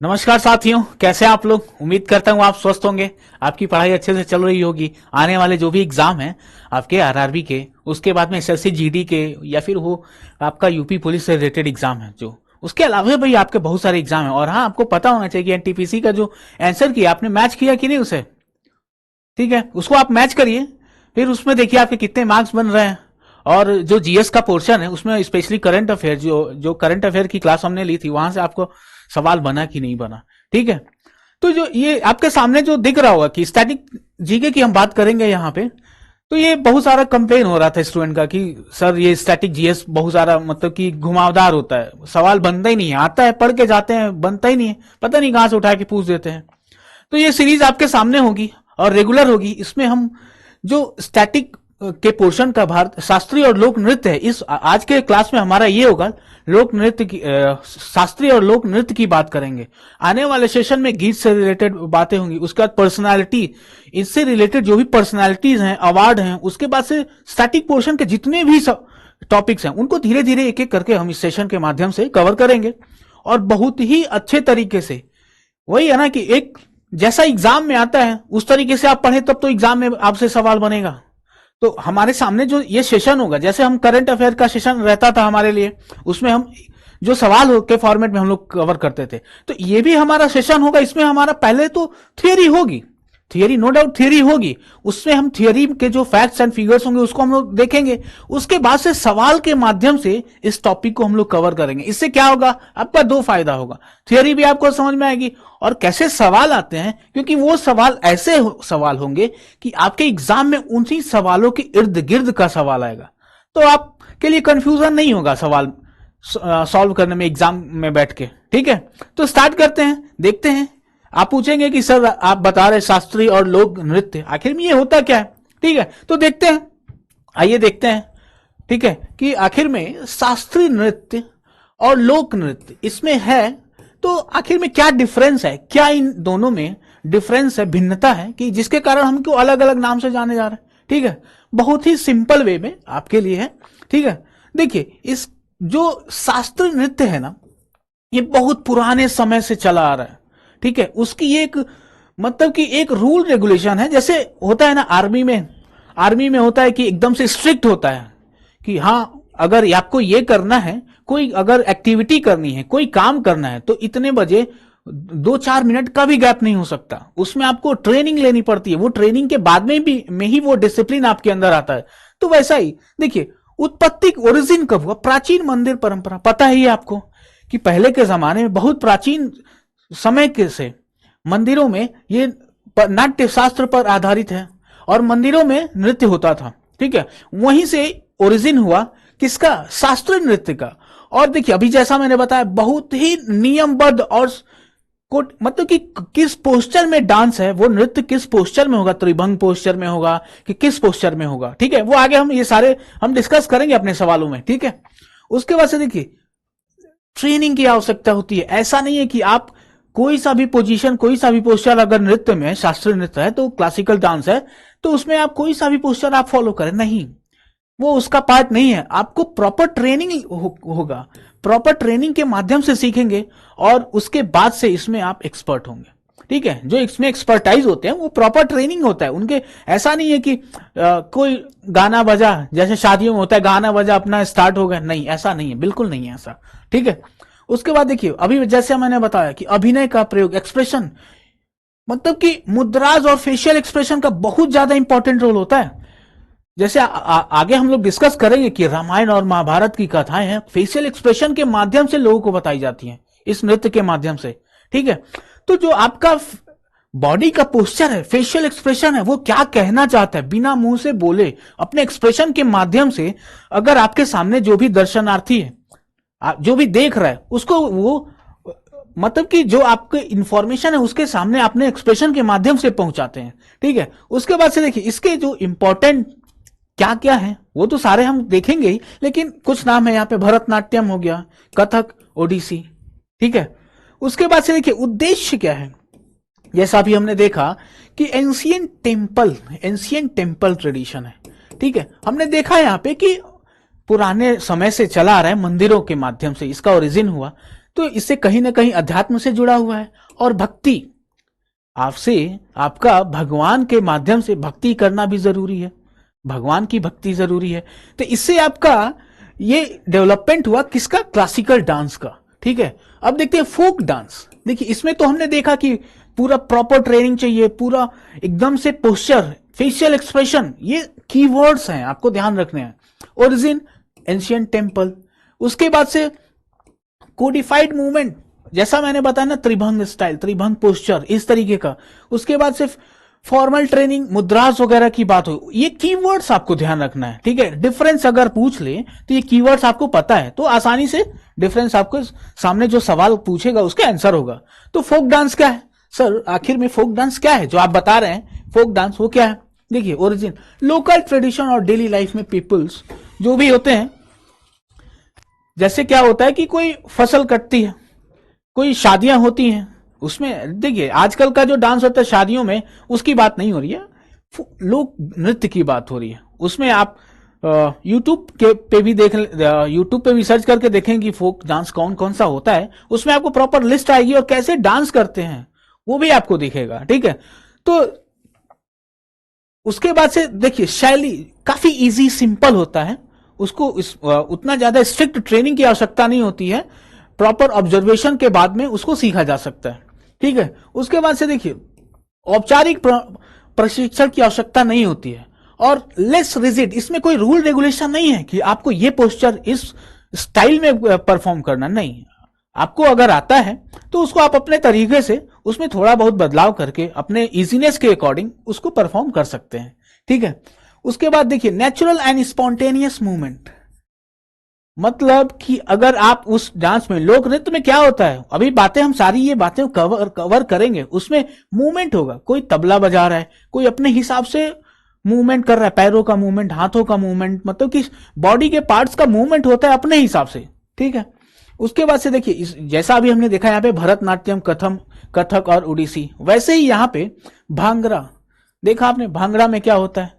नमस्कार साथियों, कैसे हैं आप लोग। उम्मीद करता हूँ आप स्वस्थ होंगे, आपकी पढ़ाई अच्छे से चल रही होगी। आने वाले जो भी एग्जाम हैं आपके आरआरबी के, उसके बाद में एसएससी जीडी के, या फिर वो आपका यूपी पुलिस से रिलेटेड एग्जाम है जो, उसके अलावा भाई आपके बहुत सारे एग्जाम हैं। और हाँ, आपको पता होना चाहिए कि एनटीपीसी का जो आंसर किया आपने, मैच किया कि नहीं उसे। ठीक है, उसको आप मैच करिए, फिर उसमें देखिए आपके कितने मार्क्स बन रहे हैं। और जो जीएस का पोर्शन है उसमें स्पेशली करंट अफेयर, जो जो करंट अफेयर की क्लास हमने ली थी, वहां से आपको सवाल बना कि नहीं बना। ठीक है, तो जो ये आपके सामने जो दिख रहा होगा कि स्टैटिक जीके की हम बात करेंगे यहाँ पे, तो ये बहुत सारा कंप्लेन हो रहा था स्टूडेंट का कि सर ये स्टैटिक जीएस बहुत सारा मतलब कि घुमावदार होता है, सवाल बनता ही नहीं है, आता है पढ़ के जाते हैं, बनता ही नहीं है, पता नहीं कहां से उठा के पूछ देते हैं। तो ये सीरीज आपके सामने होगी और रेगुलर होगी। इसमें हम जो स्टैटिक के पोर्शन का भारत शास्त्रीय और लोक नृत्य है, इस आज के क्लास में हमारा ये होगा लोक नृत्य की, शास्त्रीय और लोक नृत्य की बात करेंगे। आने वाले सेशन में गीत से रिलेटेड बातें होंगी, उसके बाद पर्सनालिटी, इससे रिलेटेड जो भी पर्सनालिटीज हैं, अवार्ड हैं, उसके बाद से स्टैटिक पोर्शन के जितने भी टॉपिक्स हैं उनको धीरे धीरे एक एक करके हम इस सेशन के माध्यम से कवर करेंगे और बहुत ही अच्छे तरीके से। वही है ना कि एक जैसा एग्जाम में आता है उस तरीके से आप पढ़े तब तो एग्जाम में आपसे सवाल बनेगा। तो हमारे सामने जो ये सेशन होगा, जैसे हम करंट अफेयर का सेशन रहता था हमारे लिए, उसमें हम जो सवाल के फॉर्मेट में हम लोग कवर करते थे, तो ये भी हमारा सेशन होगा। इसमें हमारा पहले तो थियरी होगी, थियरी नो डाउट थियरी होगी, उसमें हम थियरी के जो फैक्ट्स एंड फिगर्स होंगे उसको हम लोग देखेंगे। उसके बाद से सवाल के माध्यम से इस टॉपिक को हम लोग कवर करेंगे। इससे क्या होगा, आपका दो फायदा होगा, थियरी भी आपको समझ में आएगी और कैसे सवाल आते हैं, क्योंकि वो सवाल ऐसे सवाल होंगे कि आपके एग्जाम में उन्हीं सवालों के इर्द गिर्द का सवाल आएगा, तो आपके लिए कंफ्यूजन नहीं होगा सवाल सॉल्व करने में एग्जाम में बैठ के। ठीक है, तो स्टार्ट करते हैं, देखते हैं। आप पूछेंगे कि सर आप बता रहे शास्त्रीय और लोक नृत्य, आखिर में ये होता क्या है। ठीक है, तो देखते हैं, आइए देखते हैं। ठीक है, कि आखिर में शास्त्रीय नृत्य और लोक नृत्य इसमें है, तो आखिर में क्या डिफरेंस है, क्या इन दोनों में डिफरेंस है, भिन्नता है, कि जिसके कारण हमको अलग अलग नाम से जाने जा रहे हैं। ठीक है, बहुत ही सिंपल वे में आपके लिए है। ठीक है, देखिए इस जो शास्त्रीय नृत्य है ना, ये बहुत पुराने समय से चला आ रहा है। ठीक है, उसकी एक मतलब कि एक रूल रेगुलेशन है, जैसे होता है ना आर्मी में, आर्मी में होता है कि एकदम से स्ट्रिक्ट होता है कि हाँ अगर आपको ये करना है, कोई अगर एक्टिविटी करनी है, कोई काम करना है, तो इतने बजे 2-4 मिनट का भी गैप नहीं हो सकता। उसमें आपको ट्रेनिंग लेनी पड़ती है, वो ट्रेनिंग के बाद में ही वो डिसिप्लिन आपके अंदर आता है। तो वैसा ही देखिए, उत्पत्ति ओरिजिन कब हुआ, प्राचीन मंदिर परंपरा, पता ही है आपको कि पहले के जमाने में बहुत प्राचीन समय के से मंदिरों में ये नाट्य शास्त्र पर आधारित है और मंदिरों में नृत्य होता था। ठीक है, वहीं से ओरिजिन हुआ किसका, शास्त्रीय नृत्य का। और देखिए अभी जैसा मैंने बताया, बहुत ही नियमबद्ध और मतलब कि किस पोस्चर में डांस है, वो नृत्य किस पोस्चर में होगा, त्रिभंग पोस्चर में होगा कि किस पोस्चर में होगा। ठीक है, वो आगे हम ये सारे हम डिस्कस करेंगे अपने सवालों में। ठीक है, उसके बाद से देखिए ट्रेनिंग की आवश्यकता होती है। ऐसा नहीं है कि आप कोई सा भी पोजीशन, कोई सा भी पोस्चर, अगर नृत्य में शास्त्रीय नृत्य है तो क्लासिकल डांस है, तो उसमें आप कोई सा भी पोस्चर आप फॉलो करें, नहीं, वो उसका पार्ट नहीं है। आपको प्रॉपर ट्रेनिंग होगा, प्रॉपर ट्रेनिंग के माध्यम से सीखेंगे और उसके बाद से इसमें आप एक्सपर्ट होंगे। ठीक है, जो इसमें एक्सपर्टाइज होते हैं वो प्रॉपर ट्रेनिंग होता है उनके। ऐसा नहीं है कि कोई गाना बजा, जैसे शादियों में होता है गाना बजा अपना स्टार्ट हो गया, नहीं, ऐसा नहीं है, बिल्कुल नहीं है ऐसा। ठीक है, उसके बाद देखिए अभी जैसे मैंने बताया कि अभिनय का प्रयोग, एक्सप्रेशन, मतलब कि मुद्राज और फेशियल एक्सप्रेशन का बहुत ज्यादा इंपॉर्टेंट रोल होता है। जैसे आगे हम लोग डिस्कस करेंगे कि रामायण और महाभारत की कथाएं हैं फेशियल एक्सप्रेशन के माध्यम से लोगों को बताई जाती हैं, इस नृत्य के माध्यम से। ठीक है, तो जो आपका बॉडी का पोस्चर है, फेशियल एक्सप्रेशन है, वो क्या कहना चाहता है बिना मुंह से बोले, अपने एक्सप्रेशन के माध्यम से, अगर आपके सामने जो भी दर्शनार्थी है, जो भी देख रहा है, उसको वो मतलब कि जो आपके इंफॉर्मेशन है उसके सामने अपने एक्सप्रेशन के माध्यम से पहुंचाते हैं। ठीक है, उसके बाद से देखिए इसके जो इंपॉर्टेंट क्या क्या है वो तो सारे हम देखेंगे ही, लेकिन कुछ नाम है यहाँ पे, भरतनाट्यम हो गया, कथक, ओडिसी। ठीक है, उसके बाद से देखिए उद्देश्य क्या है। जैसा अभी हमने देखा कि एंशियंट टेम्पल ट्रेडिशन है। ठीक है, हमने देखा यहाँ पे कि पुराने समय से चला आ रहा है, मंदिरों के माध्यम से इसका ओरिजिन हुआ। तो इससे कहीं ना कहीं अध्यात्म से जुड़ा हुआ है। और भक्ति, आपसे आपका भगवान के माध्यम से भक्ति करना भी जरूरी है, भगवान की भक्ति जरूरी है। तो इससे आपका ये डेवलपमेंट हुआ किसका, क्लासिकल डांस का। ठीक है, अब देखते हैं फोक डांस। देखिए इसमें तो हमने देखा कि पूरा प्रॉपर ट्रेनिंग चाहिए, पूरा एकदम से पोस्चर, फेशियल एक्सप्रेशन, ये कीवर्ड्स हैं, आपको ध्यान रखने हैं। ओरिजिन, एंशियंट टेम्पल, उसके बाद से कोडिफाइड मूवमेंट, जैसा मैंने बताया ना, त्रिभंग स्टाइल, त्रिभंग पोस्चर, इस तरीके का। उसके बाद से फॉर्मल ट्रेनिंग, मुद्रास वगैरह की बात हो, ये कीवर्ड्स आपको ध्यान रखना है। ठीक है, डिफरेंस अगर पूछ ले तो ये कीवर्ड्स आपको पता है तो आसानी से डिफरेंस आपको सामने जो सवाल पूछेगा उसका आंसर होगा। तो फोक डांस क्या है सर, आखिर में फोक डांस क्या है जो आप बता रहे हैं, फोक डांस वो क्या है? देखिए ओरिजिन, लोकल ट्रेडिशन और डेली लाइफ में पीपल्स जो भी होते हैं, जैसे क्या होता है कि कोई फसल कटती है, कोई शादियां होती हैं, उसमें देखिए आजकल का जो डांस होता है शादियों में, उसकी बात नहीं हो रही है, लोक नृत्य की बात हो रही है। उसमें आप यूट्यूब के पे भी देख, यूट्यूब पे भी सर्च करके देखें कि फोक डांस कौन कौन सा होता है, उसमें आपको प्रॉपर लिस्ट आएगी और कैसे डांस करते हैं वो भी आपको दिखेगा। ठीक है, तो उसके बाद से देखिए शैली काफी इजी सिंपल होता है, उसको उतना ज्यादा स्ट्रिक्ट ट्रेनिंग की आवश्यकता नहीं होती है, प्रॉपर ऑब्जर्वेशन के बाद में उसको सीखा जा सकता है। ठीक है, उसके बाद से देखिए औपचारिक प्रशिक्षण की आवश्यकता नहीं होती है और लेस रिजिड, इसमें कोई रूल रेगुलेशन नहीं है कि आपको ये पोस्चर इस स्टाइल में परफॉर्म करना, नहीं। आपको अगर आता है तो उसको आप अपने तरीके से उसमें थोड़ा बहुत बदलाव करके अपने इजीनेस के अकॉर्डिंग उसको परफॉर्म कर सकते हैं। ठीक है, उसके बाद देखिए नेचुरल एंड स्पॉन्टेनियस मूवमेंट, मतलब कि अगर आप उस डांस में, लोक नृत्य में क्या होता है, अभी बातें हम सारी ये बातें कवर करेंगे, उसमें मूवमेंट होगा, कोई तबला बजा रहा है, कोई अपने हिसाब से मूवमेंट कर रहा है, पैरों का मूवमेंट, हाथों का मूवमेंट, मतलब कि बॉडी के पार्ट्स का मूवमेंट होता है अपने हिसाब से। ठीक है, उसके बाद से देखिए जैसा अभी हमने देखा यहाँ पे भरतनाट्यम, कथक और उड़ीसी, वैसे ही यहाँ पे भांगड़ा देखा आपने, भांगड़ा में क्या होता है,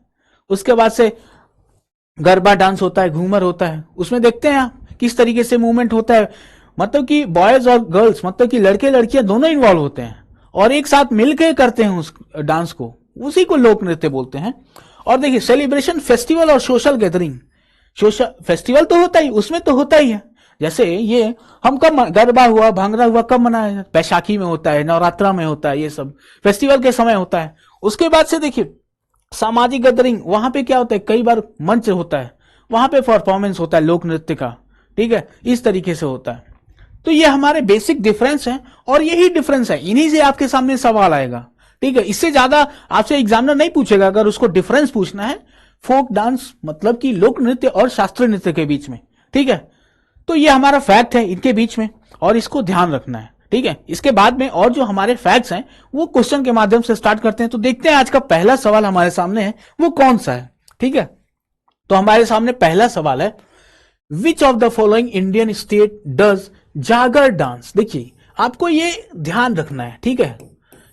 उसके बाद से गरबा डांस होता है, घूमर होता है, उसमें देखते हैं आप किस तरीके से मूवमेंट होता है, मतलब कि बॉयज और गर्ल्स, मतलब कि लड़के लड़कियां दोनों इन्वॉल्व होते हैं और एक साथ मिलकर करते हैं उस डांस को, उसी को लोक नृत्य बोलते हैं। और देखिए सेलिब्रेशन, फेस्टिवल और सोशल गैदरिंग, सोशल फेस्टिवल तो होता ही, उसमें तो होता ही है, जैसे ये हम कब गरबा हुआ, भांगड़ा हुआ कब मनाया, बैसाखी में होता है, नवरात्रा में होता है, ये सब फेस्टिवल के समय होता है। उसके बाद से देखिए सामाजिक गैदरिंग, वहां पे क्या होता है, कई बार मंच होता है, वहां पे परफॉर्मेंस होता है लोक नृत्य का। ठीक है, इस तरीके से होता है। तो ये हमारे बेसिक डिफरेंस है और यही डिफरेंस है, इन्हीं से आपके सामने सवाल आएगा। ठीक है, इससे ज्यादा आपसे एग्जामिनर नहीं पूछेगा अगर उसको डिफरेंस पूछना है फोक डांस मतलब कि लोक नृत्य और शास्त्रीय नृत्य के बीच में। ठीक है, तो ये हमारा फैक्ट है इनके बीच में और इसको ध्यान रखना है। ठीक है, इसके बाद में और जो हमारे फैक्ट्स हैं वो क्वेश्चन के माध्यम से स्टार्ट करते हैं। तो देखते हैं आज का पहला सवाल हमारे सामने है वो कौन सा है। ठीक है, तो हमारे सामने पहला सवाल है, विच of the following Indian state does जागर डांस। देखिए आपको ये ध्यान रखना है। ठीक है,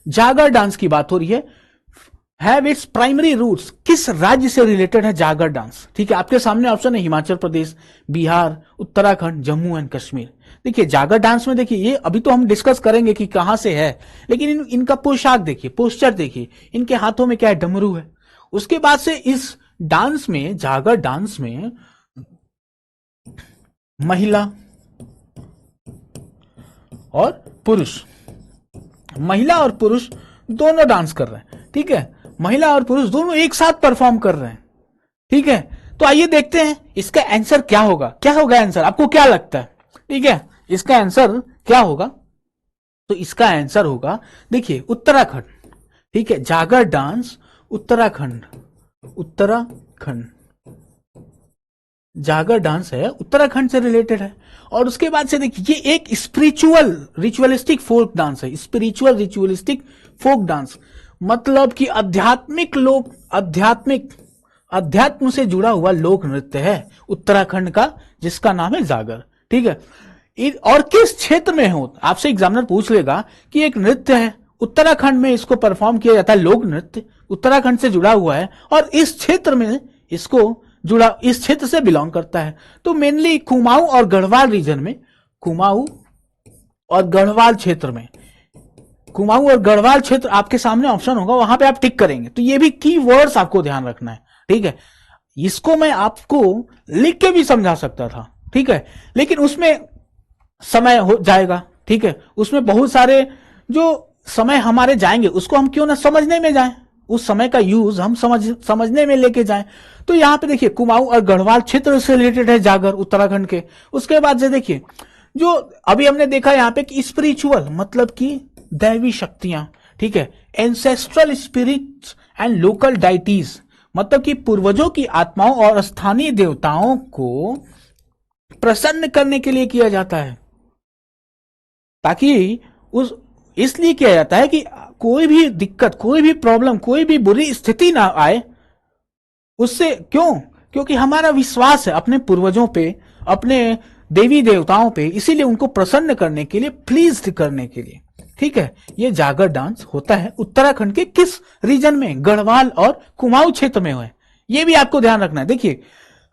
जागर डांस की बात हो रही है, हैव इट्स प्राइमरी रूट्स, किस राज्य से रिलेटेड है जागर डांस। ठीक है, आपके सामने ऑप्शन है हिमाचल प्रदेश, बिहार, उत्तराखंड, जम्मू एंड कश्मीर। देखिए जागर डांस में देखिए ये अभी तो हम डिस्कस करेंगे कि कहां से है, लेकिन इनका पोशाक देखिए, पोस्चर देखिए, इनके हाथों में क्या है, डमरू है। उसके बाद से इस डांस में, जागर डांस में महिला और पुरुष, महिला और पुरुष दोनों डांस कर रहे हैं। ठीक है, महिला और पुरुष दोनों एक साथ परफॉर्म कर रहे हैं। ठीक है, तो आइए देखते हैं इसका आंसर क्या होगा। क्या होगा आंसर, आपको क्या लगता है? ठीक है, इसका आंसर क्या होगा? तो इसका आंसर होगा देखिए उत्तराखंड। ठीक है, जागर डांस उत्तराखंड, उत्तराखंड जागर डांस है, उत्तराखंड से रिलेटेड है। और उसके बाद से देखिए ये एक स्पिरिचुअल रिचुअलिस्टिक फोक डांस है, स्पिरिचुअल रिचुअलिस्टिक फोक डांस, मतलब कि आध्यात्मिक लोक, अध्यात्म से जुड़ा हुआ लोक नृत्य है उत्तराखंड का, जिसका नाम है जागर। ठीक है, और किस क्षेत्र में हो, आपसे एग्जामिनर पूछ लेगा कि एक नृत्य है उत्तराखंड में, इसको परफॉर्म किया जाता है, लोक नृत्य उत्तराखंड से जुड़ा हुआ है और इस क्षेत्र में इसको जुड़ा, इस क्षेत्र से बिलोंग करता है। तो मेनली कुमाऊं और गढ़वाल रीजन में, कुमाऊं और गढ़वाल क्षेत्र में, कुमाऊं और गढ़वाल क्षेत्र आपके सामने ऑप्शन होगा, वहां पे आप टिक करेंगे। तो ये भी की वर्ड्स आपको ध्यान रखना है, ठीक है। इसको मैं आपको लिख के भी समझा सकता था, ठीक है, लेकिन उसमें समय हो जाएगा, ठीक है। उसमें बहुत सारे जो समय हमारे जाएंगे, उसको हम क्यों ना समझने में जाएं, उस समय का यूज हम समझने में लेके जाएं। तो यहां पे देखिए कुमाऊं और गढ़वाल क्षेत्र से रिलेटेड है जागर, उत्तराखंड के। उसके बाद से देखिए जो अभी हमने देखा यहां पे कि स्पिरिचुअल मतलब कि दैवी शक्तियां, ठीक है, ancestral spirits and local deities मतलब कि पूर्वजों की आत्माओं और स्थानीय देवताओं को प्रसन्न करने के लिए किया जाता है, ताकि उस इसलिए किया जाता है कि कोई भी दिक्कत, कोई भी प्रॉब्लम, कोई भी बुरी स्थिति ना आए उससे। क्यों? क्योंकि हमारा विश्वास है अपने पूर्वजों पे, अपने देवी देवताओं पे, इसीलिए उनको प्रसन्न करने के लिए, प्लीज करने के लिए, ठीक है। ये जागर डांस होता है उत्तराखंड के किस रीजन में? गढ़वाल और कुमाऊं क्षेत्र में है। ये भी आपको ध्यान रखना है। देखिए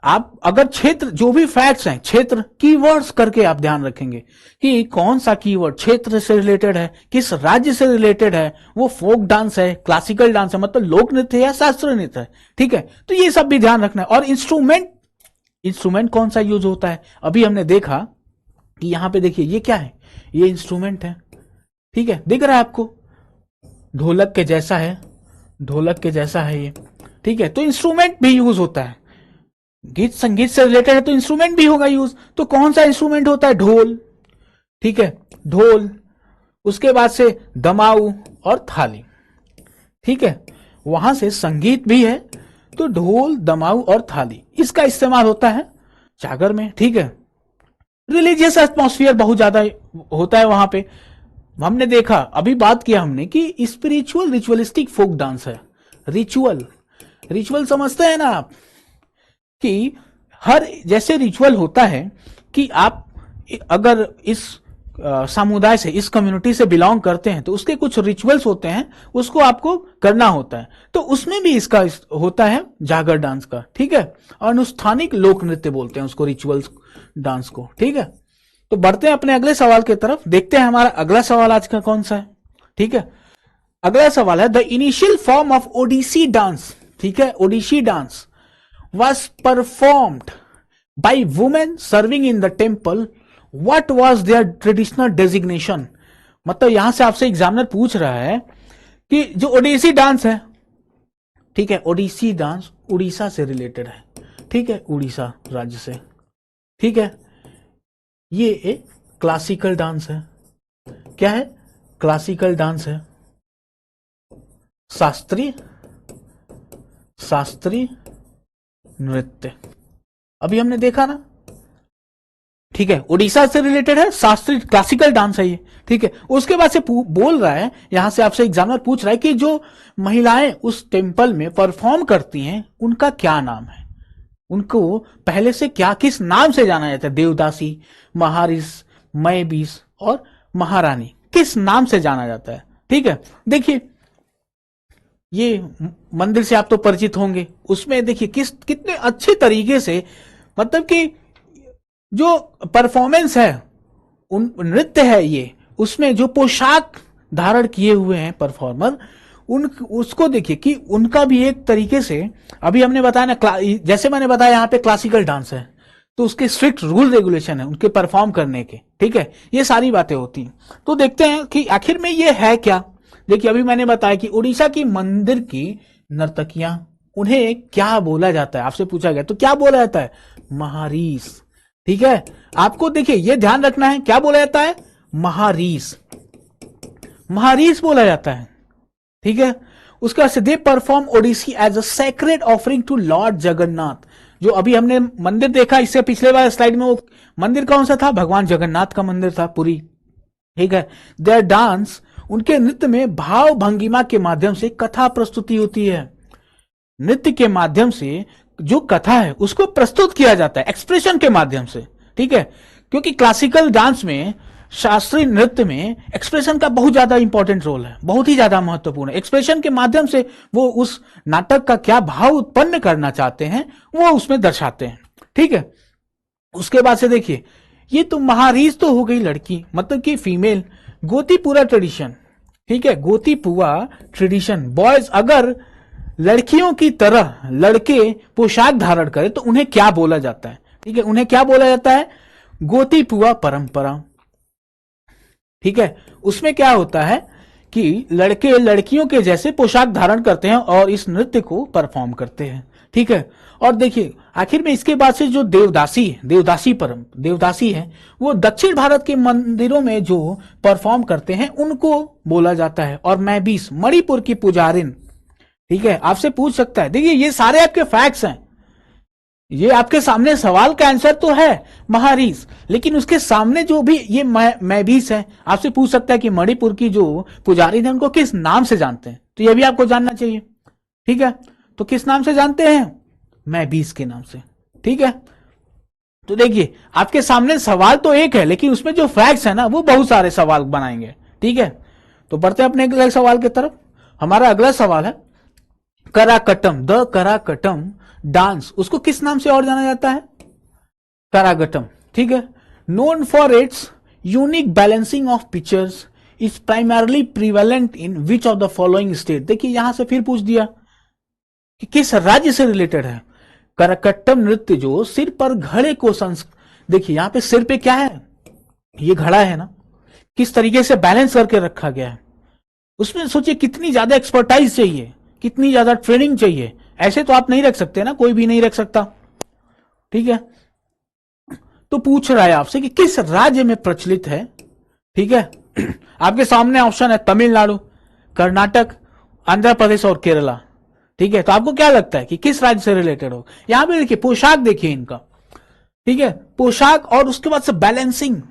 आप अगर क्षेत्र, जो भी फैक्ट्स हैं, क्षेत्र कीवर्ड्स करके आप ध्यान रखेंगे कि कौन सा कीवर्ड क्षेत्र से रिलेटेड है, किस राज्य से रिलेटेड है, वो फोक डांस है, क्लासिकल डांस है, मतलब लोक नृत्य है या शास्त्रीय नृत्य है, ठीक है। तो ये सब भी ध्यान रखना है। और इंस्ट्रूमेंट कौन सा यूज होता है? अभी हमने देखा कि यहां पे देखिए ये क्या है, ये इंस्ट्रूमेंट है, ठीक है, दिख रहा है आपको, ढोलक के जैसा है, ढोलक के जैसा है ये, ठीक है। तो इंस्ट्रूमेंट भी यूज होता है, गीत संगीत से रिलेटेड है तो इंस्ट्रूमेंट भी होगा यूज। तो कौन सा इंस्ट्रूमेंट होता है? ढोल, ठीक है, ढोल। उसके बाद से दमाऊ और थाली, ठीक है। वहां से संगीत भी है, तो ढोल, दमाऊ और थाली, इसका इस्तेमाल होता है जागर में, ठीक है। रिलीजियस एटमॉस्फेयर बहुत ज्यादा होता है वहां पे। हमने देखा, अभी बात किया हमने कि स्पिरिचुअल रिचुअलिस्टिक फोक डांस है। रिचुअल समझते हैं ना आप, कि हर जैसे रिचुअल होता है कि आप अगर इस समुदाय से, इस कम्युनिटी से बिलोंग करते हैं तो उसके कुछ रिचुअल्स होते हैं, उसको आपको करना होता है। तो उसमें भी इसका होता है जागर डांस का, ठीक है। अनुष्ठानिक लोक नृत्य बोलते हैं उसको, रिचुअल्स डांस को, ठीक है। तो बढ़ते हैं अपने अगले सवाल की तरफ, देखते हैं हमारा अगला सवाल आज का कौन सा है, ठीक है। अगला सवाल है the initial form of Odissi dance, ठीक है, Odissi dance was performed by women serving in the temple. What was their traditional designation? मतलब यहां से आपसे एग्जामिनर पूछ रहा है कि जो ओडिसी डांस है, ठीक है, ओडिसी डांस उड़ीसा से रिलेटेड है, ठीक है, उड़ीसा राज्य से, ठीक है। ये एक क्लासिकल डांस है। क्या है? क्लासिकल डांस है। शास्त्रीय नृत्य अभी हमने देखा ना, ठीक है, उड़ीसा से रिलेटेड है, शास्त्रीय क्लासिकल डांस है ये, ठीक है। उसके बाद से बोल रहा है, यहां से आपसे एग्जामिनर पूछ रहा है कि जो महिलाएं उस टेम्पल में परफॉर्म करती हैं उनका क्या नाम है, उनको पहले से क्या, किस नाम से जाना जाता है? देवदासी, महारिस, मैबीस और महारानी, किस नाम से जाना जाता है, ठीक है। देखिए ये मंदिर से आप तो परिचित होंगे, उसमें देखिए कितने अच्छे तरीके से, मतलब कि जो परफॉर्मेंस है, उन नृत्य है ये, उसमें जो पोशाक धारण किए हुए हैं परफॉर्मर, उसको देखिए कि उनका भी एक तरीके से, अभी हमने बताया ना, जैसे मैंने बताया यहाँ पे क्लासिकल डांस है तो उसके स्ट्रिक्ट रूल रेगुलेशन है उनके परफॉर्म करने के, ठीक है, ये सारी बातें होती हैं। तो देखते हैं कि आखिर में ये है क्या। देखिए अभी मैंने बताया कि उड़ीसा की मंदिर की नर्तकियां, उन्हें क्या बोला जाता है, आपसे पूछा गया तो क्या बोला जाता है? महारीस, ठीक है। आपको देखिए ये ध्यान रखना है, क्या बोला जाता है? महारीस, महारीस बोला जाता है, ठीक है। उसके बाद से they perform Odissi as a sacred offering to lord Jagannath. जो अभी हमने मंदिर देखा, इससे पिछले वाले स्लाइड में, वो मंदिर कौन सा था? भगवान जगन्नाथ का मंदिर था, पुरी, ठीक है। देयर डांस, उनके नृत्य में भाव भंगिमा के माध्यम से कथा प्रस्तुति होती है। नृत्य के माध्यम से जो कथा है उसको प्रस्तुत किया जाता है एक्सप्रेशन के माध्यम से, ठीक है। क्योंकि क्लासिकल डांस में, शास्त्रीय नृत्य में एक्सप्रेशन का बहुत ज्यादा इंपॉर्टेंट रोल है, बहुत ही ज्यादा महत्वपूर्ण है। एक्सप्रेशन के माध्यम से वो उस नाटक का क्या भाव उत्पन्न करना चाहते हैं वो उसमें दर्शाते हैं, ठीक है। उसके बाद से देखिए ये तो महारीज तो हो गई लड़की, मतलब कि फीमेल। गोतीपुरा ट्रेडिशन, ठीक है, गोतीपुआ ट्रेडिशन, बॉयज अगर लड़कियों की तरह लड़के पोशाक धारण करें तो उन्हें क्या बोला जाता है? ठीक है, उन्हें क्या बोला जाता है? गोतीपुआ परंपरा। ठीक है, उसमें क्या होता है कि लड़के लड़कियों के जैसे पोशाक धारण करते हैं और इस नृत्य को परफॉर्म करते हैं। ठीक है, और देखिए आखिर में इसके बाद से जो देवदासी है, वो दक्षिण भारत के मंदिरों में जो परफॉर्म करते हैं उनको बोला जाता है। और मैबीस मणिपुर की पुजारिन। ठीक है, आपसे पूछ सकता है, देखिए ये सारे आपके फैक्ट्स हैं, ये आपके सामने सवाल का आंसर तो है महारीस, लेकिन उसके सामने जो भी ये मैबीस है, आपसे पूछ सकता है कि मणिपुर की जो पुजारी है उनको किस नाम से जानते हैं, तो ये भी आपको जानना चाहिए। ठीक है, तो किस नाम से जानते हैं? मैबीस के नाम से। ठीक है, तो देखिए आपके सामने सवाल तो एक है, लेकिन उसमें जो फैक्ट्स है ना वो बहुत सारे सवाल बनाएंगे। ठीक है, तो बढ़ते हैं अपने अगले सवाल की तरफ। हमारा अगला सवाल है कराकटम, द कराकटम डांस, उसको किस नाम से और जाना जाता है? करागटम। ठीक है, known for its unique balancing of pictures, is primarily prevalent in which of the following state. देखिए यहां से फिर पूछ दिया कि किस राज्य से रिलेटेड है। कराकट्टम नृत्य जो सिर पर घड़े को देखिए यहां पे सिर पे क्या है? ये घड़ा है ना, किस तरीके से बैलेंस करके रखा गया है, उसमें सोचिए कितनी ज्यादा एक्सपर्टाइज चाहिए, कितनी ज्यादा ट्रेनिंग चाहिए। ऐसे तो आप नहीं रख सकते ना, कोई भी नहीं रख सकता। ठीक है, तो पूछ रहा है आपसे कि किस राज्य में प्रचलित है। ठीक है, आपके सामने ऑप्शन है तमिलनाडु, कर्नाटक, आंध्र प्रदेश और केरला। ठीक है, तो आपको क्या लगता है कि किस राज्य से रिलेटेड हो? यहां पे देखिए पोशाक देखिए इनका। ठीक है, पोशाक और उसके बाद से बैलेंसिंग,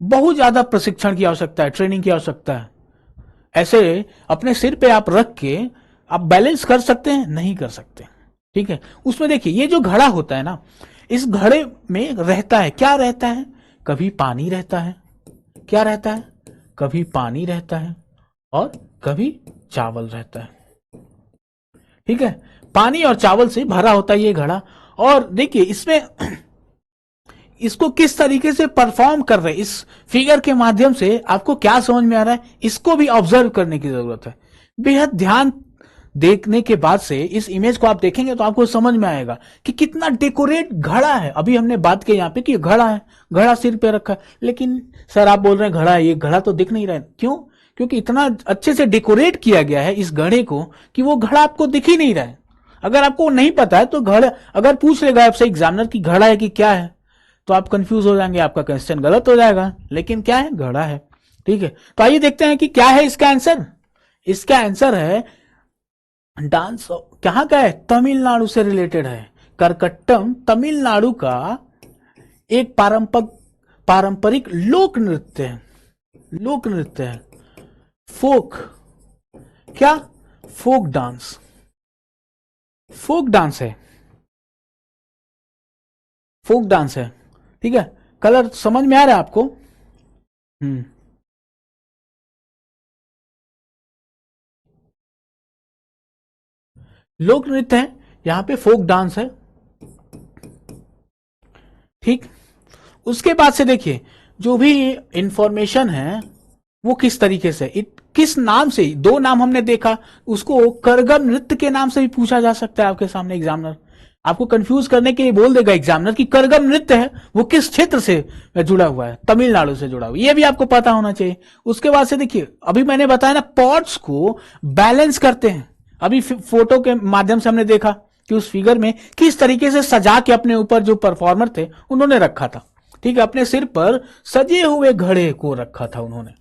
बहुत ज्यादा प्रशिक्षण की आवश्यकता है, ट्रेनिंग की आवश्यकता है। ऐसे अपने सिर पे आप रख के आप बैलेंस कर सकते हैं? नहीं कर सकते। ठीक है, उसमें देखिए ये जो घड़ा होता है ना, इस घड़े में रहता है, क्या रहता है? कभी पानी रहता है, क्या रहता है? कभी पानी रहता है और कभी चावल रहता है। ठीक है, पानी और चावल से भरा होता है ये घड़ा। और देखिए इसमें इसको किस तरीके से परफॉर्म कर रहे हैं, इस फिगर के माध्यम से आपको क्या समझ में आ रहा है, इसको भी ऑब्जर्व करने की जरूरत है। बेहद ध्यान देखने के बाद से इस इमेज को आप देखेंगे तो आपको समझ में आएगा कि कितना डेकोरेट घड़ा है। अभी हमने बात की यहाँ पे कि घड़ा है, घड़ा सिर पे रखा है, लेकिन सर आप बोल रहे हैं घड़ा है, ये घड़ा तो दिख नहीं रहा है। क्यों? क्योंकि इतना अच्छे से डेकोरेट किया गया है इस घड़े को कि वो घड़ा आपको दिख ही नहीं रहा है। अगर आपको नहीं पता है तो घड़ा, अगर पूछ लेगा आपसे एग्जामिनर की घड़ा है कि क्या है, तो आप कंफ्यूज हो जाएंगे, आपका क्वेश्चन गलत हो जाएगा। लेकिन क्या है? घड़ा है। ठीक है, तो आइए देखते हैं कि क्या है इसका आंसर। इसका आंसर है डांस। कहां का है? तमिलनाडु से रिलेटेड है। करकट्टम तमिलनाडु का एक पारंपरिक लोक नृत्य है। लोक नृत्य है, फोक, क्या? फोक डांस, फोक डांस है, फोक डांस है। ठीक है, कलर समझ में आ रहा है आपको? लोक नृत्य है, यहां पे फोक डांस है। ठीक, उसके बाद से देखिए जो भी इंफॉर्मेशन है वो किस तरीके से, किस नाम से, दो नाम हमने देखा, उसको करगम नृत्य के नाम से भी पूछा जा सकता है। आपके सामने एग्जामिनर आपको कंफ्यूज करने के लिए बोल देगा एग्जामिनर कि करगम नृत्य है वो किस क्षेत्र से जुड़ा हुआ है, तमिलनाडु से जुड़ा हुआ, ये भी आपको पता होना चाहिए। उसके बाद से देखिए अभी मैंने बताया ना, पॉट्स को बैलेंस करते हैं। अभी फोटो के माध्यम से हमने देखा कि उस फिगर में किस तरीके से सजा के अपने ऊपर जो परफॉर्मर थे उन्होंने रखा था। ठीक है, अपने सिर पर सजे हुए घड़े को रखा था उन्होंने।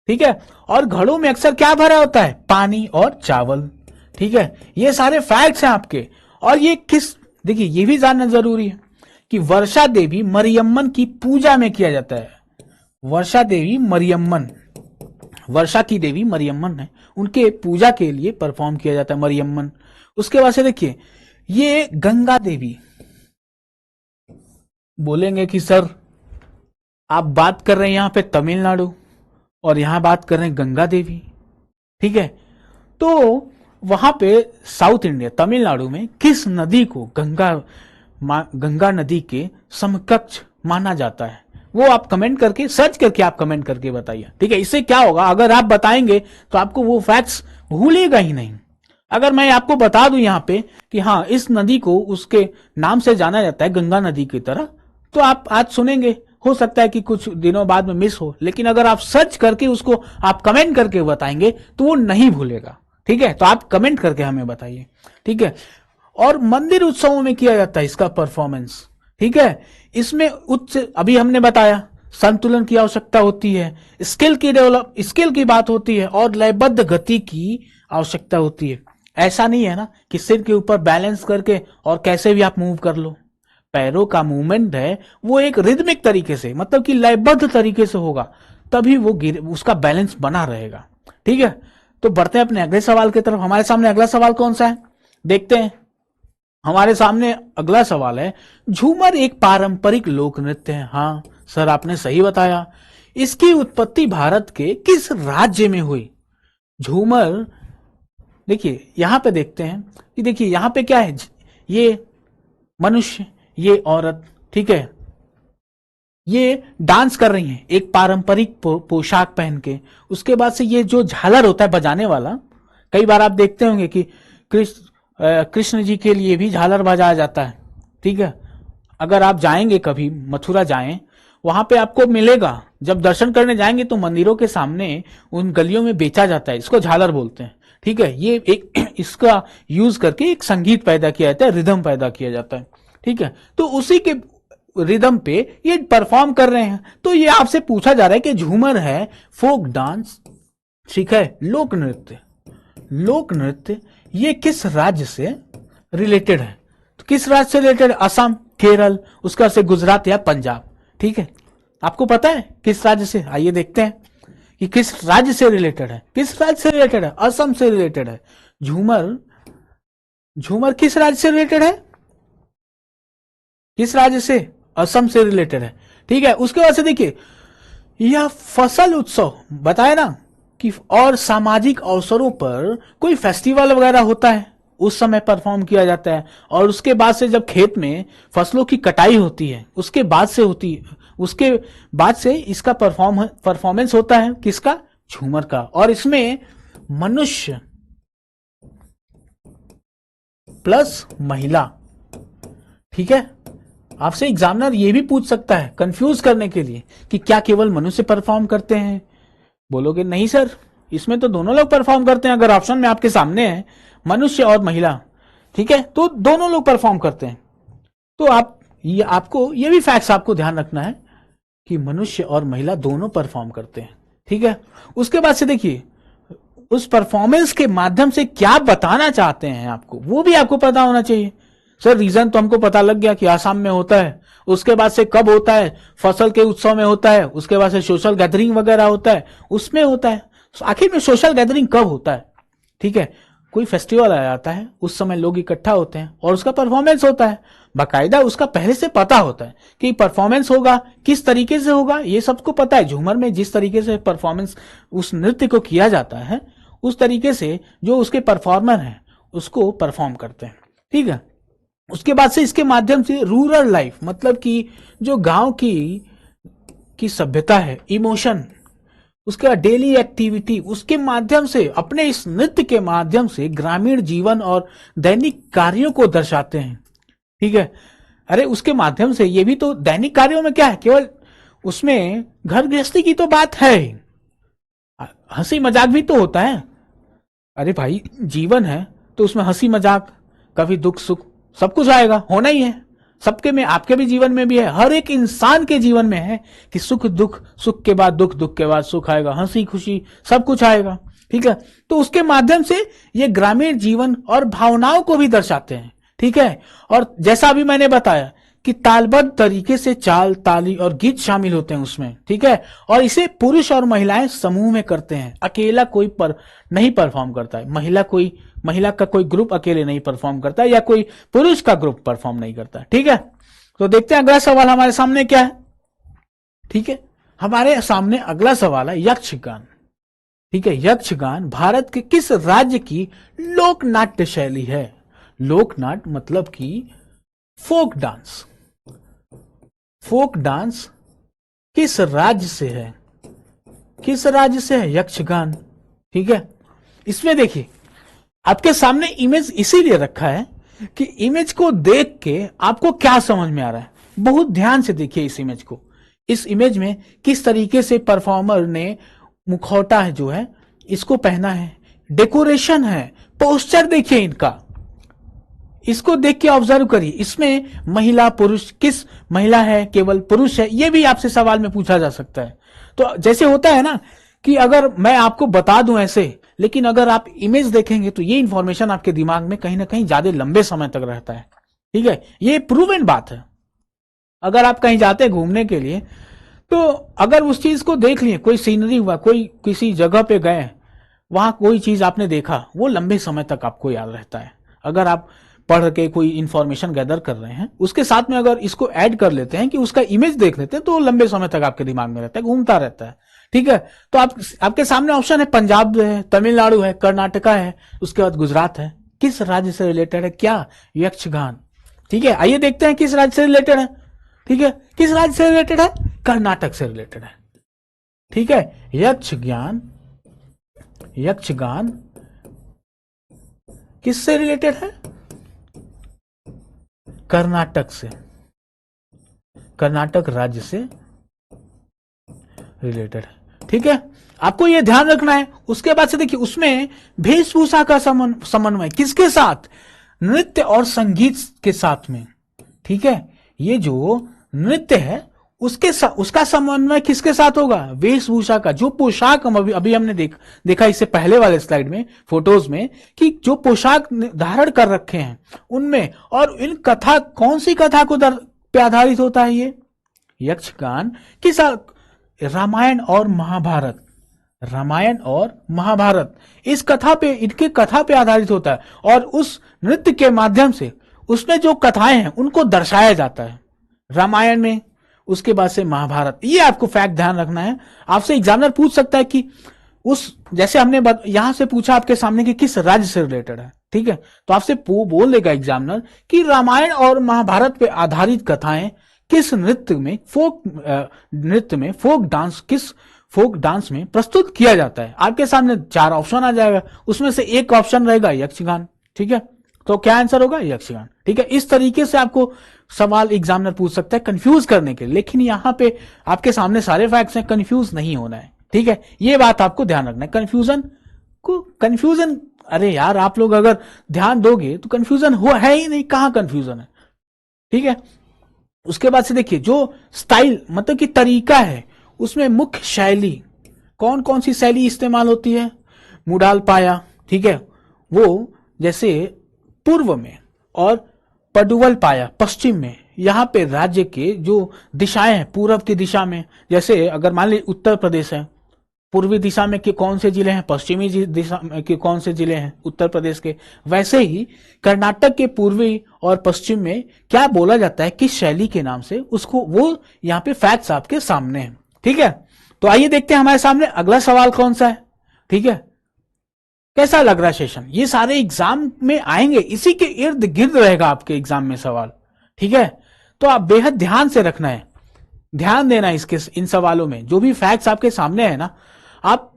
ठीक है, और घड़ों में अक्सर क्या भरा होता है? पानी और चावल। ठीक है, ये सारे फैक्ट्स हैं आपके। और ये किस, देखिए ये भी जानना जरूरी है कि वर्षा देवी मरियम्मन की पूजा में किया जाता है। वर्षा देवी मरियम्मन, वर्षा की देवी मरियम्मन है, उनके पूजा के लिए परफॉर्म किया जाता है मरियम्मन। उसके बाद से देखिए ये गंगा देवी, बोलेंगे कि सर आप बात कर रहे हैं यहां पे तमिलनाडु और यहां बात कर रहे हैं गंगा देवी। ठीक है, तो वहां पे साउथ इंडिया तमिलनाडु में किस नदी को गंगा नदी के समकक्ष माना जाता है? वो आप कमेंट करके, सर्च करके आप कमेंट करके बताइए, ठीक है। इससे क्या होगा, अगर आप बताएंगे तो आपको वो फैक्ट्स भूलेगा ही नहीं। अगर मैं आपको बता दूं यहाँ पे कि हाँ इस नदी को उसके नाम से जाना जाता है, गंगा नदी की तरह, तो आप आज सुनेंगे, हो सकता है कि कुछ दिनों बाद में मिस हो, लेकिन अगर आप सर्च करके उसको आप कमेंट करके बताएंगे तो वो नहीं भूलेगा, ठीक है। तो आप कमेंट करके हमें बताइए, ठीक है। और मंदिर उत्सवों में किया जाता है इसका परफॉर्मेंस, ठीक है। इसमें उच्च, अभी हमने बताया, संतुलन की आवश्यकता होती है, स्किल की बात होती है, और लयबद्ध गति की आवश्यकता होती है। ऐसा नहीं है ना कि सिर के ऊपर बैलेंस करके और कैसे भी आप मूव कर लो। पैरों का मूवमेंट है वो एक रिदमिक तरीके से, मतलब कि लयबद्ध तरीके से होगा, तभी वो उसका बैलेंस बना रहेगा, ठीक है। तो बढ़ते हैं अपने अगले सवाल की तरफ। हमारे सामने अगला सवाल कौन सा है, देखते हैं। हमारे सामने अगला सवाल है, झूमर एक पारंपरिक लोक नृत्य है। हाँ सर, आपने सही बताया। इसकी उत्पत्ति भारत के किस राज्य में हुई? झूमर, देखिए यहां पे देखते हैं कि देखिए यहां पे क्या है, ये मनुष्य, ये औरत, ठीक है, ये डांस कर रही हैं एक पारंपरिक पोशाक पहन के। उसके बाद से ये जो झालर होता है बजाने वाला, कई बार आप देखते होंगे कि कृष्ण जी के लिए भी झालर बजाया जाता है, ठीक है। अगर आप जाएंगे कभी मथुरा जाएं, वहां पे आपको मिलेगा, जब दर्शन करने जाएंगे तो मंदिरों के सामने उन गलियों में बेचा जाता है, इसको झालर बोलते हैं, ठीक है। ये एक इसका यूज करके एक संगीत पैदा किया जाता है, रिदम पैदा किया जाता है, ठीक है। तो उसी के रिदम पे ये परफॉर्म कर रहे हैं। तो ये आपसे पूछा जा रहा है कि झूमर है फोक डांस, ठीक है, लोक नृत्य, लोक नृत्य ये किस राज्य से रिलेटेड है? तो किस राज्य से रिलेटेड? असम, केरल, उसका से गुजरात या पंजाब, ठीक है। आपको पता है किस राज्य से? आइए देखते हैं कि किस राज्य से रिलेटेड है। किस राज्य से रिलेटेड है? असम से रिलेटेड है। झूमर, झूमर किस राज्य से रिलेटेड है? किस राज्य से? असम से रिलेटेड है, ठीक है। उसके बाद से देखिए, यह फसल उत्सव बताया ना कि, और सामाजिक अवसरों पर कोई फेस्टिवल वगैरह होता है उस समय परफॉर्म किया जाता है। और उसके बाद से जब खेत में फसलों की कटाई होती है, उसके बाद से होती है, उसके बाद से इसका परफॉर्मेंस होता है, किसका? झूमर का। और इसमें मनुष्य प्लस महिला, ठीक है। आपसे एग्जामिनर ये भी पूछ सकता है कंफ्यूज करने के लिए कि क्या केवल मनुष्य परफॉर्म करते हैं? बोलोगे नहीं सर, इसमें तो दोनों लोग परफॉर्म करते हैं। अगर ऑप्शन में आपके सामने है मनुष्य और महिला, ठीक है, तो दोनों लोग परफॉर्म करते हैं। तो आपको ये भी फैक्ट्स आपको ध्यान रखना है कि मनुष्य और महिला दोनों परफॉर्म करते हैं, ठीक है। उसके बाद से देखिए, उस परफॉर्मेंस के माध्यम से क्या बताना चाहते हैं आपको, वो भी आपको पता होना चाहिए। सर रीजन तो हमको पता लग गया कि आसाम में होता है, उसके बाद से कब होता है, फसल के उत्सव में होता है, उसके बाद से सोशल गैदरिंग वगैरह होता है, उसमें होता है। आखिर में सोशल गैदरिंग कब होता है? ठीक है, कोई फेस्टिवल आ जाता है, उस समय लोग इकट्ठा होते हैं और उसका परफॉर्मेंस होता है। बाकायदा उसका पहले से पता होता है कि परफॉर्मेंस होगा, किस तरीके से होगा, ये सबको पता है। झूमर में जिस तरीके से परफॉर्मेंस उस नृत्य को किया जाता है, उस तरीके से जो उसके परफॉर्मर हैं उसको परफॉर्म करते हैं, ठीक है। उसके बाद से इसके माध्यम से रूरल लाइफ, मतलब कि जो गांव की सभ्यता है, इमोशन, उसका डेली एक्टिविटी, उसके माध्यम से, अपने इस नृत्य के माध्यम से ग्रामीण जीवन और दैनिक कार्यों को दर्शाते हैं, ठीक है। अरे उसके माध्यम से, ये भी तो दैनिक कार्यों में क्या है, केवल उसमें घर गृहस्थी की तो बात है, हंसी मजाक भी तो होता है। अरे भाई जीवन है तो उसमें हंसी मजाक, कभी दुख सुख सब कुछ आएगा, होना ही है। सबके में, आपके भी जीवन में भी है, हर एक इंसान के जीवन में है कि सुख दुख, सुख के बाद दुख, दुख के बाद सुख आएगा, हंसी खुशी सब कुछ आएगा, ठीक है। तो उसके माध्यम से ये ग्रामीण जीवन और भावनाओं को भी दर्शाते हैं, ठीक है। और जैसा अभी मैंने बताया कि तालबद्ध तरीके से चाल, ताली और गीत शामिल होते हैं उसमें, ठीक है। और इसे पुरुष और महिलाएं समूह में करते हैं, अकेला कोई नहीं परफॉर्म करता है। महिला का कोई ग्रुप अकेले नहीं परफॉर्म करता है, या कोई पुरुष का ग्रुप परफॉर्म नहीं करता है, ठीक है। तो देखते हैं अगला सवाल हमारे सामने क्या है, ठीक है। हमारे सामने अगला सवाल है यक्षगान, ठीक है। यक्षगान भारत के किस राज्य की लोक नाट्य शैली है? लोक नाट्य मतलब कि फोक डांस, फोक डांस किस राज्य से है, किस राज्य से है, यक्षगान। ठीक है, इसमें देखिए आपके सामने इमेज इसीलिए रखा है कि इमेज को देख के आपको क्या समझ में आ रहा है। बहुत ध्यान से देखिए इस इमेज को। इस इमेज में किस तरीके से परफॉर्मर ने मुखौटा है जो है इसको पहना है, डेकोरेशन है, पोस्टर देखिए इनका, इसको देख के ऑब्जर्व करिए। इसमें महिला पुरुष, किस महिला है, केवल पुरुष है, यह भी आपसे सवाल में पूछा जा सकता है। तो जैसे होता है ना कि अगर मैं आपको बता दूं ऐसे, लेकिन अगर आप इमेज देखेंगे तो ये इंफॉर्मेशन आपके दिमाग में कहीं ना कहीं ज्यादा लंबे समय तक रहता है। ठीक है, ये प्रूवन बात है। अगर आप कहीं जाते हैं घूमने के लिए, तो अगर उस चीज को देख लिए, कोई सीनरी हुआ, कोई किसी जगह पे गए, वहां कोई चीज आपने देखा, वो लंबे समय तक आपको याद रहता है। अगर आप पढ़ के कोई इंफॉर्मेशन गैदर कर रहे हैं, उसके साथ में अगर इसको ऐड कर लेते हैं कि उसका इमेज देख लेते हैं, तो लंबे समय तक आपके दिमाग में रहता है, घूमता रहता है। ठीक है, तो आपके सामने ऑप्शन है, पंजाब है, तमिलनाडु है, कर्नाटका है, उसके बाद गुजरात है। किस राज्य से रिलेटेड है, क्या, यक्षगान। ठीक है, आइए देखते हैं किस राज्य से रिलेटेड है। ठीक है, किस राज्य से रिलेटेड है, कर्नाटक से रिलेटेड है। ठीक है, यक्षगान, यक्षगान किससे रिलेटेड है, कर्नाटक से, कर्नाटक राज्य से रिलेटेड है। ठीक है, आपको यह ध्यान रखना है। उसके बाद से देखिए उसमें वेशभूषा का समन्वय किसके साथ, नृत्य और संगीत के साथ में। ठीक है, ये जो नृत्य है उसका समन्वय किसके साथ होगा, वेशभूषा का। जो पोशाक हम अभी हमने देखा इससे पहले वाले स्लाइड में, फोटोज में, कि जो पोशाक धारण कर रखे हैं उनमें, और इन कथा, कौन सी कथा को पे आधारित होता है ये यक्षगान, किस, रामायण और महाभारत, रामायण और महाभारत, इस कथा पे, इनके कथा पे आधारित होता है। और उस नृत्य के माध्यम से उसमें जो कथाएं हैं उनको दर्शाया जाता है, रामायण में, उसके बाद से महाभारत। ये आपको फैक्ट ध्यान रखना है। आपसे एग्जामिनर पूछ सकता है कि उस, जैसे हमने यहां से पूछा आपके सामने कि किस राज्य से रिलेटेड है। ठीक है, तो आपसे बोल देगा एग्जामिनर कि रामायण और महाभारत पे आधारित कथाएं किस नृत्य में, नृत्य में, फोक डांस, किस फोक डांस में प्रस्तुत किया जाता है। आपके सामने 4 ऑप्शन आ जाएगा, उसमें से एक ऑप्शन रहेगा यक्षगान। ठीक है, तो क्या आंसर होगा, यक्षगान। ठीक है, इस तरीके से आपको सवाल एग्जामिनर पूछ सकता है कंफ्यूज करने के लिए, लेकिन यहां पे आपके सामने सारे फैक्ट्स हैं, कंफ्यूज नहीं होना है। ठीक है, ये बात आपको ध्यान रखना है। कंफ्यूजन, अरे यार आप लोग अगर ध्यान दोगे तो कंफ्यूजन है ही नहीं, कहां कंफ्यूजन है। ठीक है, उसके बाद से देखिए जो स्टाइल, मतलब कि तरीका है, उसमें मुख्य शैली, कौन कौन सी शैली इस्तेमाल होती है, मुडाल पाया। ठीक है, वो जैसे पूर्व में, और पडुवल पाया पश्चिम में। यहां पे राज्य के जो दिशाएं हैं, पूर्व की दिशा में, जैसे अगर मान लीजिए उत्तर प्रदेश है, पूर्वी दिशा में के कौन से जिले हैं, पश्चिमी दिशा में के कौन से जिले हैं उत्तर प्रदेश के, वैसे ही कर्नाटक के पूर्वी और पश्चिम में क्या बोला जाता है, किस शैली के नाम से, उसको, वो यहाँ पे फैक्ट्स आपके सामने हैं। ठीक है, तो आइए देखते हैं हमारे सामने अगला सवाल कौन सा है। ठीक है, कैसा लग रहा है सेशन, ये सारे एग्जाम में आएंगे, इसी के इर्द गिर्द रहेगा आपके एग्जाम में सवाल। ठीक है, तो आप बेहद ध्यान से रखना है, ध्यान देना इसके, इन सवालों में जो भी फैक्ट्स आपके सामने है ना, आप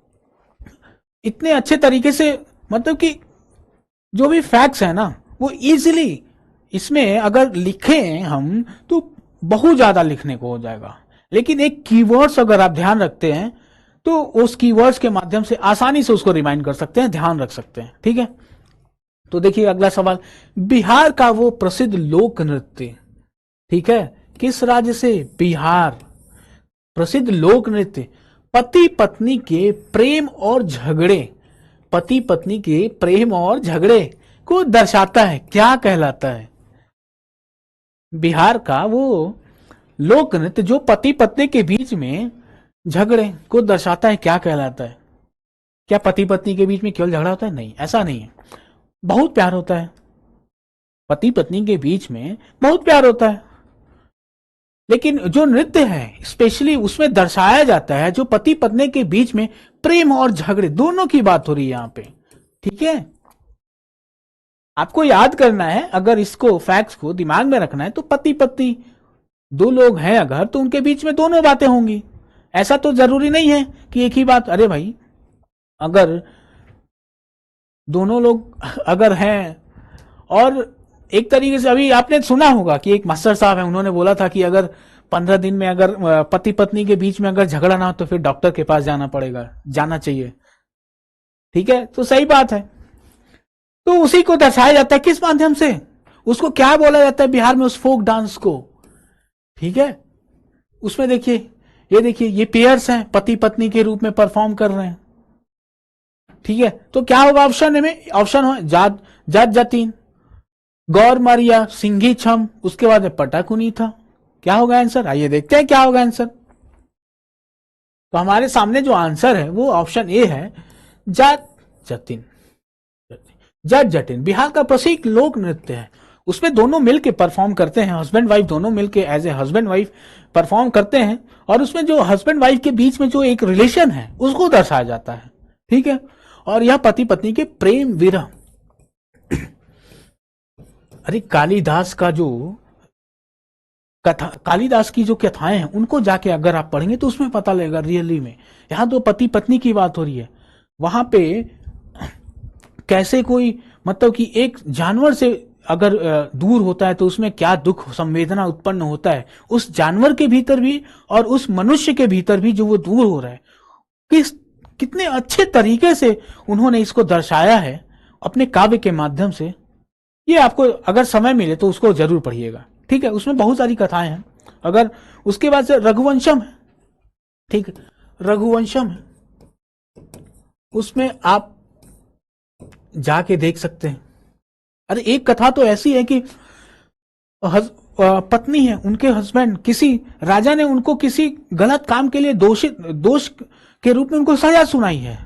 इतने अच्छे तरीके से, मतलब कि जो भी फैक्ट्स है ना वो इजीली इसमें अगर लिखें हम तो बहुत ज्यादा लिखने को हो जाएगा, लेकिन एक कीवर्ड्स अगर आप ध्यान रखते हैं तो उस कीवर्ड्स के माध्यम से आसानी से उसको रिमाइंड कर सकते हैं, ध्यान रख सकते हैं। ठीक है, तो देखिए अगला सवाल, बिहार का वो प्रसिद्ध लोक नृत्य, ठीक है, किस राज्य से, बिहार, प्रसिद्ध लोक नृत्य, पति पत्नी के प्रेम और झगड़े, पति पत्नी के प्रेम और झगड़े को दर्शाता है, क्या कहलाता है। बिहार का वो लोक नृत्य जो पति पत्नी के बीच में झगड़े को दर्शाता है, क्या कहलाता है। क्या पति पत्नी के बीच में केवल झगड़ा होता है, नहीं, ऐसा नहीं है, बहुत प्यार होता है, पति पत्नी के बीच में बहुत प्यार होता है, लेकिन जो नृत्य है स्पेशली उसमें दर्शाया जाता है जो पति पत्नी के बीच में प्रेम और झगड़े दोनों की बात हो रही है यहां पे। ठीक है, आपको याद करना है, अगर इसको फैक्ट्स को दिमाग में रखना है तो पति पत्नी दो लोग हैं अगर तो उनके बीच में दोनों बातें होंगी। ऐसा तो जरूरी नहीं है कि एक ही बात। अरे भाई, अगर दोनों लोग अगर हैं, और एक तरीके से अभी आपने सुना होगा कि एक मास्टर साहब है, उन्होंने बोला था कि अगर 15 दिन में अगर पति पत्नी के बीच में अगर झगड़ा ना हो तो फिर डॉक्टर के पास जाना चाहिए। ठीक है, तो सही बात है। तो उसी को दर्शाया जाता है किस माध्यम से, उसको क्या बोला जाता है बिहार में, उस फोक डांस को। ठीक है, उसमें देखिए ये पेयर्स हैं, पति पत्नी के रूप में परफॉर्म कर रहे हैं। ठीक है, तो क्या होगा ऑप्शन में, ऑप्शन हो जात जातीन, गौर मारिया, सिंघी छम, उसके बाद पटाकुनी था। क्या होगा आंसर, आइए देखते हैं क्या होगा आंसर। तो हमारे सामने जो आंसर है वो ऑप्शन ए है, जात जतिन। जाट जटिन बिहार का प्रसिद्ध लोक नृत्य है। उसमें दोनों मिलके परफॉर्म करते हैं, हस्बैंड वाइफ दोनों मिलके as a husband wife perform करते हैं, और उसमें जो हस्बैंड वाइफ के बीच में जो एक रिलेशन है उसको दर्शाया जाता है। ठीक है, और यह पति पत्नी के प्रेम विरह। अरे कालिदास की जो कथाएं हैं उनको जाके अगर आप पढ़ेंगे तो उसमें पता लगेगा रियली में। यहां तो पति पत्नी की बात हो रही है, वहां पे कैसे कोई मतलब कि एक जानवर से अगर दूर होता है तो उसमें क्या दुख संवेदना उत्पन्न होता है, उस जानवर के भीतर भी और उस मनुष्य के भीतर भी जो वो दूर हो रहा है, कितने अच्छे तरीके से उन्होंने इसको दर्शाया है अपने काव्य के माध्यम से। ये आपको अगर समय मिले तो उसको जरूर पढ़िएगा। ठीक है, उसमें बहुत सारी कथाएं हैं। अगर उसके बाद से रघुवंशम है, ठीक है, रघुवंशम है, उसमें आप जाके देख सकते हैं। अरे एक कथा तो ऐसी है कि पत्नी है, उनके हस्बैंड, किसी राजा ने उनको किसी गलत काम के लिए दोष के रूप में उनको सजा सुनाई है,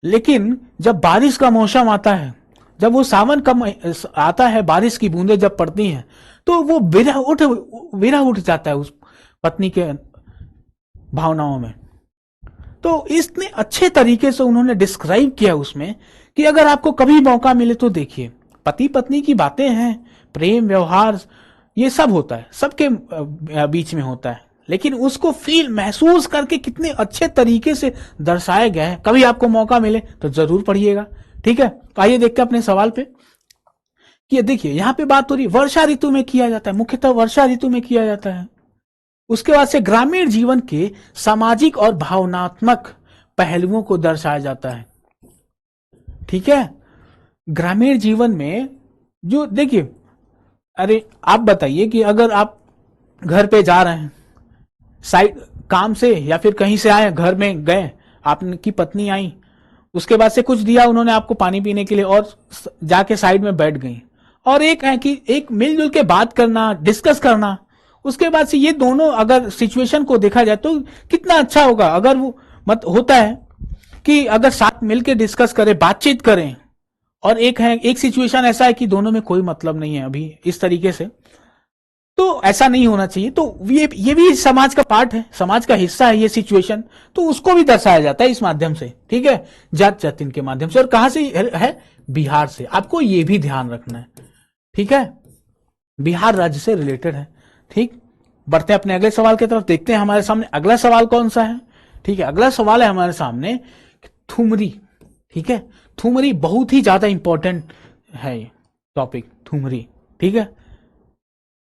लेकिन जब बारिश का मौसम आता है, जब वो सावन का आता है, बारिश की बूंदें जब पड़ती हैं, तो वो विरह उठ जाता है उस पत्नी के भावनाओं में। तो इतने अच्छे तरीके से उन्होंने डिस्क्राइब किया उसमें कि अगर आपको कभी मौका मिले तो देखिए। पति पत्नी की बातें हैं, प्रेम व्यवहार ये सब होता है, सबके बीच में होता है, लेकिन उसको फील महसूस करके कितने अच्छे तरीके से दर्शाया गया है। कभी आपको मौका मिले तो जरूर पढ़िएगा। ठीक है, तो आइए देखते हैं अपने सवाल पे कि देखिए यहां पे बात हो रही वर्षा ऋतु में किया जाता है, मुख्यतः वर्षा ऋतु में किया जाता है। उसके बाद से ग्रामीण जीवन के सामाजिक और भावनात्मक पहलुओं को दर्शाया जाता है। ठीक है, ग्रामीण जीवन में जो देखिए, अरे आप बताइए कि अगर आप घर पे जा रहे हैं साइड काम से या फिर कहीं से आए, घर में गए, आपकी पत्नी आई, उसके बाद से कुछ दिया उन्होंने आपको पानी पीने के लिए और जाके साइड में बैठ गई, और एक है कि एक मिलजुल के बात करना, डिस्कस करना। उसके बाद से ये दोनों अगर सिचुएशन को देखा जाए तो कितना अच्छा होगा अगर वो होता है कि अगर साथ मिलके डिस्कस करें, बातचीत करें, और एक सिचुएशन ऐसा है कि दोनों में कोई मतलब नहीं है अभी इस तरीके से, तो ऐसा नहीं होना चाहिए। तो ये भी समाज का पार्ट है, समाज का हिस्सा है ये सिचुएशन, तो उसको भी दर्शाया जाता है इस माध्यम से। ठीक है, जात जातिन के माध्यम से। और कहां से है, बिहार से, आपको ये भी ध्यान रखना है। ठीक है, बिहार राज्य से रिलेटेड है। ठीक, बढ़ते हैं अपने अगले सवाल की तरफ, देखते हैं हमारे सामने अगला सवाल कौन सा है। ठीक है, अगला सवाल है हमारे सामने थुमरी। ठीक है, थुमरी बहुत ही ज्यादा इंपॉर्टेंट है ये टॉपिक, थुमरी। ठीक है,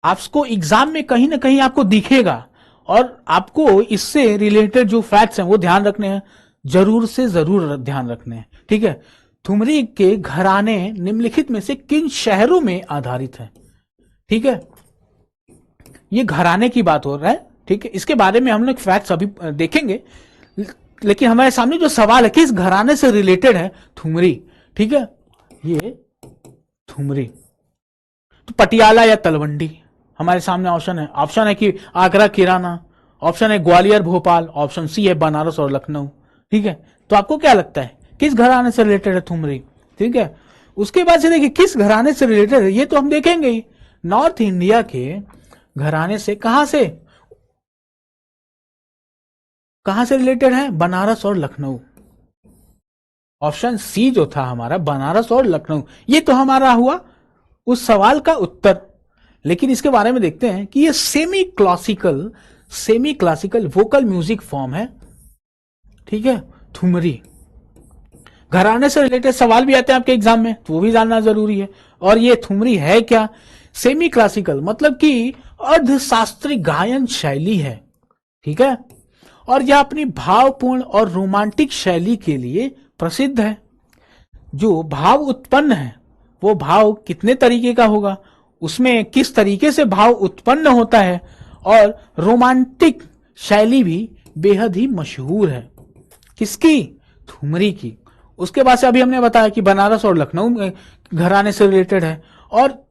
आपको एग्जाम में कहीं ना कहीं आपको दिखेगा, और आपको इससे रिलेटेड जो फैक्ट्स हैं वो ध्यान रखने हैं, जरूर से जरूर ध्यान रखने हैं। ठीक है, थुमरी के घराने निम्नलिखित में से किन शहरों में आधारित है। ठीक है, ये घराने की बात हो रहा है। ठीक है, इसके बारे में हम लोग फैक्ट्स अभी देखेंगे, लेकिन हमारे सामने जो सवाल है किस घराने से रिलेटेड है थुमरी। ठीक है, ये थुमरी तो पटियाला या तलवंडी हमारे सामने ऑप्शन है कि आगरा किराना, ऑप्शन है ग्वालियर भोपाल, ऑप्शन सी है बनारस और लखनऊ। ठीक है, तो आपको क्या लगता है किस घराने से रिलेटेड है थुमरी। ठीक है, उसके बाद से देखिए किस घराने से रिलेटेड है, ये तो हम देखेंगे ही। नॉर्थ इंडिया के घराने से कहां से रिलेटेड है, बनारस और लखनऊ। ऑप्शन सी जो था हमारा बनारस और लखनऊ, ये तो हमारा हुआ उस सवाल का उत्तर। लेकिन इसके बारे में देखते हैं कि ये semi classical vocal music form है, ठीक है, ठुमरी। घराने से रिलेटेड सवाल भी आते हैं आपके एग्जाम में, तो वो भी जानना जरूरी है। और ये ठुमरी है क्या? सेमी क्लासिकल मतलब कि अर्धशास्त्रीय गायन शैली है, ठीक है, और यह अपनी भावपूर्ण और रोमांटिक शैली के लिए प्रसिद्ध है। जो भाव उत्पन्न है वो भाव कितने तरीके का होगा, उसमें किस तरीके से भाव उत्पन्न होता है, और रोमांटिक शैली भी बेहद ही मशहूर है। किसकी? ठुमरी की। उसके बाद से अभी हमने बताया कि बनारस और लखनऊ में घराने से रिलेटेड है। और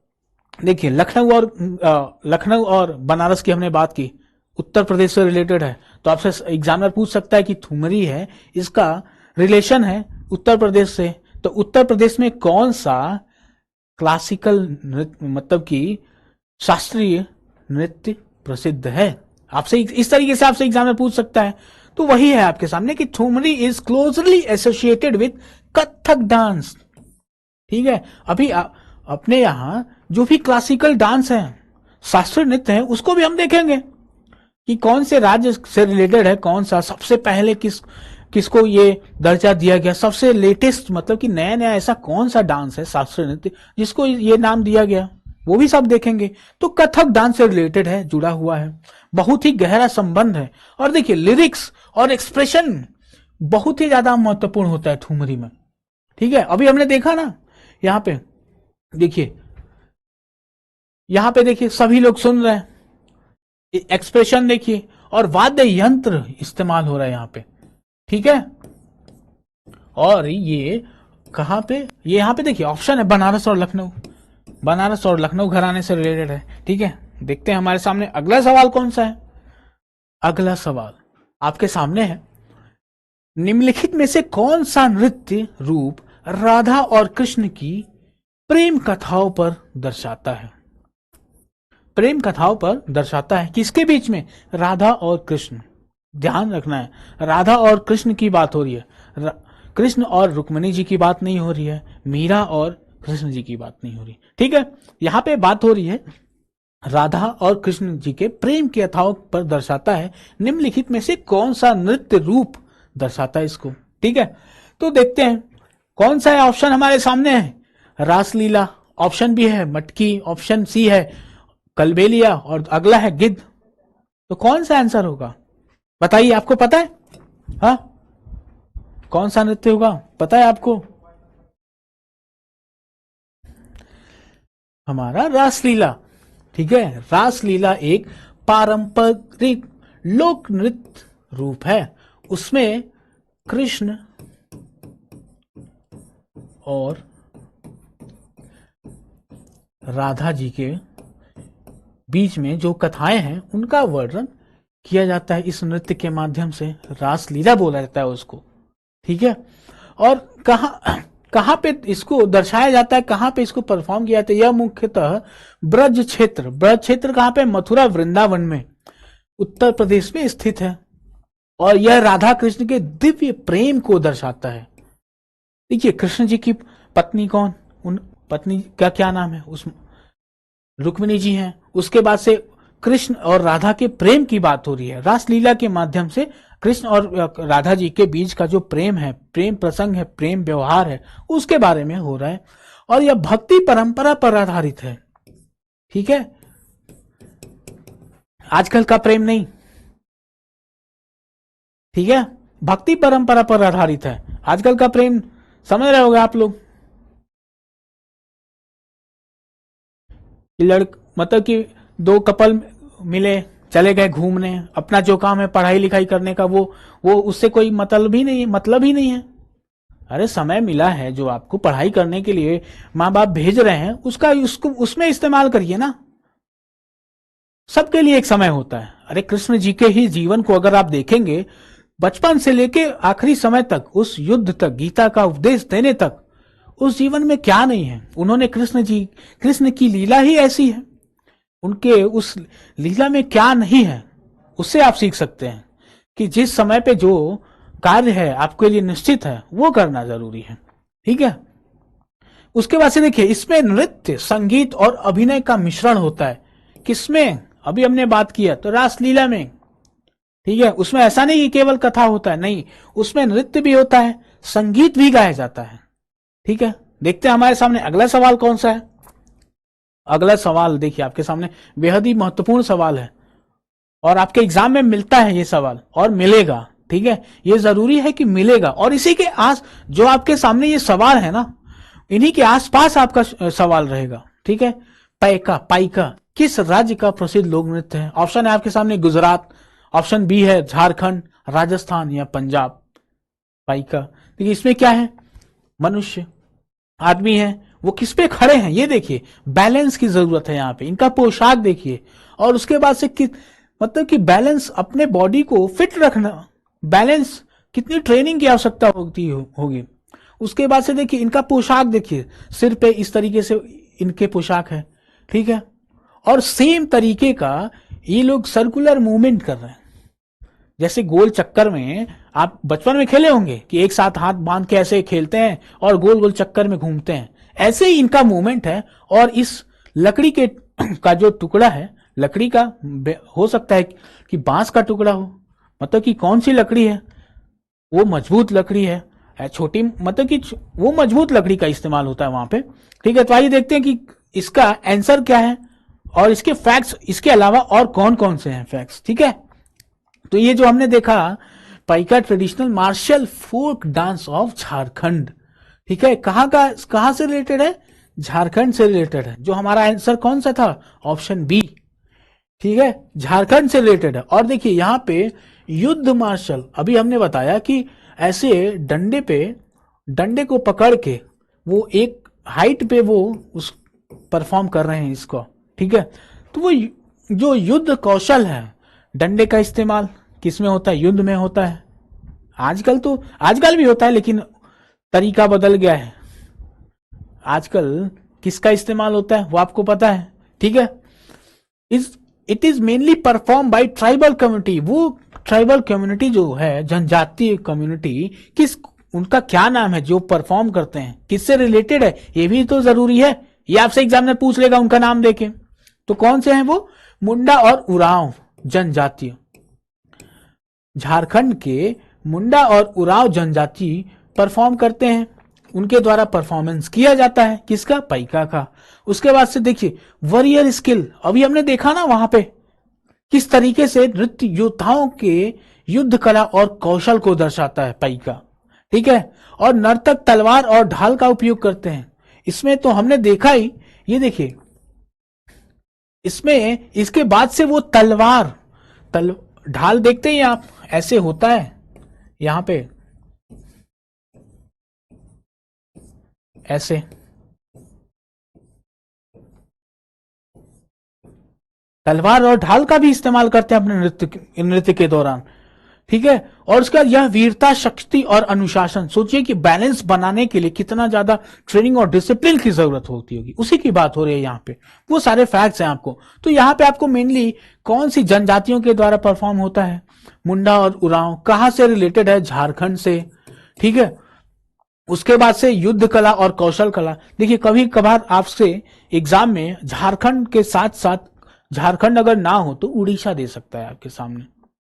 देखिए लखनऊ और बनारस की हमने बात की, उत्तर प्रदेश से रिलेटेड है। तो आपसे एग्जामिनर पूछ सकता है कि ठुमरी है, इसका रिलेशन है उत्तर प्रदेश से, तो उत्तर प्रदेश में कौन सा क्लासिकल नृत्य मतलब कि शास्त्रीय नृत्य प्रसिद्ध है? आपसे इस तरीके से आपसे एग्जामिनर पूछ सकता है। तो वही है आपके सामने कि thumri is closely associated with Kathak dance, ठीक है। अभी अपने यहां जो भी क्लासिकल डांस है, शास्त्रीय नृत्य है, उसको भी हम देखेंगे कि कौन से राज्य से रिलेटेड है, कौन सा सबसे पहले किसको ये दर्जा दिया गया, सबसे लेटेस्ट मतलब कि नया नया ऐसा कौन सा डांस है शास्त्रीय नृत्य जिसको ये नाम दिया गया, वो भी सब देखेंगे। तो कथक डांस से रिलेटेड है, जुड़ा हुआ है, बहुत ही गहरा संबंध है। और देखिए लिरिक्स और एक्सप्रेशन बहुत ही ज्यादा महत्वपूर्ण होता है ठुमरी में, ठीक है। अभी हमने देखा ना, यहाँ पे देखिए सभी लोग सुन रहे हैं, एक्सप्रेशन देखिए, और वाद्य यंत्र इस्तेमाल हो रहा है यहाँ पे, ठीक है। और ये कहां पे, ये यहाँ पे देखिए ऑप्शन है बनारस और लखनऊ घराने से रिलेटेड है, ठीक है। देखते हैं हमारे सामने अगला सवाल कौन सा है। अगला सवाल आपके सामने है, निम्नलिखित में से कौन सा नृत्य रूप राधा और कृष्ण की प्रेम कथाओं पर दर्शाता है? प्रेम कथाओं पर दर्शाता है, किसके बीच में? राधा और कृष्ण। ध्यान रखना है, राधा और कृष्ण की बात हो रही है, कृष्ण और रुक्मिणी जी की बात नहीं हो रही है, मीरा और कृष्ण जी की बात नहीं हो रही, ठीक है। यहाँ पे बात हो रही है राधा और कृष्ण जी के प्रेम की कथाओं पर दर्शाता है, निम्नलिखित में से कौन सा नृत्य रूप दर्शाता है इसको, ठीक है। तो देखते हैं कौन सा है। ऑप्शन हमारे सामने है रासलीला, ऑप्शन बी है मटकी, ऑप्शन सी है कलबेलिया, और अगला है गिद्ध। तो कौन सा आंसर होगा बताइए, आपको पता है? हाँ, कौन सा नृत्य होगा पता है आपको? हमारा रासलीला, ठीक है। रासलीला एक पारंपरिक लोक नृत्य रूप है, उसमें कृष्ण और राधा जी के बीच में जो कथाएं हैं उनका वर्णन किया जाता है इस नृत्य के माध्यम से, रासलीला बोला जाता है उसको, ठीक है। और कहां पे इसको दर्शाया जाता है, कहां पे इसको परफॉर्म किया जाता है? यह मुख्यतः ब्रज क्षेत्र कहां पे? मथुरा वृंदावन में उत्तर प्रदेश में स्थित है, और यह राधा कृष्ण के दिव्य प्रेम को दर्शाता है। देखिए कृष्ण जी की पत्नी कौन, उन पत्नी का क्या नाम है? उस रुक्मिणी जी हैं। उसके बाद से कृष्ण और राधा के प्रेम की बात हो रही है, रासलीला के माध्यम से कृष्ण और राधा जी के बीच का जो प्रेम है, प्रेम प्रसंग है, प्रेम व्यवहार है, उसके बारे में हो रहा है। और यह भक्ति परंपरा पर आधारित है, ठीक है, आजकल का प्रेम नहीं, ठीक है, भक्ति परंपरा पर आधारित है। आजकल का प्रेम समझ रहे होंगे आप लोग, मतलब कि दो कपल मिले, चले गए घूमने, अपना जो काम है पढ़ाई लिखाई करने का, वो उससे कोई मतलब ही नहीं है। अरे समय मिला है जो आपको पढ़ाई करने के लिए माँ बाप भेज रहे हैं, उसमें इस्तेमाल करिए ना। सबके लिए एक समय होता है। अरे कृष्ण जी के ही जीवन को अगर आप देखेंगे, बचपन से लेके आखिरी समय तक, उस युद्ध तक, गीता का उपदेश देने तक, उस जीवन में क्या नहीं है? उन्होंने कृष्ण की लीला ही ऐसी है, उनके उस लीला में क्या नहीं है, उससे आप सीख सकते हैं कि जिस समय पे जो कार्य है आपके लिए निश्चित है वो करना जरूरी है, ठीक है। उसके बाद से देखिए इसमें नृत्य, संगीत और अभिनय का मिश्रण होता है। किसमें? अभी हमने बात किया तो रासलीला में, ठीक है। उसमें ऐसा नहीं कि केवल कथा होता है, नहीं, उसमें नृत्य भी होता है, संगीत भी गाया जाता है, ठीक है। देखते हैं हमारे सामने अगला सवाल कौन सा है। अगला सवाल देखिए आपके सामने बेहद ही महत्वपूर्ण सवाल है और आपके एग्जाम में मिलता है ये सवाल और मिलेगा, ठीक है। ये जरूरी है कि मिलेगा और इसी के आस जो आपके सामने ये सवाल है ना, इन्हीं के आसपास आपका सवाल रहेगा, ठीक है। पाइका, पाइका किस राज्य का प्रसिद्ध लोक नृत्य है? ऑप्शन है आपके सामने गुजरात, ऑप्शन बी है झारखंड, राजस्थान या पंजाब। पाइका, देखिए इसमें क्या है, मनुष्य, आदमी है, वो किस पे खड़े हैं ये देखिए, बैलेंस की जरूरत है यहाँ पे, इनका पोशाक देखिए और उसके बाद से मतलब कि बैलेंस, अपने बॉडी को फिट रखना, बैलेंस, कितनी ट्रेनिंग की आवश्यकता होगी। उसके बाद से देखिए इनका पोशाक देखिए, सिर पे इस तरीके से इनके पोशाक है, ठीक है। और सेम तरीके का ये लोग सर्कुलर मूवमेंट कर रहे हैं, जैसे गोल चक्कर में आप बचपन में खेले होंगे कि एक साथ हाथ बांध के ऐसे खेलते हैं और गोल गोल चक्कर में घूमते हैं, ऐसे ही इनका मूवमेंट है। और इस लकड़ी के का जो टुकड़ा है, लकड़ी का हो सकता है कि बांस का टुकड़ा हो, मतलब कि कौन सी लकड़ी है, वो मजबूत लकड़ी है, छोटी, मतलब कि वो मजबूत लकड़ी का इस्तेमाल होता है वहां पे, ठीक है। तो आइए देखते हैं कि इसका आंसर क्या है और इसके फैक्ट्स, इसके अलावा और कौन कौन से हैं फैक्ट्स, ठीक है। तो ये जो हमने देखा, Paika traditional martial folk dance of Jharkhand, ठीक है। कहां से रिलेटेड है? झारखंड से रिलेटेड है। जो हमारा आंसर कौन सा था? ऑप्शन बी, ठीक है, झारखंड से रिलेटेड है। और देखिए यहां पे युद्ध मार्शल, अभी हमने बताया कि ऐसे डंडे को पकड़ के वो एक हाइट पे वो उस परफॉर्म कर रहे हैं इसको, ठीक है। तो वो जो युद्ध कौशल है, डंडे का इस्तेमाल किस में होता है? युद्ध में होता है। आजकल भी होता है लेकिन तरीका बदल गया है। आजकल किसका इस्तेमाल होता है वो आपको पता है, ठीक है। It is mainly perform by tribal community. वो ट्राइबल कम्युनिटी जो है, जनजातीय कम्युनिटी, उनका क्या नाम है जो परफॉर्म करते हैं, किससे रिलेटेड है, ये भी तो जरूरी है। ये आपसे एग्जामिनर पूछ लेगा उनका नाम देके। तो कौन से हैं वो? मुंडा और उरांव जनजातीय। झारखंड के मुंडा और उरांव जनजाति परफॉर्म करते हैं, उनके द्वारा परफॉर्मेंस किया जाता है किसका? पाइका का। उसके बाद से देखिए वॉरियर स्किल, अभी हमने देखा ना वहां पे किस तरीके से नृत्य योद्धाओं के युद्ध कला और कौशल को दर्शाता है पाइका, ठीक है। और नर्तक तलवार और ढाल का उपयोग करते हैं, इसमें तो हमने देखा ही। ये देखिए इसमें, इसके बाद से वो ढाल देखते ही आप, ऐसे होता है यहां पे, ऐसे तलवार और ढाल का भी इस्तेमाल करते हैं अपने नृत्य के दौरान, ठीक है। और उसके बाद यह वीरता, शक्ति और अनुशासन, सोचिए कि बैलेंस बनाने के लिए कितना ज्यादा ट्रेनिंग और डिसिप्लिन की जरूरत होती होगी, उसी की बात हो रही है यहाँ पे। वो सारे फैक्ट्स हैं आपको। तो यहाँ पे आपको मेनली कौन सी जनजातियों के द्वारा परफॉर्म होता है? मुंडा और उरांव। कहां से रिलेटेड है? झारखंड से, ठीक है। उसके बाद से युद्ध कला और कौशल कला। देखिए कभी कभार आपसे एग्जाम में झारखंड के साथ साथ, झारखंड अगर ना हो तो उड़ीसा दे सकता है आपके सामने,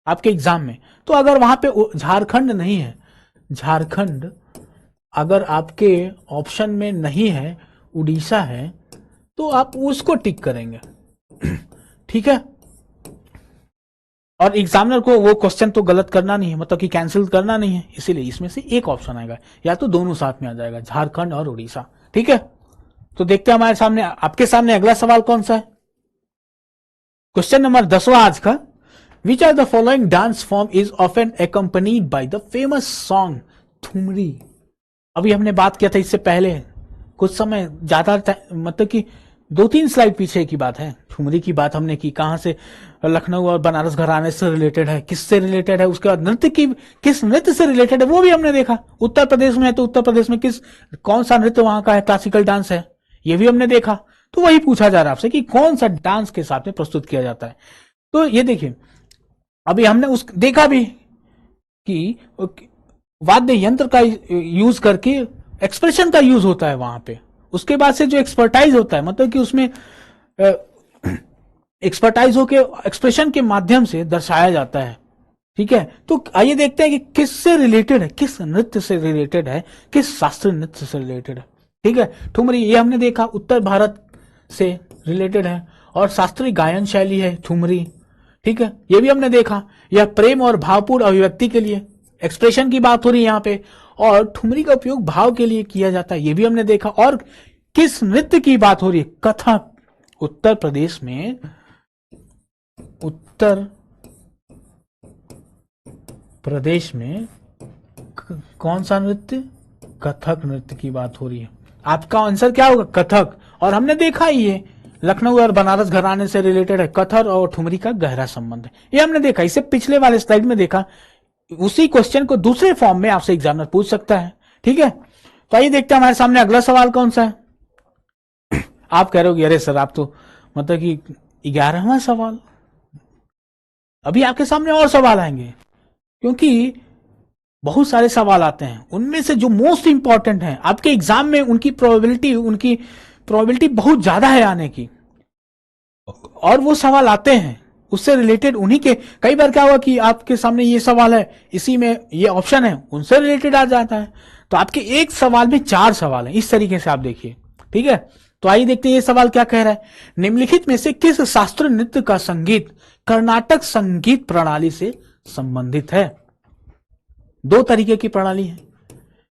आपके एग्जाम में। तो अगर वहां पे झारखंड नहीं है, झारखंड अगर आपके ऑप्शन में नहीं है, उड़ीसा है, तो आप उसको टिक करेंगे, ठीक है। और एग्जामिनर को वो क्वेश्चन तो गलत करना नहीं है, मतलब कि कैंसिल करना नहीं है, इसीलिए इसमें से एक ऑप्शन आएगा, या तो दोनों साथ में आ जाएगा, झारखंड और उड़ीसा, ठीक है। तो देखते हैं हमारे सामने, आपके सामने अगला सवाल कौन सा है। क्वेश्चन नंबर 10वां आज का। Which are the following dance form is often accompanied by the famous song thumri. अभी हमने बात किया था इससे पहले कुछ समय, ज्यादा मतलब कि 2-3 स्लाइड पीछे की बात है, ठुमरी की बात हमने की, कहां से, लखनऊ और बनारस घराने से रिलेटेड है, किससे रिलेटेड है। उसके बाद नृत्य की, किस नृत्य से रिलेटेड है वो भी हमने देखा। उत्तर प्रदेश में है तो उत्तर प्रदेश में कौन सा नृत्य वहां का है, क्लासिकल डांस है, ये भी हमने देखा। तो वही पूछा जा रहा है आपसे कि कौन सा डांस के साथ में प्रस्तुत किया जाता है। तो ये देखिए अभी हमने देखा भी कि वाद्य यंत्र का यूज करके एक्सप्रेशन का यूज होता है वहां पे, उसके बाद से जो एक्सपर्टाइज होता है, मतलब कि उसमें एक्सपर्टाइज होके एक्सप्रेशन के माध्यम से दर्शाया जाता है। ठीक है, तो आइए देखते हैं कि किससे रिलेटेड है, किस नृत्य से रिलेटेड है, किस शास्त्रीय नृत्य से रिलेटेड है। ठीक है, ठुमरी ये हमने देखा उत्तर भारत से रिलेटेड है और शास्त्रीय गायन शैली है ठुमरी। ठीक है, ये भी हमने देखा, यह प्रेम और भावपूर्ण अभिव्यक्ति के लिए एक्सप्रेशन की बात हो रही है यहाँ पे, और ठुमरी का उपयोग भाव के लिए किया जाता है, ये भी हमने देखा। और किस नृत्य की बात हो रही है, कथक। उत्तर प्रदेश में उत्तर प्रदेश में कौन सा नृत्य, कथक नृत्य की बात हो रही है। आपका आंसर क्या होगा, कथक। और हमने देखा ये लखनऊ और बनारस घराने से रिलेटेड है, कथक और ठुमरी का गहरा संबंध है, ये हमने देखा। इसे पिछले वाले स्लाइड में देखा, उसी क्वेश्चन को दूसरे फॉर्म में आपसे एग्जामिनर पूछ सकता है। ठीक है, तो आइए देखते हैं हमारे सामने अगला सवाल कौन सा है। आप कह रहे हो अरे सर आप तो मतलब कि 11वां सवाल, अभी आपके सामने और सवाल आएंगे, क्योंकि बहुत सारे सवाल आते हैं, उनमें से जो मोस्ट इंपॉर्टेंट है आपके एग्जाम में उनकी प्रोबेबिलिटी बहुत ज्यादा है आने की, और वो सवाल आते हैं उससे रिलेटेड उन्हीं के। कई बार क्या हुआ कि आपके सामने ये सवाल है, इसी में ये ऑप्शन है, उनसे रिलेटेड आ जाता है, तो आपके एक सवाल में 4 सवाल हैं, इस तरीके से आप देखिए। ठीक है, तो आइए देखते हैं ये सवाल क्या कह रहा है। निम्नलिखित में से किस शास्त्रीय नृत्य का संगीत कर्नाटक संगीत प्रणाली से संबंधित है। 2 तरीके की प्रणाली है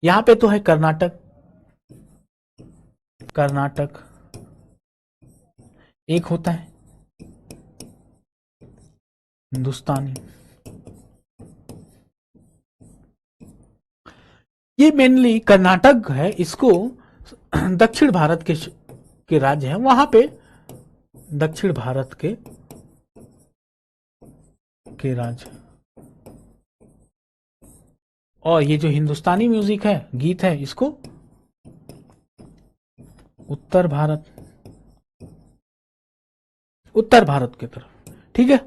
यहां पे, तो है कर्नाटक, एक होता है हिंदुस्तानी। ये मेनली कर्नाटक है, इसको दक्षिण भारत के राज्य है, वहां पे दक्षिण भारत के राज्य। और ये जो हिंदुस्तानी म्यूजिक है, गीत है, इसको उत्तर भारत की तरफ। ठीक है,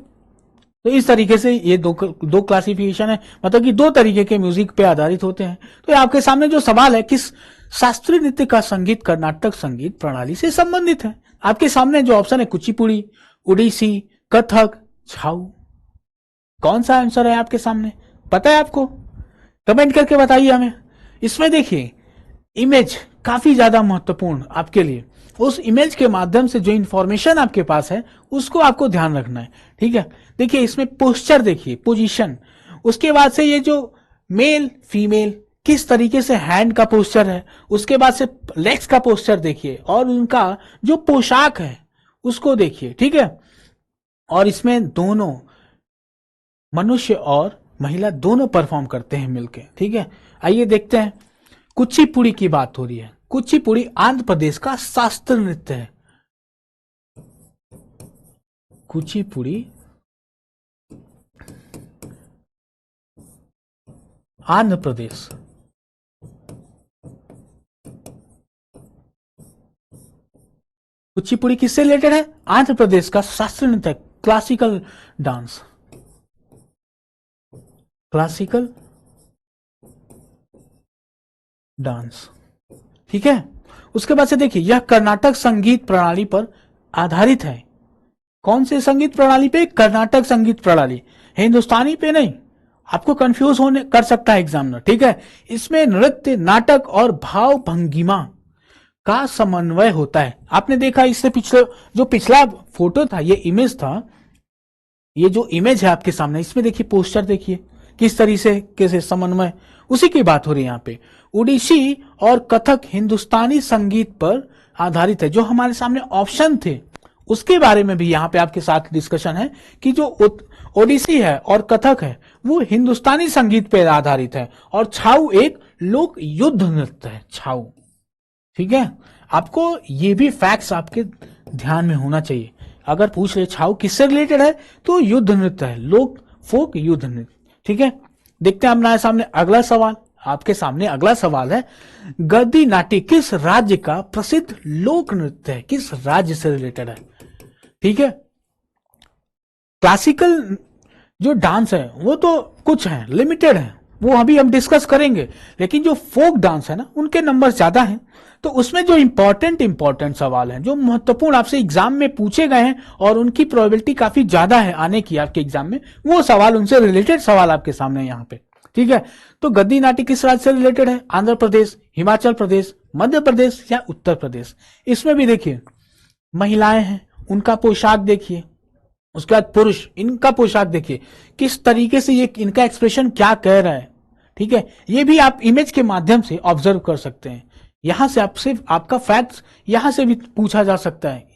तो इस तरीके से ये दो क्लासिफिकेशन है, मतलब कि 2 तरीके के म्यूजिक पे आधारित होते हैं। तो आपके सामने जो सवाल है, किस शास्त्रीय नृत्य का संगीत कर्नाटक संगीत प्रणाली से संबंधित है, आपके सामने जो ऑप्शन है कुचिपुड़ी, ओडिसी, कथक, छाऊ, कौन सा आंसर है आपके सामने, पता है आपको, कमेंट करके बताइए हमें। इसमें देखिए इमेज काफी ज्यादा महत्वपूर्ण आपके लिए, उस इमेज के माध्यम से जो इंफॉर्मेशन आपके पास है उसको आपको ध्यान रखना है। ठीक है, देखिए इसमें पोस्चर देखिए, पोजीशन, उसके बाद से ये जो मेल फीमेल किस तरीके से हैंड का पोस्चर है, उसके बाद से लेग्स का पोस्चर देखिए, और उनका जो पोशाक है उसको देखिए। ठीक है, और इसमें दोनों मनुष्य और महिला दोनों परफॉर्म करते हैं मिलके। ठीक है, आइए देखते हैं। कुचिपुड़ी की बात हो रही है, कुचिपुड़ी आंध्र प्रदेश का शास्त्रीय नृत्य है। कुचिपुड़ी आंध्र प्रदेश, कुचिपुड़ी किससे रिलेटेड है, आंध्र प्रदेश का शास्त्रीय नृत्य, क्लासिकल डांस, क्लासिकल डांस। ठीक है, उसके बाद से देखिए यह कर्नाटक संगीत प्रणाली पर आधारित है। कौन से संगीत प्रणाली पे, कर्नाटक संगीत प्रणाली, हिंदुस्तानी पे नहीं, आपको कंफ्यूज होने कर सकता है एग्जामिनर। ठीक है, इसमें नृत्य, नाटक और भाव भंगिमा का समन्वय होता है। आपने देखा इससे जो पिछला फोटो था, ये इमेज था, ये जो इमेज है आपके सामने, इसमें देखिए पोस्टर देखिए किस तरीके से कैसे समन्वय, उसी की बात हो रही है यहाँ पे। ओडिसी और कथक हिंदुस्तानी संगीत पर आधारित है। जो हमारे सामने ऑप्शन थे उसके बारे में भी यहाँ पे आपके साथ डिस्कशन है कि जो ओडिसी है और कथक है वो हिंदुस्तानी संगीत पर आधारित है, और छाऊ एक लोक युद्ध नृत्य है, छाऊ। ठीक है, आपको ये भी फैक्ट्स आपके ध्यान में होना चाहिए। अगर पूछ ले छाऊ किससे रिलेटेड है, तो युद्ध नृत्य है, लोक फोक युद्ध नृत्य। ठीक है, देखते हैं हमारे सामने अगला सवाल। आपके सामने अगला सवाल है, गद्दी नाट्य किस राज्य का प्रसिद्ध लोक नृत्य है, किस राज्य से रिलेटेड है। ठीक है, क्लासिकल जो डांस है वो तो कुछ है, लिमिटेड है, वो अभी हम डिस्कस करेंगे। लेकिन जो फोक डांस है ना, उनके नंबर ज्यादा हैं। तो उसमें जो इंपॉर्टेंट सवाल हैं, जो महत्वपूर्ण आपसे एग्जाम में पूछे गए हैं और उनकी प्रोबेबिलिटी काफी ज्यादा है आने की आपके एग्जाम में, वो सवाल, उनसे रिलेटेड सवाल आपके सामने यहाँ पे। ठीक है, तो गद्दी नाट्य किस राज्य से रिलेटेड है? आंध्र प्रदेश, हिमाचल प्रदेश, मध्य प्रदेश या उत्तर प्रदेश? इसमें भी देखिए महिलाएं हैं, उनका पोशाक देखिए, उसके बाद पुरुष, इनका पोशाक देखिए, किस तरीके से ये इनका एक्सप्रेशन क्या कह रहा है। ठीक है, ये भी आप इमेज के माध्यम से ऑब्जर्व कर सकते हैं। यहां से आपसे आपका फैक्ट्स यहां से भी पूछा जा सकता है।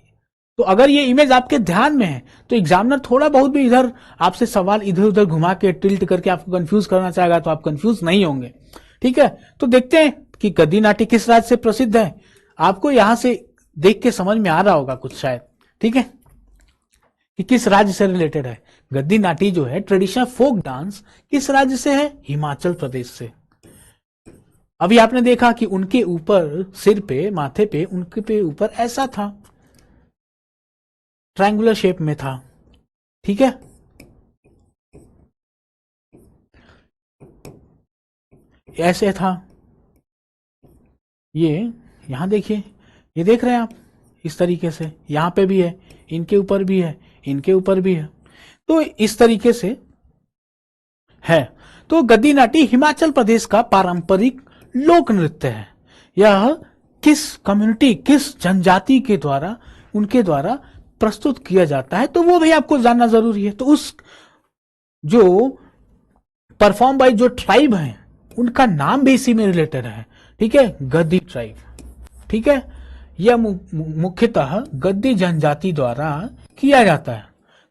तो अगर ये इमेज आपके ध्यान में है तो एग्जामिनर थोड़ा बहुत भी इधर आपसे सवाल इधर उधर घुमा के टिल्ट करके आपको कंफ्यूज करना चाहेगा तो आप कंफ्यूज नहीं होंगे। ठीक है, तो देखते हैं कि गद्दी नाट्य किस राज्य से प्रसिद्ध है। आपको यहां से देख के समझ में आ रहा होगा कुछ शायद। ठीक है, कि किस राज्य से रिलेटेड है। गद्दी नाट्य जो है ट्रेडिशनल फोक डांस किस राज्य से है? हिमाचल प्रदेश से। अभी आपने देखा कि उनके ऊपर सिर पे, माथे पे, उनके पे ऊपर ऐसा था, ट्रायंगुलर शेप में था। ठीक है, ऐसे था ये। यहां देखिए, ये देख रहे हैं आप, इस तरीके से यहां पे भी है, इनके ऊपर भी है, इनके ऊपर भी है। तो इस तरीके से है। तो गद्दी नाट्य हिमाचल प्रदेश का पारंपरिक लोक नृत्य है। यह किस कम्युनिटी, किस जनजाति के द्वारा, उनके द्वारा प्रस्तुत किया जाता है, तो वो भी आपको जानना जरूरी है। तो उस जो परफॉर्म बाय जो ट्राइब है, उनका नाम भी इसी में रिलेटेड है। ठीक है, गद्दी ट्राइब। ठीक है, यह मुख्यतः गद्दी जनजाति द्वारा किया जाता है।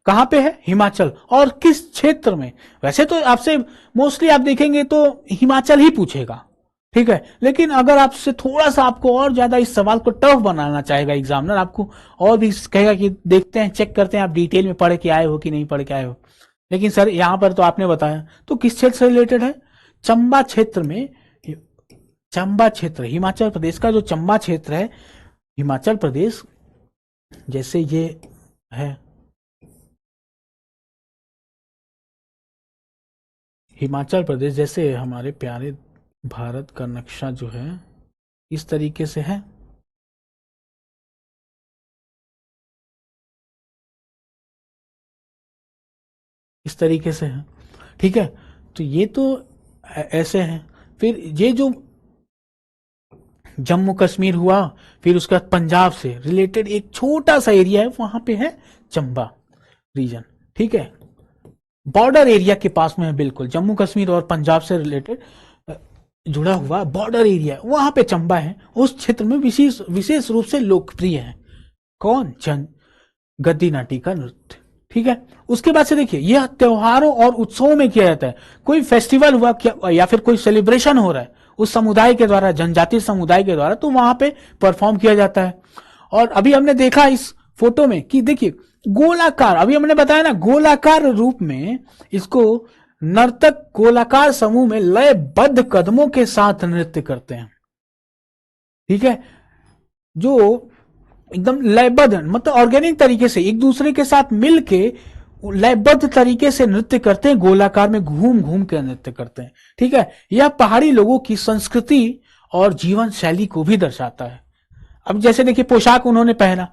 कहां पे है? हिमाचल। और किस क्षेत्र में? वैसे तो आपसे मोस्टली आप देखेंगे तो हिमाचल ही पूछेगा। ठीक है, लेकिन अगर आपसे थोड़ा सा आपको और ज्यादा इस सवाल को टफ बनाना चाहेगा एग्जामिनर, आपको और भी कहेगा कि देखते हैं, चेक करते हैं आप डिटेल में पढ़ के आए हो कि नहीं पढ़ के आए हो। लेकिन सर यहां पर तो आपने बताया, तो किस क्षेत्र से रिलेटेड है? चंबा क्षेत्र में। चंबा क्षेत्र, हिमाचल प्रदेश का जो चंबा क्षेत्र है, हिमाचल प्रदेश जैसे ये है, हिमाचल प्रदेश जैसे हमारे प्यारे भारत का नक्शा जो है इस तरीके से है। इस तरीके से है। ठीक है, तो ये तो ऐसे है। फिर ये जो जम्मू कश्मीर हुआ, फिर उसके बाद पंजाब से रिलेटेड एक छोटा सा एरिया है, वहां पे है चंबा रीजन। ठीक है, बॉर्डर एरिया के पास में है, बिल्कुल जम्मू कश्मीर और पंजाब से रिलेटेड जुड़ा हुआ बॉर्डर एरिया, वहां पे चंबा है। उस क्षेत्र में विशेष रूप से लोकप्रिय है कौन? गद्दी नाट्य का नृत्य। ठीक है, उसके बाद से देखिए, यह त्योहारों और उत्सवों में किया जाता है। कोई फेस्टिवल हुआ क्या, या फिर कोई सेलिब्रेशन हो रहा है उस समुदाय के द्वारा, जनजातीय समुदाय के द्वारा, तो वहां पे परफॉर्म किया जाता है। और अभी हमने देखा इस फोटो में कि देखिए गोलाकार, अभी हमने बताया ना, गोलाकार रूप में इसको नर्तक गोलाकार समूह में लयबद्ध कदमों के साथ नृत्य करते हैं। ठीक है, जो एकदम लयबद्ध, मतलब ऑर्गेनिक तरीके से एक दूसरे के साथ मिलके लयबद्ध तरीके से नृत्य करते हैं, गोलाकार में घूम घूम के नृत्य करते हैं। ठीक है, यह पहाड़ी लोगों की संस्कृति और जीवन शैली को भी दर्शाता है। अब जैसे देखिए पोशाक उन्होंने पहना,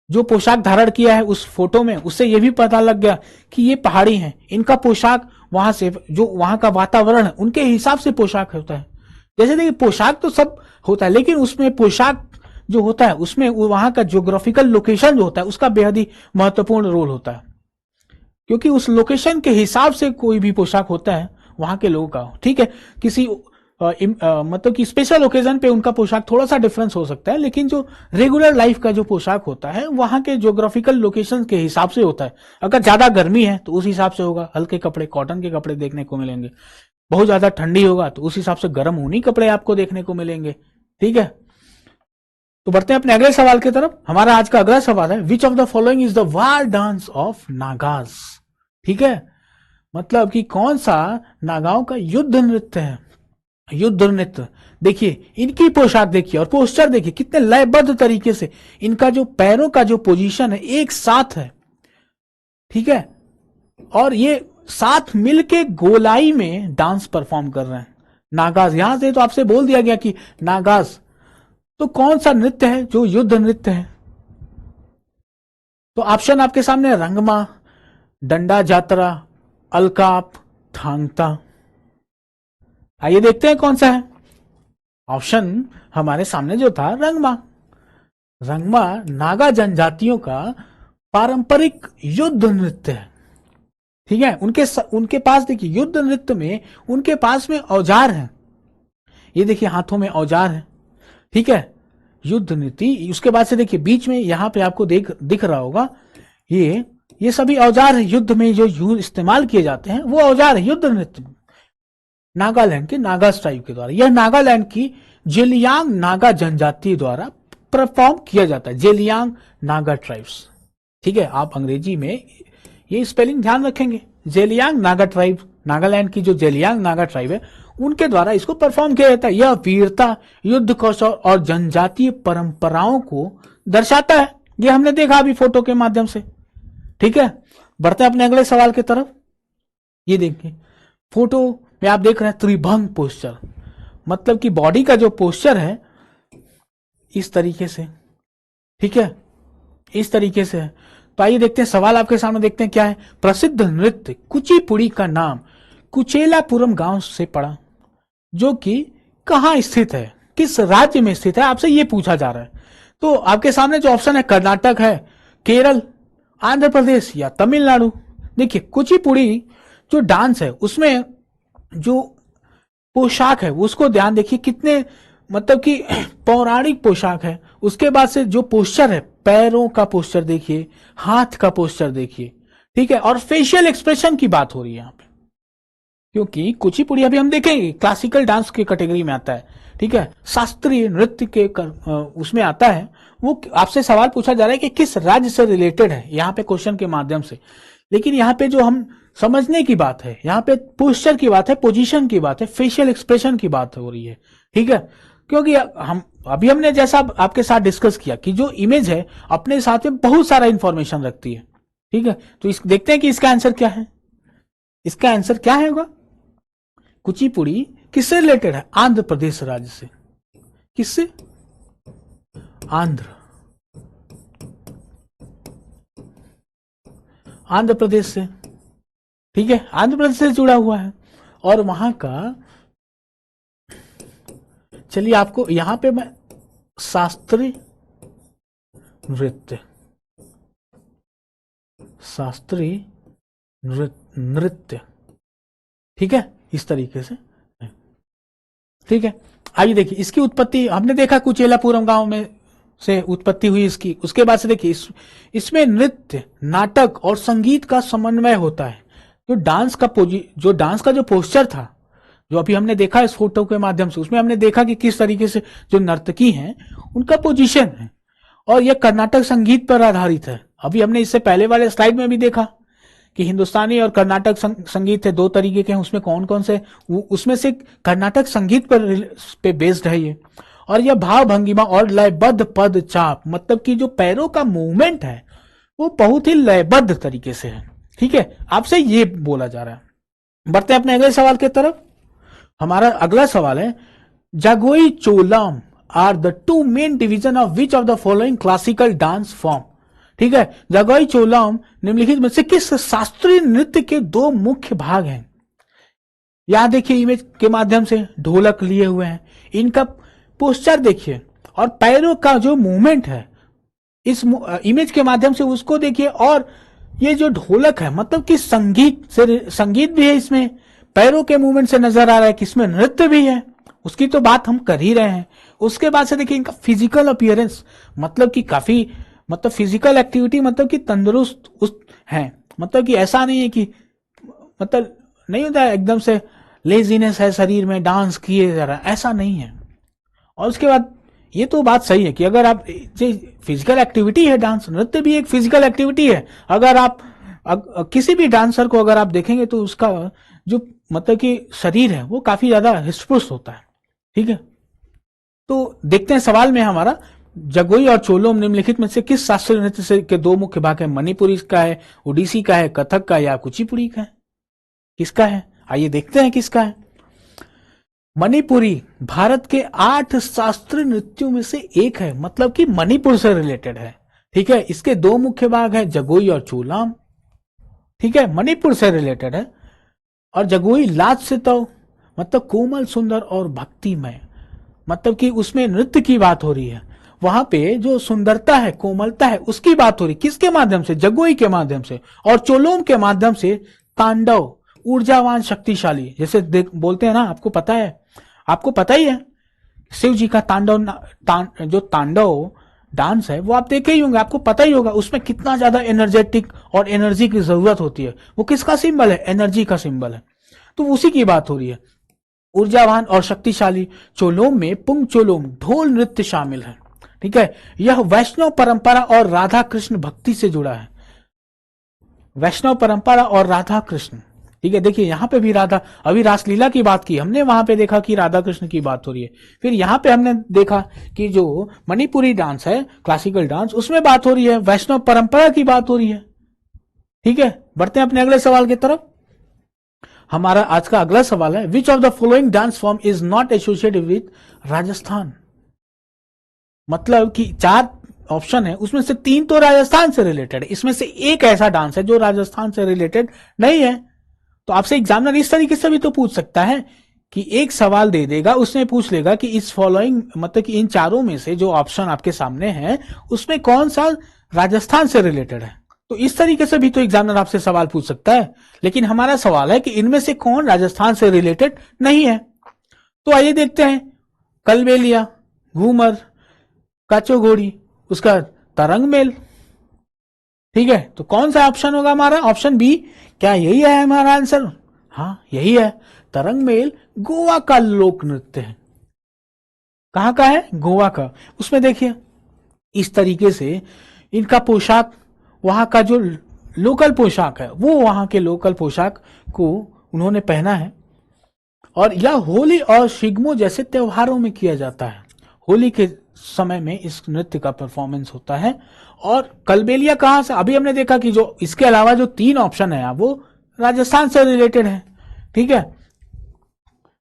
जो पोशाक धारण किया है उस फोटो में, उससे यह भी पता लग गया कि ये पहाड़ी हैं। इनका पोशाक वहां से, जो वहां का वातावरण है उनके हिसाब से पोशाक होता है। जैसे देखिए पोशाक तो सब होता है, लेकिन उसमें पोशाक जो होता है उसमें वहां का ज्योग्राफिकल लोकेशन जो होता है उसका बेहद ही महत्वपूर्ण रोल होता है, क्योंकि उस लोकेशन के हिसाब से कोई भी पोशाक होता है वहां के लोगों का। ठीक है, किसी मतलब कि स्पेशल ओकेजन पे उनका पोशाक थोड़ा सा डिफरेंस हो सकता है, लेकिन जो रेगुलर लाइफ का जो पोशाक होता है वहां के ज्योग्राफिकल लोकेशन के हिसाब से होता है। अगर ज्यादा गर्मी है तो उस हिसाब से होगा, हल्के कपड़े, कॉटन के कपड़े देखने को मिलेंगे। बहुत ज्यादा ठंडी होगा तो उस हिसाब से गर्म ऊनी कपड़े आपको देखने को मिलेंगे। ठीक है, तो बढ़ते हैं अपने अगले सवाल की तरफ। हमारा आज का अगला सवाल है, विच of the following is the war dance of Nagas. ठीक है, मतलब कि कौन सा नागाओं का युद्ध नृत्य है? युद्ध नृत्य देखिए, इनकी पोशाक देखिए और पोस्चर देखिए, कितने लयबद्ध तरीके से इनका जो पैरों का जो पोजीशन है एक साथ है। ठीक है, और ये साथ मिलके गोलाई में डांस परफॉर्म कर रहे हैं। नागाज, यहां से तो आपसे बोल दिया गया कि नागाज तो कौन सा नृत्य है जो युद्ध नृत्य है? तो ऑप्शन आपके सामने रंगमा, डंडा जात्रा, अलकाप, थांगता। आइए देखते हैं कौन सा है। ऑप्शन हमारे सामने जो था रंगमा। रंगमा नागा जनजातियों का पारंपरिक युद्ध नृत्य है। ठीक है, उनके पास देखिए युद्ध नृत्य में उनके पास में औजार है। ये देखिए हाथों में औजार है। ठीक है, युद्ध नीति। उसके बाद से देखिए बीच में यहां पे आपको दिख रहा होगा ये सभी औजार है युद्ध में जो इस्तेमाल किए जाते हैं, वो औजार है युद्ध नृत्य नागालैंड के नागा ट्राइब के द्वारा। यह नागालैंड की जेलियांग नागा जनजाति द्वारा परफॉर्म किया जाता है। जेलियांग नागा ट्राइब्स। ठीक है, आप अंग्रेजी में ये स्पेलिंग ध्यान रखेंगे। जेलियांग नागा ट्राइब, नागालैंड की जो जेलियांग नागा ट्राइब है उनके द्वारा इसको परफॉर्म किया जाता है। यह वीरता, युद्ध कौशल और जनजातीय परंपराओं को दर्शाता है। ये हमने देखा अभी फोटो के माध्यम से। ठीक है, बढ़ते हैं अपने अगले सवाल की तरफ। ये देखिए फोटो में आप देख रहे हैं त्रिभंग पोस्चर, मतलब कि बॉडी का जो पोस्चर है इस तरीके से। ठीक है, इस तरीके से है। तो आइए देखते हैं सवाल आपके सामने, देखते हैं क्या है। प्रसिद्ध नृत्य कुचिपुड़ी का नाम कुचेलापुरम गांव से पड़ा, जो कि कहां स्थित है, किस राज्य में स्थित है, आपसे ये पूछा जा रहा है। तो आपके सामने जो ऑप्शन है कर्नाटक है, केरल, आंध्र प्रदेश या तमिलनाडु। देखिए कुचिपुड़ी जो डांस है उसमें जो पोशाक है उसको ध्यान देखिए, कितने मतलब कि पौराणिक पोशाक है। उसके बाद से जो पोस्चर है, पैरों का पोस्चर देखिए, हाथ का पोस्चर देखिए। ठीक है, और फेशियल एक्सप्रेशन की बात हो रही है यहां पे, क्योंकि कुचिपुड़ी अभी हम देखेंगे क्लासिकल डांस की कैटेगरी में आता है। ठीक है, शास्त्रीय नृत्य के उसमें आता है। वो आपसे सवाल पूछा जा रहा है कि किस राज्य से रिलेटेड है, यहाँ पे क्वेश्चन के माध्यम से। लेकिन यहाँ पे जो हम समझने की बात है, यहाँ पे पोस्चर की बात है, पोजीशन की बात है, फेशियल एक्सप्रेशन की बात हो रही है। ठीक है, क्योंकि हमने जैसा आपके साथ डिस्कस किया कि जो इमेज है अपने साथ में बहुत सारा इंफॉर्मेशन रखती है। ठीक है, तो देखते हैं कि इसका आंसर क्या है। इसका आंसर क्या है होगा? कुचिपुड़ी किससे रिलेटेड है? आंध्र प्रदेश राज्य से। किससे? आंध्र प्रदेश से। ठीक है, आंध्र प्रदेश से जुड़ा हुआ है और वहां का, चलिए आपको यहां पे मैं शास्त्रीय नृत्य, ठीक है, इस तरीके से। ठीक है, आइए देखिए इसकी उत्पत्ति हमने देखा कुचेलापुरम गांव में से उत्पत्ति हुई इसकी। उसके बाद से देखिए इसमें नृत्य, नाटक और संगीत का समन्वय होता है। जो डांस का जो पोस्चर था, जो अभी हमने देखा इस फोटो के माध्यम से, उसमें हमने देखा कि किस तरीके से जो नर्तकी हैं उनका पोजीशन है, और यह कर्नाटक संगीत पर आधारित है। अभी हमने इससे पहले वाले स्लाइड में भी देखा कि हिंदुस्तानी और कर्नाटक संगीत है, दो तरीके के हैं। उसमें कौन कौन से, उसमें से कर्नाटक संगीत पे बेस्ड है ये। और यह भाव भंगिमा और लयबद्ध पद चाप, मतलब कि जो पैरों का मूवमेंट है वो बहुत ही लयबद्ध तरीके से है। ठीक है, आपसे ये बोला जा रहा है। बढ़ते हैं अपने अगले सवाल की तरफ। हमारा अगला सवाल है, Jagoi Cholom are the two main division of which of the following classical dance form. ठीक है, जागोई चोलम निम्नलिखित में से किस शास्त्रीय नृत्य के दो मुख्य भाग हैं? यहां देखिए इमेज के माध्यम से ढोलक लिए हुए हैं, इनका पोस्चर देखिए और पैरों का जो मूवमेंट है इस इमेज के माध्यम से उसको देखिए। और ये जो ढोलक है मतलब कि संगीत भी है इसमें, पैरों के मूवमेंट से नजर आ रहा है कि इसमें नृत्य भी है, उसकी तो बात हम कर ही रहे हैं। उसके बाद से देखिए इनका फिजिकल अपीयरेंस, मतलब कि काफी फिजिकल एक्टिविटी, मतलब कि तंदुरुस्त है, मतलब कि ऐसा नहीं है कि मतलब नहीं होता है एकदम से लेजीनेस है शरीर में, डांस किए जा रहा है, ऐसा नहीं है। और उसके बाद ये तो बात सही है कि अगर आप फिजिकल एक्टिविटी है, डांस नृत्य भी एक फिजिकल एक्टिविटी है। अगर आप किसी भी डांसर को अगर आप देखेंगे तो उसका जो मतलब कि शरीर है वो काफी ज्यादा हृष्ट होता है। ठीक है, तो देखते हैं सवाल में हमारा, जगोई और चोलोम निम्नलिखित में से किस शास्त्रीय नृत्य से के दो मुख्य भाग है? मणिपुरी का है, ओडिसी का है, कथक का या कुचिपुड़ी का है? किसका है? आइए देखते हैं किसका है। मणिपुरी भारत के 8 शास्त्रीय नृत्यों में से एक है, मतलब कि मणिपुर से रिलेटेड है। ठीक है, इसके 2 मुख्य भाग हैं, जगोई और चोलाम। ठीक है, मणिपुर से रिलेटेड है। और जगोई लाज से तो मतलब कोमल, सुंदर और भक्तिमय, मतलब कि उसमें नृत्य की बात हो रही है। वहां पे जो सुंदरता है, कोमलता है, उसकी बात हो रही, किसके माध्यम से? जगोई के माध्यम से। और चोलोम के माध्यम से तांडव, ऊर्जावान, शक्तिशाली, जैसे बोलते हैं ना, आपको पता है, आपको पता ही है शिव जी का तांडव, जो तांडव डांस है वो आप देखे ही होंगे, आपको पता ही होगा उसमें कितना ज्यादा एनर्जेटिक और एनर्जी की जरूरत होती है। वो किसका सिंबल है? एनर्जी का सिंबल है। तो उसी की बात हो रही है। ऊर्जावान और शक्तिशाली चोलोम में पुंग चोलोम ढोल नृत्य शामिल है। ठीक है, यह वैष्णव परंपरा और राधा कृष्ण भक्ति से जुड़ा है। वैष्णव परंपरा और राधा कृष्ण। ठीक है, देखिए यहां पे भी राधा, अभी रासलीला की बात की हमने, वहां पे देखा कि राधा कृष्ण की बात हो रही है। फिर यहां पे हमने देखा कि जो मणिपुरी डांस है, क्लासिकल डांस, उसमें बात हो रही है, वैष्णव परंपरा की बात हो रही है। ठीक है, बढ़ते हैं अपने अगले सवाल की तरफ। हमारा आज का अगला सवाल है, विच of the following dance form is not associated with Rajasthan? मतलब कि 4 ऑप्शन है, उसमें से 3 तो राजस्थान से रिलेटेड है, इसमें से एक ऐसा डांस है जो राजस्थान से रिलेटेड नहीं है। तो आपसे एग्जामिनर इस तरीके से भी तो पूछ सकता है कि एक सवाल दे देगा, उसने पूछ लेगा कि इस फॉलोइंग, मतलब कि इन चारों में से जो ऑप्शन आपके सामने है उसमें कौन सा राजस्थान से रिलेटेड है। तो इस तरीके से भी तो एग्जामिनर आपसे सवाल पूछ सकता है। लेकिन हमारा सवाल है कि इनमें से कौन राजस्थान से रिलेटेड नहीं है। तो आइए देखते हैं। कलबेलिया, घूमर, काचो घोड़ी, उसका तरंग मेल। ठीक है, तो कौन सा ऑप्शन होगा हमारा? Option B. क्या यही है हमारा आंसर? हाँ, यही है। तरंग मेल गोवा का लोक नृत्य है। कहां का है? गोवा का। उसमें देखिए इस तरीके से इनका पोशाक, वहां का जो लोकल पोशाक है, वो वहां के लोकल पोशाक को उन्होंने पहना है। और यह होली और शिगमो जैसे त्योहारों में किया जाता है। होली के समय में इस नृत्य का परफॉर्मेंस होता है। और कलबेलिया कहां से? अभी हमने देखा कि जो इसके अलावा जो 3 ऑप्शन है वो राजस्थान से रिलेटेड है। ठीक है,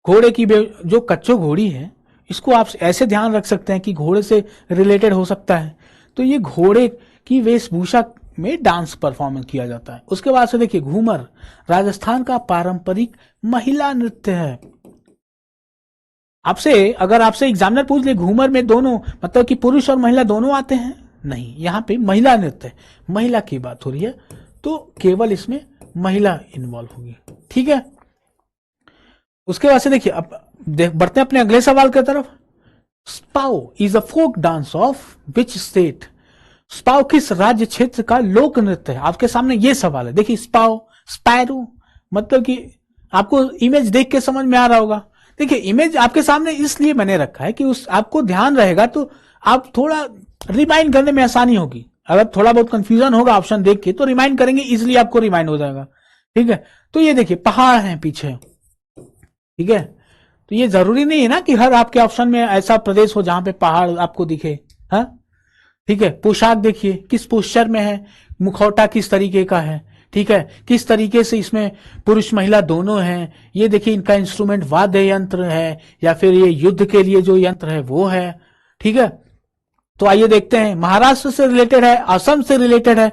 घोड़े की जो कच्चो घोड़ी है, इसको आप ऐसे ध्यान रख सकते हैं कि घोड़े से रिलेटेड हो सकता है। तो ये घोड़े की वेशभूषा में डांस परफॉर्मेंस किया जाता है। उसके बाद से देखिए घूमर राजस्थान का पारंपरिक महिला नृत्य है। आपसे अगर आपसे एग्जामिनर पूछ ले घूमर में दोनों, मतलब कि पुरुष और महिला दोनों आते हैं, नहीं, यहां पे महिला नृत्य है, महिला की बात हो रही है, तो केवल इसमें महिला इन्वॉल्व होगी। ठीक है, उसके बाद से देखिए अब बढ़ते हैं अपने अगले सवाल की तरफ। Spao is a folk dance of which state? Spao किस राज्य क्षेत्र का लोक नृत्य है? आपके सामने ये सवाल है। देखिए स्पाओ, स्पैरो, मतलब कि आपको इमेज देख के समझ में आ रहा होगा। देखिए इमेज आपके सामने इसलिए मैंने रखा है कि उस आपको ध्यान रहेगा तो आप थोड़ा रिमाइंड करने में आसानी होगी। अगर थोड़ा बहुत कंफ्यूजन होगा ऑप्शन देख के तो रिमाइंड करेंगे, इजिली आपको रिमाइंड हो जाएगा। ठीक है, तो ये देखिए पहाड़ है पीछे। ठीक है, तो ये जरूरी नहीं है ना कि हर आपके ऑप्शन में ऐसा प्रदेश हो जहां पे पहाड़ आपको दिखे। हाँ, ठीक है, पोशाक देखिए किस पोस्चर में है, मुखौटा किस तरीके का है। ठीक है, किस तरीके से इसमें पुरुष महिला दोनों हैं। ये देखिए इनका इंस्ट्रूमेंट वाद्य यंत्र है या फिर ये युद्ध के लिए जो यंत्र है वो है। ठीक है, तो आइए देखते हैं महाराष्ट्र से रिलेटेड है, असम से रिलेटेड है,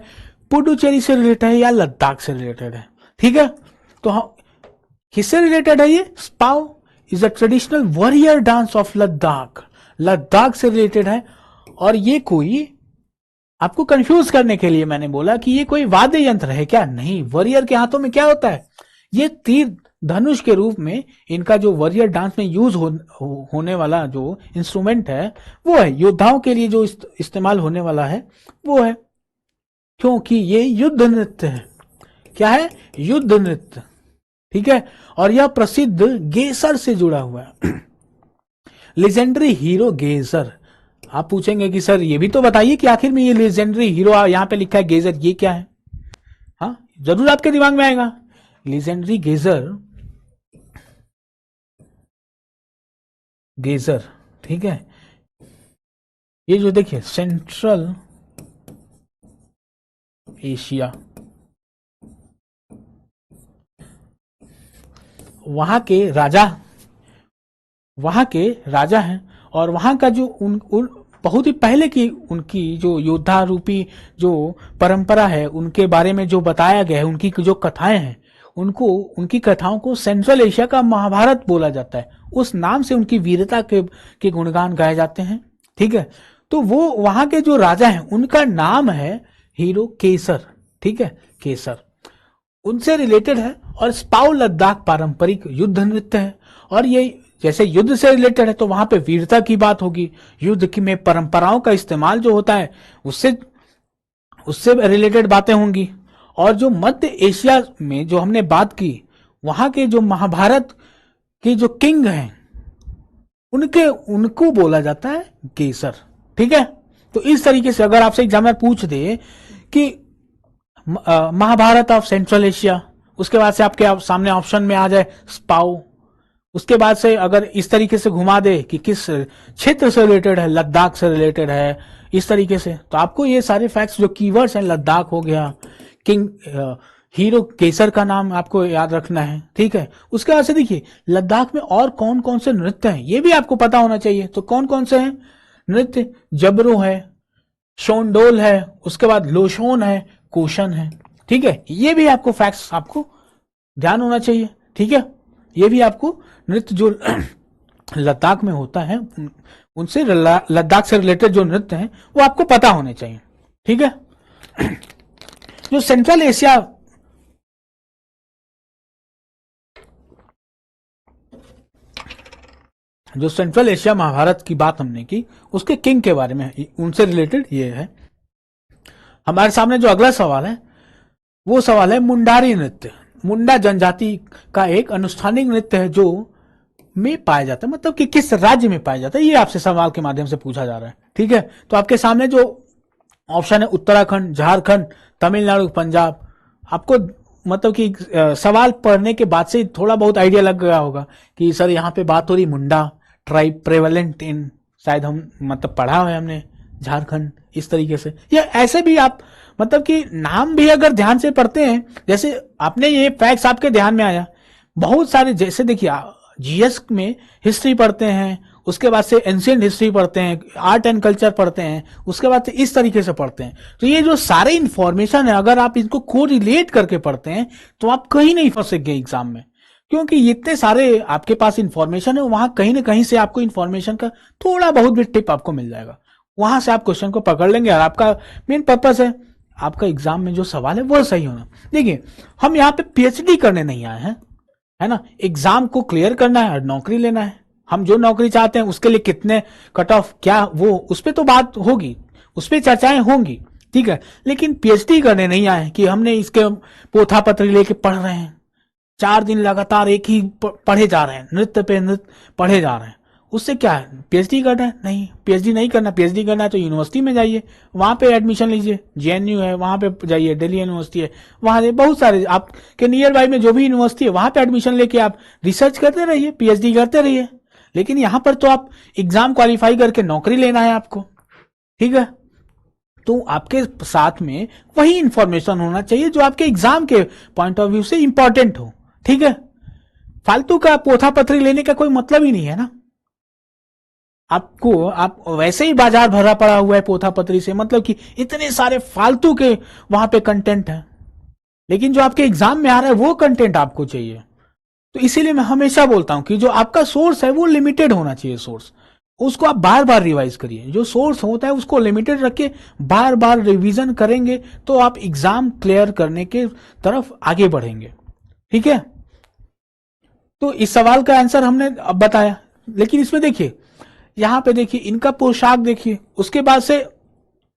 पुडुचेरी से रिलेटेड है या लद्दाख से रिलेटेड है। ठीक है, तो हम किससे रिलेटेड है? ये Spao is a traditional warrior dance of Ladakh, Ladakh से रिलेटेड है। और ये कोई, आपको कंफ्यूज करने के लिए मैंने बोला कि ये कोई वाद्य यंत्र है क्या? नहीं, वॉरियर के हाथों में क्या होता है? ये तीर धनुष के रूप में इनका जो वॉरियर डांस में यूज होने वाला जो इंस्ट्रूमेंट है वो है, योद्धाओं के लिए जो इस्तेमाल होने वाला है वो है, क्योंकि ये युद्ध नृत्य है। क्या है? युद्ध नृत्य। ठीक है, और यह प्रसिद्ध गेसर से जुड़ा हुआ है। Legendary hero Gesar. आप पूछेंगे कि सर ये भी तो बताइए कि आखिर में ये लेजेंडरी हीरो यहां पे लिखा है गेजर, ये क्या है? हाँ, जरूर आपके दिमाग में आएगा लेजेंडरी गेजर। गेजर, ठीक है, ये जो देखिए सेंट्रल एशिया, वहां के राजा हैं, और वहां का जो उन बहुत ही पहले की उनकी जो योद्धा रूपी जो परंपरा है उनके बारे में जो बताया गया है, उनकी जो कथाएं हैं, उनकी कथाओं को सेंट्रल एशिया का महाभारत बोला जाता है। उस नाम से उनकी वीरता के गुणगान गाए जाते हैं। ठीक है, तो वो वहां के जो राजा हैं उनका नाम है हीरो केसर। ठीक है, केसर उनसे रिलेटेड है। और स्पाउ लद्दाख पारंपरिक युद्ध नृत्य है, और ये जैसे युद्ध से रिलेटेड है तो वहां पे वीरता की बात होगी, युद्ध की में परंपराओं का इस्तेमाल जो होता है उससे रिलेटेड बातें होंगी। और जो मध्य एशिया में जो हमने बात की, वहां के जो महाभारत के जो किंग हैं उनको बोला जाता है केसर। ठीक है, तो इस तरीके से अगर आपसे एग्जामिनर पूछ दे कि महाभारत ऑफ सेंट्रल एशिया, उसके बाद से आपके सामने ऑप्शन में आ जाए स्पाउ, उसके बाद से अगर इस तरीके से घुमा दे कि किस क्षेत्र से रिलेटेड है, लद्दाख से रिलेटेड है, इस तरीके से, तो आपको ये सारे फैक्ट्स जो कीवर्ड्स हैं, लद्दाख हो गया, किंग हीरो केसर का नाम आपको याद रखना है। ठीक है, उसके बाद से देखिए लद्दाख में और कौन कौन से नृत्य हैं ये भी आपको पता होना चाहिए। तो कौन कौन से हैं नृत्य? जबरो है, शोंडोल है, उसके बाद लोशोन है, कोशन है। ठीक है, ये भी आपको फैक्ट्स आपको ध्यान होना चाहिए। ठीक है, ये भी आपको नृत्य जो लद्दाख में होता है उनसे लद्दाख से रिलेटेड जो नृत्य हैं वो आपको पता होने चाहिए। ठीक है, जो सेंट्रल एशिया महाभारत की बात हमने की, उसके किंग के बारे में, उनसे रिलेटेड ये है। हमारे सामने जो अगला सवाल है वो सवाल है मुंडारी नृत्य। मुंडा जनजाति का एक अनुष्ठानिक नृत्य है जो में पाया जाता है, मतलब कि किस राज्य में पाया जाता है, ये आपसे सवाल के माध्यम से पूछा जा रहा है। ठीक है, तो आपके सामने जो ऑप्शन है उत्तराखंड, झारखंड, तमिलनाडु, पंजाब। आपको मतलब कि सवाल पढ़ने के बाद से थोड़ा बहुत आइडिया लग गया होगा कि सर यहाँ पे बात हो रही मुंडा ट्राइब प्रेवलेंट इन, शायद हम मतलब पढ़ा है हमने झारखंड, इस तरीके से। या ऐसे भी आप मतलब कि नाम भी अगर ध्यान से पढ़ते हैं, जैसे आपने ये फैक्ट्स आपके ध्यान में आया, बहुत सारे, जैसे देखिए जीएस में हिस्ट्री पढ़ते हैं, उसके बाद से एंशिएंट हिस्ट्री पढ़ते हैं, आर्ट एंड कल्चर पढ़ते हैं, उसके बाद से इस तरीके से पढ़ते हैं। तो ये जो सारे इंफॉर्मेशन है अगर आप इनको को रिलेट करके पढ़ते हैं तो आप कहीं नहीं फंसेंगे एग्जाम में, क्योंकि इतने सारे आपके पास इंफॉर्मेशन है, वहां कहीं ना कहीं से आपको इंफॉर्मेशन का थोड़ा बहुत भी टिप आपको मिल जाएगा, वहां से आप क्वेश्चन को पकड़ लेंगे। और आपका मेन पर्पस है आपका एग्जाम में जो सवाल है वो सही होना। देखिए हम यहाँ पे पीएचडी करने नहीं आए हैं, है ना, एग्जाम को क्लियर करना है और नौकरी लेना है। हम जो नौकरी चाहते हैं उसके लिए कितने कट ऑफ क्या, वो उस पर तो बात होगी, उस पर चर्चाएं होंगी। ठीक है, लेकिन पीएचडी करने नहीं आए कि हमने इसके पोथा पत्र लेके पढ़ रहे हैं, 4 दिन लगातार एक ही पढ़े जा रहे हैं, नृत्य पे नृत्य पढ़े जा रहे हैं, उससे क्या है पीएचडी करना है? नहीं, पीएचडी नहीं करना। पीएचडी करना है तो यूनिवर्सिटी में जाइए, वहां पे एडमिशन लीजिए, जेएनयू है वहां पे जाइए, दिल्ली यूनिवर्सिटी है वहां, बहुत सारे आपके नियर बाई में जो भी यूनिवर्सिटी है वहां पे एडमिशन लेके आप रिसर्च करते रहिए, पीएचडी करते रहिए। लेकिन यहां पर तो आप एग्जाम क्वालिफाई करके नौकरी लेना है आपको। ठीक है, तो आपके साथ में वही इंफॉर्मेशन होना चाहिए जो आपके एग्जाम के पॉइंट ऑफ व्यू से इंपॉर्टेंट हो। ठीक है, फालतू का पोथा पत्री लेने का कोई मतलब ही नहीं है ना। आप वैसे ही बाजार भरा पड़ा हुआ है पोथा पत्री से, मतलब कि इतने सारे फालतू के वहां पे कंटेंट है, लेकिन जो आपके एग्जाम में आ रहा है वो कंटेंट आपको चाहिए। तो इसीलिए मैं हमेशा बोलता हूं कि जो आपका सोर्स है वो लिमिटेड होना चाहिए। सोर्स उसको आप बार बार रिवाइज करिए, जो सोर्स होता है उसको लिमिटेड रख के बार बार रिवीजन करेंगे तो आप एग्जाम क्लियर करने के तरफ आगे बढ़ेंगे। ठीक है, तो इस सवाल का आंसर हमने अब बताया, लेकिन इसमें देखिए, यहां पे देखिए इनका पोशाक देखिए, उसके बाद से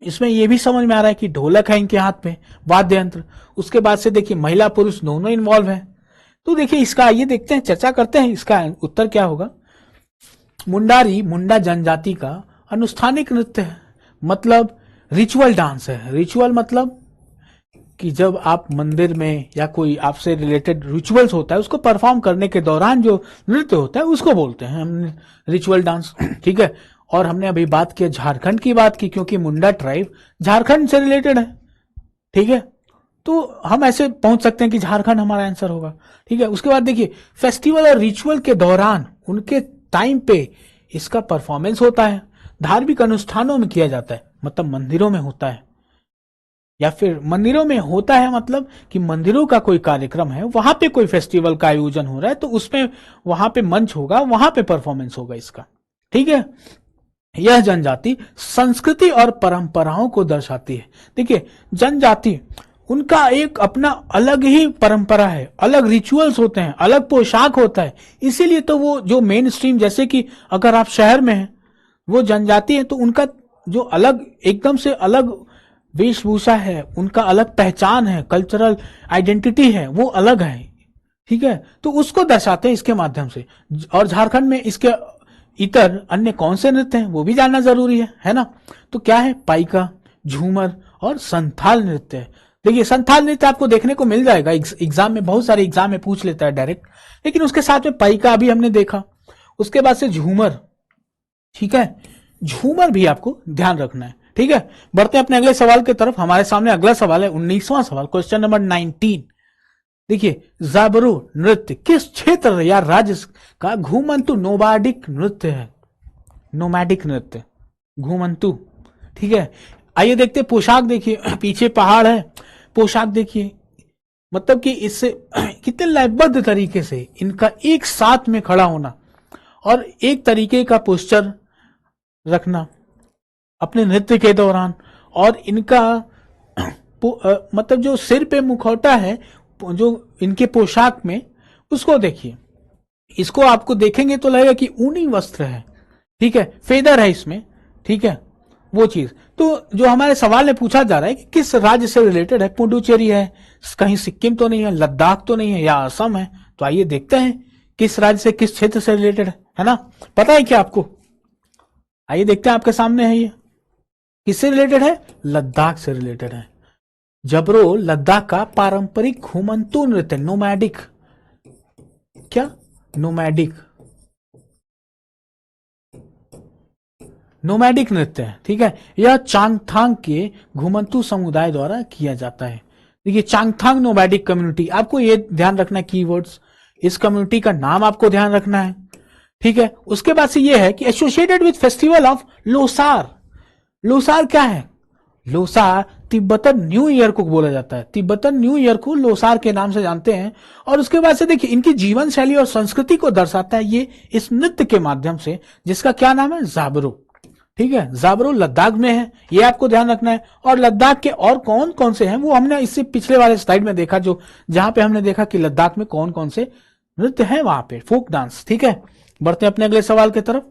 इसमें यह भी समझ में आ रहा है कि ढोलक है इनके हाथ में, वाद्य यंत्र। उसके बाद से देखिए महिला पुरुष दोनों इन्वॉल्व है। तो देखिए इसका आइए देखते हैं, चर्चा करते हैं इसका उत्तर क्या होगा। मुंडारी मुंडा जनजाति का अनुष्ठानिक नृत्य है, मतलब रिचुअल डांस है। रिचुअल मतलब कि जब आप मंदिर में या कोई आपसे रिलेटेड रिचुअल्स होता है उसको परफॉर्म करने के दौरान जो नृत्य होता है उसको बोलते हैं हम रिचुअल डांस। ठीक है, और हमने अभी बात की झारखंड की बात की, क्योंकि मुंडा ट्राइब झारखंड से रिलेटेड है। ठीक है, तो हम ऐसे पहुंच सकते हैं कि झारखंड हमारा आंसर होगा। ठीक है, उसके बाद देखिए फेस्टिवल और रिचुअल के दौरान उनके टाइम पे इसका परफॉर्मेंस होता है, धार्मिक अनुष्ठानों में किया जाता है, मतलब मंदिरों में होता है, या फिर मंदिरों में होता है मतलब कि मंदिरों का कोई कार्यक्रम है, वहां पे कोई फेस्टिवल का आयोजन हो रहा है, तो उसमें वहां पे मंच होगा, वहां पे परफॉर्मेंस होगा इसका। ठीक है, यह जनजाति संस्कृति और परंपराओं को दर्शाती है। देखिए जनजाति, उनका एक अपना अलग ही परंपरा है, अलग रिचुअल्स होते हैं, अलग पोशाक होता है, इसीलिए तो वो जो मेन स्ट्रीम, जैसे कि अगर आप शहर में हैं, वो जनजाति है तो उनका जो अलग एकदम से अलग वेशभूषा है, उनका अलग पहचान है, कल्चरल आइडेंटिटी है, वो अलग है। ठीक है, तो उसको दर्शाते हैं इसके माध्यम से। और झारखंड में इसके इतर अन्य कौन से नृत्य हैं वो भी जानना जरूरी है ना। तो क्या है, पाइका, झूमर और संथाल नृत्य है। देखिए संथाल नृत्य आपको देखने को मिल जाएगा एग्जाम में, बहुत सारे एग्जाम में पूछ लेता है डायरेक्ट, लेकिन उसके साथ में पाइका अभी हमने देखा, उसके बाद से झूमर। ठीक है, झूमर भी आपको ध्यान रखना है। ठीक है, बढ़ते हैं अपने अगले सवाल की तरफ। हमारे सामने अगला सवाल है 19वां सवाल, क्वेश्चन नंबर 19। देखिए जाबरू नृत्य किस क्षेत्र या राज्य का घूमंतु नोमाडिक नृत्य है? नोमैडिक नृत्य, घूमंतु। ठीक है, आइए देखते हैं पोशाक। देखिए पीछे पहाड़ है, पोशाक देखिए, मतलब कि इससे कितने लयबद्ध तरीके से इनका एक साथ में खड़ा होना और एक तरीके का पोस्चर रखना अपने नृत्य के दौरान, और इनका मतलब जो सिर पे मुखौटा है जो इनके पोशाक में, उसको देखिए, इसको आपको देखेंगे तो लगेगा कि ऊनी वस्त्र है। ठीक है, फेदर है इसमें। ठीक है, वो चीज तो जो हमारे सवाल में पूछा जा रहा है कि किस राज्य से रिलेटेड है, पुडुचेरी है, कहीं सिक्किम तो नहीं है, लद्दाख तो नहीं है, या असम है। तो आइए देखते हैं किस राज्य से, किस क्षेत्र से रिलेटेड है ना। पता है क्या आपको? आइए देखते हैं, आपके सामने है ये, किससे रिलेटेड है? लद्दाख से रिलेटेड है। जबरो लद्दाख का पारंपरिक घूमंतु नृत्य, नोमैडिक, क्या नोमैडिक, नोमैडिक नृत्य है। ठीक है, यह चांगथांग के घुमंतु समुदाय द्वारा किया जाता है। देखिए चांगथांग नोमैडिक कम्युनिटी, आपको ये ध्यान रखना है कीवर्ड्स, इस कम्युनिटी का नाम आपको ध्यान रखना है। ठीक है, उसके बाद से ये है कि associated with festival of Losar. Losar क्या है? लोसार तिब्बतन न्यू ईयर को बोला जाता है, तिब्बतन न्यू ईयर को लोसार के नाम से जानते हैं। और उसके बाद से देखिए इनकी जीवन शैली और संस्कृति को दर्शाता है ये इस नृत्य के माध्यम से, जिसका क्या नाम है? जाबरो। ठीक है, जाबरो लद्दाख में है, ये आपको ध्यान रखना है। और लद्दाख के और कौन कौन से हैं वो हमने इससे पिछले वाले स्लाइड में देखा, जो जहां पे हमने देखा कि लद्दाख में कौन कौन से नृत्य हैं वहां पे, फोक डांस। ठीक है, बढ़ते हैं अपने अगले सवाल की तरफ।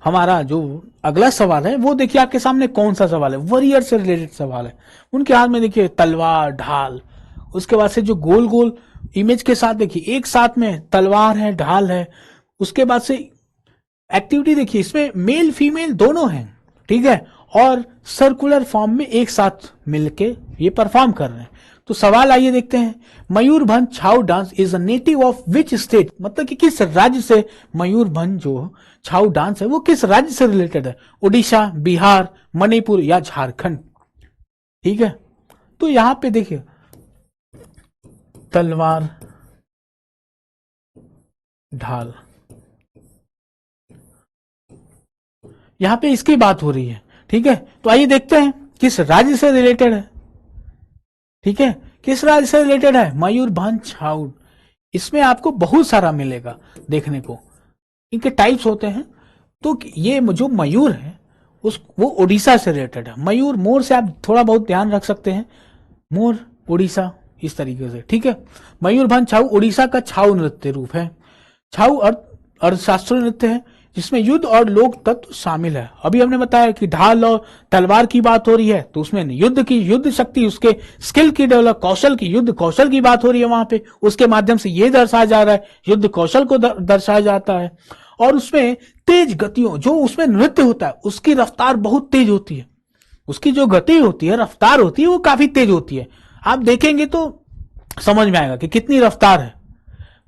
हमारा जो अगला सवाल है वो देखिए आपके सामने कौन सा सवाल है, वॉरियर से रिलेटेड सवाल है। उनके हाथ में देखिए तलवार, ढाल, उसके बाद से जो गोल गोल इमेज के साथ देखिए एक साथ में तलवार है, ढाल है। उसके बाद से एक्टिविटी देखिए, इसमें मेल फीमेल दोनों हैं। ठीक है, और सर्कुलर फॉर्म में एक साथ मिलके ये परफॉर्म कर रहे हैं। तो सवाल आइए देखते हैं, Mayurbhanj Chhau dance is a native of which state? मतलब कि किस राज्य से मयूरभंज जो छाऊ डांस है वो किस राज्य से रिलेटेड है? उड़ीसा, बिहार, मणिपुर या झारखंड? ठीक है, तो यहां पे देखिए तलवार, ढाल, यहां पे इसकी बात हो रही है। ठीक है, तो आइए देखते हैं किस राज्य से रिलेटेड है। ठीक है, किस राज्य से रिलेटेड है? मयूरभंज छाऊ। इसमें आपको बहुत सारा मिलेगा देखने को, इनके टाइप्स होते हैं। तो ये जो मयूर है वो उड़ीसा से रिलेटेड है। मयूर, मोर से आप थोड़ा बहुत ध्यान रख सकते हैं, मोर उड़ीसा, इस तरीके से। ठीक है, मयूरभंज छाऊ उड़ीसा का छाऊ नृत्य रूप है। छाऊ अर्थशास्त्रीय नृत्य है जिसमें युद्ध और लोक तत्व शामिल है। अभी हमने बताया कि ढाल और तलवार की बात हो रही है, तो उसमें युद्ध शक्ति, उसके स्किल की डेवलप, कौशल की, युद्ध कौशल की बात हो रही है वहां पे, उसके माध्यम से ये दर्शाया जा रहा है, युद्ध कौशल को दर्शाया जाता है। और उसमें तेज गतियों, जो उसमें नृत्य होता है उसकी रफ्तार बहुत तेज होती है, उसकी जो गति होती है, रफ्तार होती है, वो काफी तेज होती है। आप देखेंगे तो समझ में आएगा कि कितनी रफ्तार है।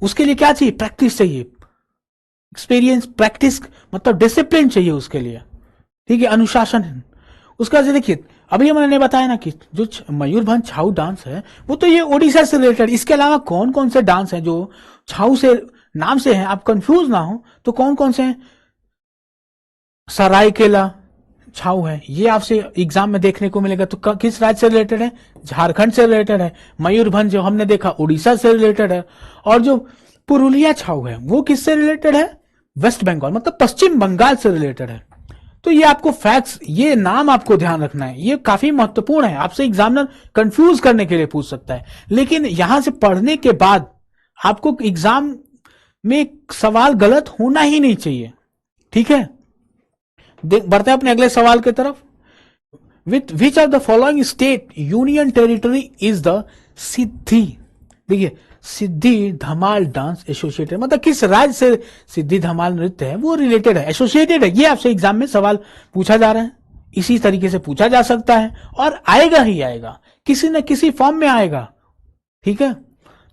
उसके लिए क्या चाहिए? प्रैक्टिस चाहिए, एक्सपीरियंस, प्रैक्टिस, मतलब डिसिप्लिन चाहिए उसके लिए। ठीक है, अनुशासन है। उसका देखिए अभी मैंने बताया ना कि जो मयूरभंज छाऊ डांस है वो तो ये ओडिशा से रिलेटेड, इसके अलावा कौन कौन से डांस हैं जो छाऊ से नाम से हैं, आप कंफ्यूज ना हो तो कौन कौन से हैं? सरायकेला छाऊ है, ये आपसे एग्जाम में देखने को मिलेगा। तो किस राज्य से रिलेटेड है? झारखंड से रिलेटेड है। मयूरभंज जो हमने देखा उड़ीसा से रिलेटेड है। और जो पुरुलिया छाऊ है वो किससे रिलेटेड है? वेस्ट बंगाल, मतलब पश्चिम बंगाल से रिलेटेड है। तो ये आपको फैक्ट्स, ये नाम आपको ध्यान रखना है, ये काफी महत्वपूर्ण है, आपसे एग्जामिनर कंफ्यूज करने के लिए पूछ सकता है। लेकिन यहां से पढ़ने के बाद आपको एग्जाम में सवाल गलत होना ही नहीं चाहिए, ठीक है। बढ़ते हैं अपने अगले सवाल की तरफ। With which of the following state union territory is the Siddi? देखिए, सिद्धि धमाल डांस एसोसिएटेड, मतलब किस राज्य से सिद्धि धमाल नृत्य है वो रिलेटेड है, एसोसिएटेड है। ये आपसे एग्जाम में सवाल पूछा जा रहा है, इसी तरीके से पूछा जा सकता है और आएगा ही आएगा, किसी न किसी फॉर्म में आएगा, ठीक है।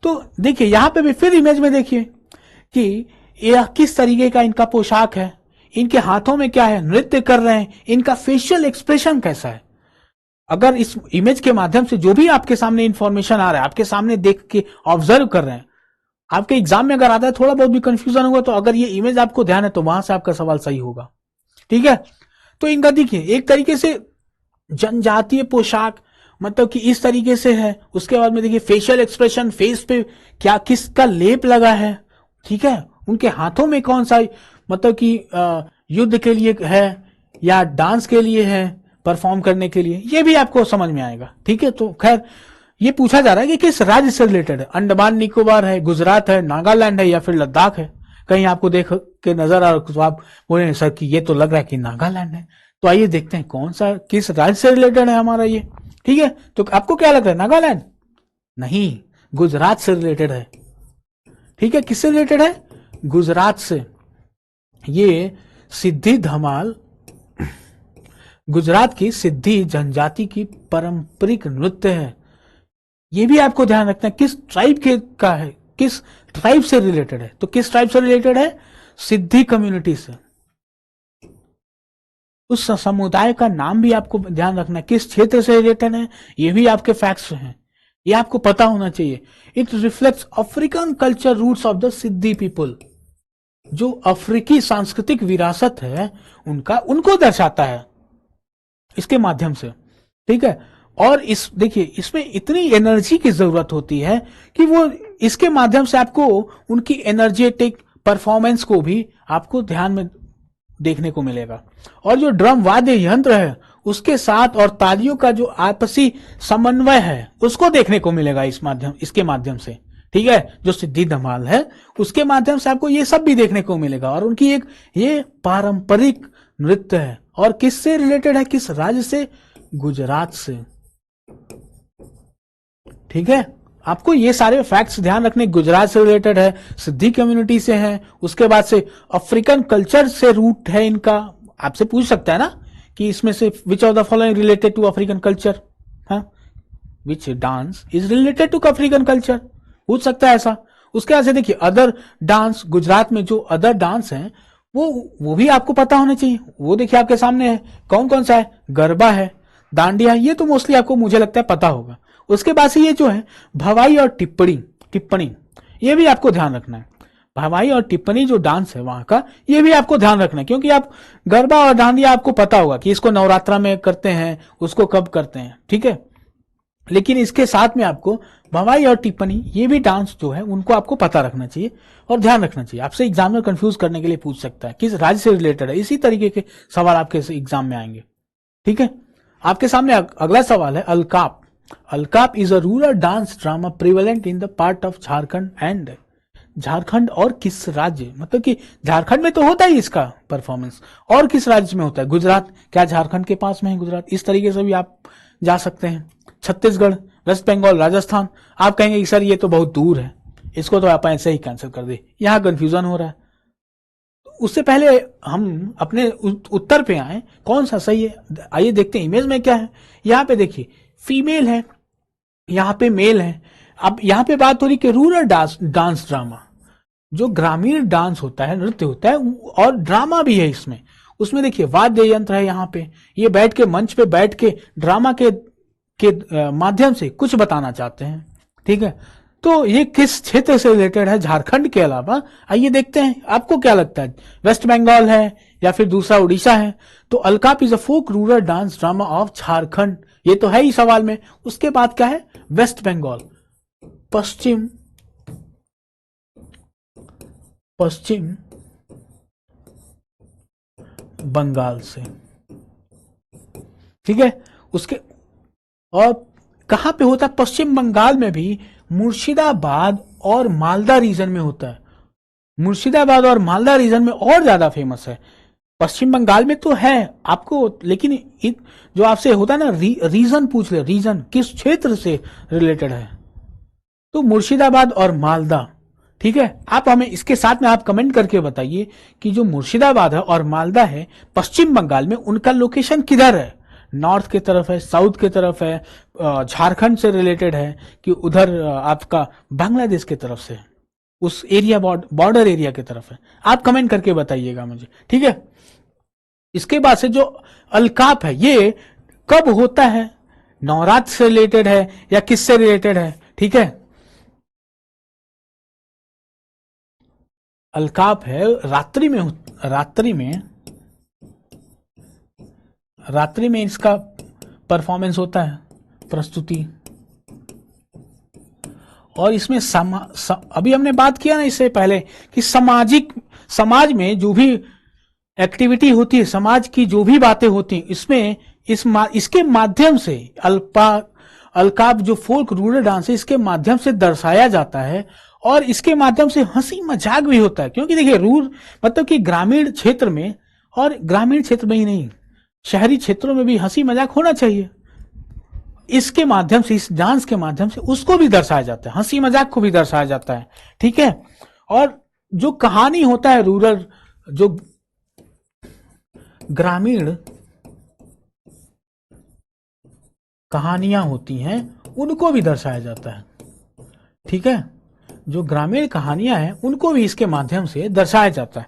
तो देखिए यहां पे भी फिर इमेज में देखिए कि यह किस तरीके का इनका पोशाक है, इनके हाथों में क्या है, नृत्य कर रहे हैं, इनका फेशियल एक्सप्रेशन कैसा है। अगर इस इमेज के माध्यम से जो भी आपके सामने इंफॉर्मेशन आ रहा है, आपके सामने देख के ऑब्जर्व कर रहे हैं, आपके एग्जाम में अगर आता है थोड़ा बहुत भी कंफ्यूजन होगा, तो अगर ये इमेज आपको ध्यान है तो वहां से आपका सवाल सही होगा, ठीक है। तो इनका देखिए एक तरीके से जनजातीय पोशाक, मतलब कि इस तरीके से है। उसके बाद में देखिए फेशियल एक्सप्रेशन, फेस पे क्या किसका लेप लगा है, ठीक है। उनके हाथों में कौन सा, मतलब कि युद्ध के लिए है या डांस के लिए है, परफॉर्म करने के लिए, ये भी आपको समझ में आएगा, ठीक है। तो खैर ये पूछा जा रहा है कि किस राज्य से रिलेटेड है, अंडमान निकोबार है, गुजरात है, नागालैंड है या फिर लद्दाख है। कहीं आपको देख के नजर आ रहा तो आप बोले सर कि ये तो लग रहा है कि नागालैंड है। तो आइए देखते हैं कौन सा, किस राज्य से रिलेटेड है हमारा ये, ठीक है। तो आपको क्या लग रहा है, नागालैंड? नहीं, गुजरात से रिलेटेड है, ठीक है। किससे रिलेटेड है? गुजरात से। ये सिद्धि धमाल गुजरात की सिद्धि जनजाति की पारंपरिक नृत्य है। ये भी आपको ध्यान रखना है किस ट्राइब के का है, किस ट्राइब से रिलेटेड है। तो किस ट्राइब से रिलेटेड है? सिद्धि कम्युनिटी से। उस समुदाय का नाम भी आपको ध्यान रखना है, किस क्षेत्र से रिलेटेड है, ये भी आपके फैक्ट्स हैं, ये आपको पता होना चाहिए। It reflects African culture roots of the Siddi people, जो अफ्रीकी सांस्कृतिक विरासत है उनका, उनको दर्शाता है इसके माध्यम से, ठीक है। और इस देखिए इसमें इतनी एनर्जी की जरूरत होती है कि वो इसके माध्यम से आपको उनकी एनर्जेटिक परफॉर्मेंस को भी आपको ध्यान में देखने को मिलेगा। और जो ड्रम वाद्य यंत्र है उसके साथ और तालियों का जो आपसी समन्वय है उसको देखने को मिलेगा इसके माध्यम से, ठीक है। जो सिद्धि धमाल है उसके माध्यम से आपको ये सब भी देखने को मिलेगा। और उनकी एक ये पारंपरिक नृत्य है। और किससे रिलेटेड है, किस राज्य से? गुजरात से, ठीक है। आपको ये सारे फैक्ट्स ध्यान रखने, गुजरात से रिलेटेड है, सिद्धि कम्युनिटी से है, उसके बाद से अफ्रीकन कल्चर से रूट है इनका। आपसे पूछ सकता है ना कि इसमें से which of the following related to African culture, हाँ, which dance is related to African culture, पूछ सकता है ऐसा। उसके बाद से देखिए अदर डांस, गुजरात में जो अदर डांस हैं वो भी आपको पता होना चाहिए। वो देखिए आपके सामने है, कौन कौन सा है, गरबा है, दांडिया, ये तो मोस्टली आपको मुझे लगता है पता होगा। उसके बाद से ये जो है भवाई और टिप्पणी, ये भी आपको ध्यान रखना है। भवाई और टिप्पणी जो डांस है वहां का, ये भी आपको ध्यान रखना है, क्योंकि आप गरबा और डांडिया आपको पता होगा कि इसको नवरात्रा में करते हैं, उसको कब करते हैं, ठीक है। लेकिन इसके साथ में आपको भवाई और टिप्पणी, ये भी डांस जो है उनको आपको पता रखना चाहिए और ध्यान रखना चाहिए। आपसे एग्जामिनर कंफ्यूज करने के लिए पूछ सकता है किस राज्य से रिलेटेड है, इसी तरीके के सवाल आपके एग्जाम में आएंगे, ठीक है। आपके सामने अगला सवाल है Alkap. Alkap is a rural dance drama prevalent in the part of Jharkhand and, Jharkhand और किस राज्य, मतलब कि झारखंड में तो होता ही इसका परफॉर्मेंस, और किस राज्य में होता है? गुजरात, क्या झारखंड के पास में है गुजरात? इस तरीके से भी आप जा सकते हैं। छत्तीसगढ़, वेस्ट बंगाल, राजस्थान। आप कहेंगे कि सर ये तो बहुत दूर है, इसको तो आप ऐसे ही कैंसिल कर दे, यहां कंफ्यूजन हो रहा है। उससे पहले हम अपने उत्तर पे आए, कौन सा सही है। आइए देखते हैं इमेज में क्या है। यहाँ पे देखिए फीमेल है, यहाँ पे मेल है। अब यहाँ पे बात हो रही कि रूरल डांस ड्रामा, जो ग्रामीण डांस होता है, नृत्य होता है और ड्रामा भी है इसमें, उसमें देखिए वाद्य यंत्र है यहाँ पे, ये बैठ के मंच पे बैठ के ड्रामा के माध्यम से कुछ बताना चाहते हैं। ठीक है, तो ये किस क्षेत्र से रिलेटेड है झारखंड के अलावा? आइए देखते हैं, आपको क्या लगता है, वेस्ट बंगाल है या फिर दूसरा उड़ीसा है? तो Alkap is a folk rural dance drama of Jharkhand, ये तो है ही सवाल में। उसके बाद क्या है? वेस्ट बंगाल, पश्चिम बंगाल से। ठीक है, उसके और कहां पे होता है? पश्चिम बंगाल में भी मुर्शिदाबाद और मालदा रीजन में होता है। मुर्शिदाबाद और मालदा रीजन में और ज्यादा फेमस है। पश्चिम बंगाल में तो है आपको, लेकिन जो आपसे होता है ना, रीजन पूछ ले, रीजन किस क्षेत्र से रिलेटेड है, तो मुर्शिदाबाद और मालदा। ठीक है, आप हमें इसके साथ में आप कमेंट करके बताइए कि जो मुर्शिदाबाद है और मालदा है पश्चिम बंगाल में, उनका लोकेशन किधर है? नॉर्थ की तरफ है, साउथ की तरफ है, झारखंड से रिलेटेड है, कि उधर आपका बांग्लादेश की तरफ से, उस एरिया बॉर्डर एरिया की तरफ है? आप कमेंट करके बताइएगा मुझे। ठीक है, इसके बाद से जो अलकाप है ये कब होता है? नवरात्र से रिलेटेड है या किससे रिलेटेड है? ठीक है, अलकाप है रात्रि में इसका परफॉर्मेंस होता है, प्रस्तुति। और इसमें अभी हमने बात किया ना इससे पहले कि समाज में जो भी एक्टिविटी होती है, समाज की जो भी बातें होती हैं, इसमें इसके माध्यम से अलकाप जो फोल्क रूरल डांस है, इसके माध्यम से दर्शाया जाता है। और इसके माध्यम से हंसी मजाक भी होता है, क्योंकि देखिए मतलब कि ग्रामीण क्षेत्र में, और ग्रामीण क्षेत्र में ही नहीं, शहरी क्षेत्रों में भी हंसी मजाक होना चाहिए। इसके माध्यम से, इस डांस के माध्यम से उसको भी दर्शाया जाता है, हंसी मजाक को भी दर्शाया जाता है। ठीक है, और जो कहानी होता है रूरल, जो ग्रामीण कहानियां होती हैं उनको भी दर्शाया जाता है। ठीक है, जो ग्रामीण कहानियां हैं उनको भी इसके माध्यम से दर्शाया जाता है,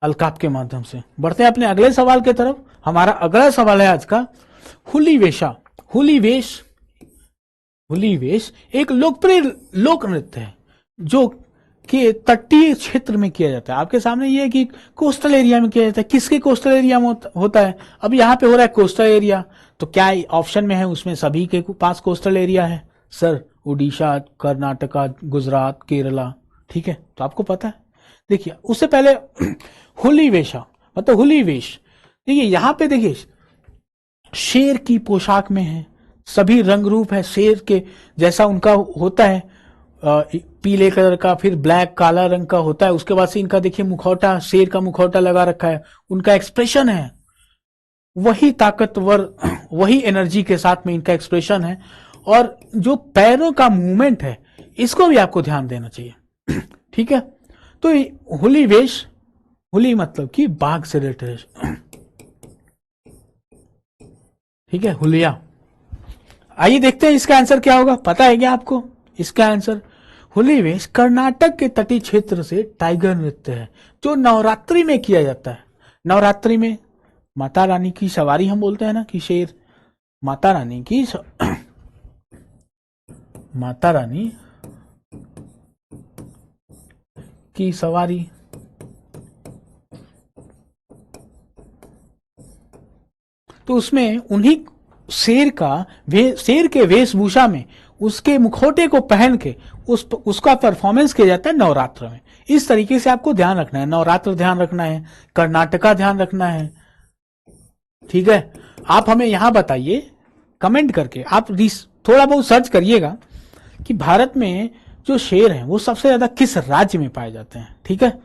अलकाप के माध्यम से। बढ़ते हैं अपने अगले सवाल की तरफ। हमारा अगला सवाल है आज का, हुली वेशा। हुली वेश एक लोकप्रिय लोक नृत्य है जो कि तटीय क्षेत्र में किया जाता है। आपके सामने ये है कि कोस्टल एरिया में किया जाता है। किसके कोस्टल एरिया में होता है? अब यहाँ पे हो रहा है कोस्टल एरिया, तो क्या ऑप्शन में है उसमें सभी के पास कोस्टल एरिया है? सर, उड़ीसा, कर्नाटका, गुजरात, केरला। ठीक है, तो आपको पता है। देखिए, उससे पहले हुली वेशा मतलब हुली वेश, देखिए यहाँ पे देखिए शेर की पोशाक में है, सभी रंग रूप है शेर के जैसा उनका होता है, पीले कलर का, फिर ब्लैक काला रंग का होता है। उसके बाद से इनका देखिए मुखौटा, शेर का मुखौटा लगा रखा है, उनका एक्सप्रेशन है वही ताकतवर, वही एनर्जी के साथ में इनका एक्सप्रेशन है। और जो पैरों का मूवमेंट है इसको भी आपको ध्यान देना चाहिए। ठीक है, तो हुली वेश, हुली मतलब कि बाघ से रिलेटेड। ठीक है, हुलिया। आइए देखते हैं इसका आंसर क्या होगा। पता है क्या आपको इसका आंसर? हुली वेश कर्नाटक के तटीय क्षेत्र से टाइगर नृत्य है जो नवरात्रि में किया जाता है। नवरात्रि में माता रानी की सवारी हम बोलते हैं ना, कि शेर माता रानी की सवारी। तो उसमें उन्हीं शेर के वेशभूषा में उसके मुखौटे को पहन के उसका परफॉर्मेंस किया जाता है नवरात्र में। इस तरीके से आपको ध्यान रखना है, नवरात्र ध्यान रखना है, कर्नाटका ध्यान रखना है। ठीक है, आप हमें यहां बताइए कमेंट करके, आप थोड़ा बहुत सर्च करिएगा कि भारत में जो शेर हैं वो सबसे ज्यादा किस राज्य में पाए जाते हैं। ठीक है,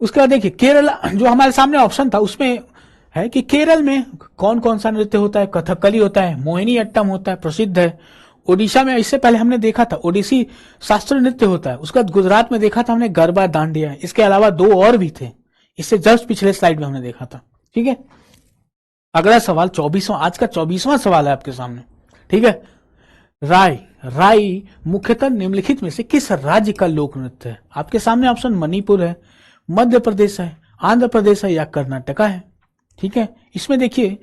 उसके बाद देखिए केरला, जो हमारे सामने ऑप्शन था उसमें है कि केरल में कौन कौन सा नृत्य होता है? कथकली होता है, मोहिनी अट्टम होता है, प्रसिद्ध है। ओडिशा में इससे पहले हमने देखा था ओडिसी शास्त्रीय नृत्य होता है। उसके बाद गुजरात में देखा था हमने गरबा, दांडिया। इसके अलावा दो और भी थे, इससे जस्ट पिछले स्लाइड में हमने देखा था। ठीक है, अगला सवाल 24वां, आज का 24वां सवाल है आपके सामने। ठीक है, राई मुख्यतः निम्नलिखित में से किस राज्य का लोक नृत्य है? आपके सामने ऑप्शन मणिपुर है, मध्य प्रदेश है, आंध्र प्रदेश है या कर्नाटका है। ठीक है, इसमें देखिए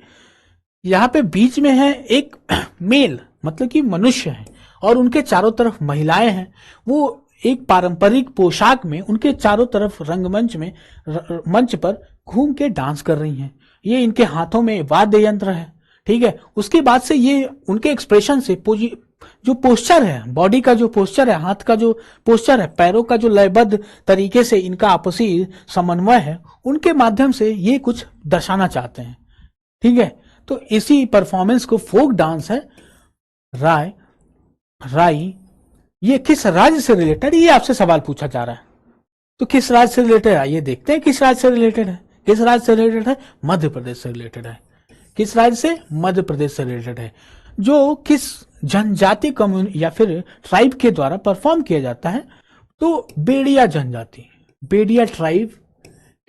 यहाँ पे बीच में है एक मेल, मतलब कि मनुष्य है, और उनके चारों तरफ महिलाएं हैं। वो एक पारंपरिक पोशाक में उनके चारों तरफ रंगमंच में मंच पर घूम के डांस कर रही हैं। ये इनके हाथों में वाद्य यंत्र है। ठीक है, उसके बाद से ये उनके एक्सप्रेशन से जो पोस्चर है, बॉडी का जो पोस्चर है, हाथ का जो पोस्चर है, पैरों का जो लयबद्ध तरीके से इनका आपसी समन्वय है, उनके माध्यम से ये कुछ दर्शाना चाहते हैं। ठीक है, तो इसी परफॉर्मेंस को फोक डांस है। राई ये किस राज्य से रिलेटेड, ये आपसे सवाल पूछा जा रहा है। तो किस राज्य से रिलेटेड है, ये देखते हैं किस राज्य से रिलेटेड है। किस राज्य से रिलेटेड है? मध्य प्रदेश से रिलेटेड है। किस राज्य से? मध्य प्रदेश से रिलेटेड है। जो किस जनजाति कम्युनिटी या फिर ट्राइब के द्वारा परफॉर्म किया जाता है? तो बेड़िया जनजाति, बेड़िया ट्राइब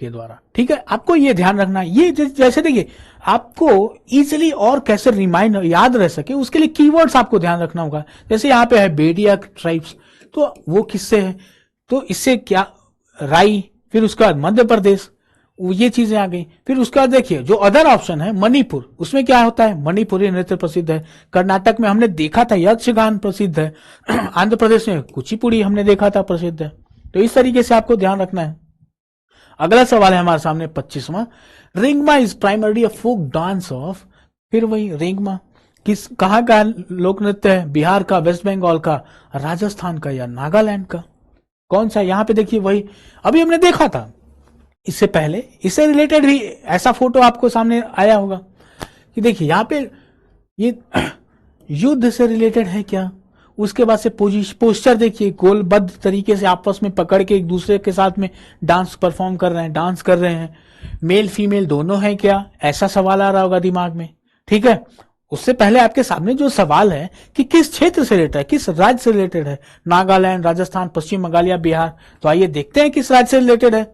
के द्वारा। ठीक है, आपको ये ध्यान रखना। ये जैसे देखिए, आपको इजिली और कैसे रिमाइंड याद रह सके उसके लिए कीवर्ड्स आपको ध्यान रखना होगा। जैसे यहाँ पे है बेड़िया ट्राइब्स, तो वो किससे है? तो इससे क्या, राई, फिर उसके बाद मध्य प्रदेश, ये चीजें आ गई। फिर उसके बाद देखिए जो अदर ऑप्शन है मणिपुर, उसमें क्या होता है? मणिपुरी नृत्य प्रसिद्ध है। कर्नाटक में हमने देखा था यक्षगान प्रसिद्ध है। आंध्र प्रदेश में कुचिपुड़ी हमने देखा था प्रसिद्ध है। तो इस तरीके से आपको ध्यान रखना है। अगला सवाल है हमारे सामने 25वां। Ringma is primarily a folk dance of, फिर वही रिंगमा कहाँ का लोक नृत्य है? बिहार का, वेस्ट बंगाल का, राजस्थान का या नागालैंड का? कौन सा? यहाँ पे देखिए वही अभी हमने देखा था इससे पहले, इससे रिलेटेड भी ऐसा फोटो आपको सामने आया होगा कि देखिए यहाँ पे ये युद्ध से रिलेटेड है क्या? उसके बाद से पोस्चर देखिए, गोलबद्ध तरीके से आपस में पकड़ के एक दूसरे के साथ में डांस परफॉर्म कर रहे हैं, डांस कर रहे हैं। मेल फीमेल दोनों हैं क्या? ऐसा सवाल आ रहा होगा दिमाग में। ठीक है, उससे पहले आपके सामने जो सवाल है कि किस क्षेत्र से रिलेटेड है, किस राज्य से रिलेटेड है? नागालैंड, राजस्थान, पश्चिम बंगाल या बिहार? तो आइए देखते हैं किस राज्य से रिलेटेड है।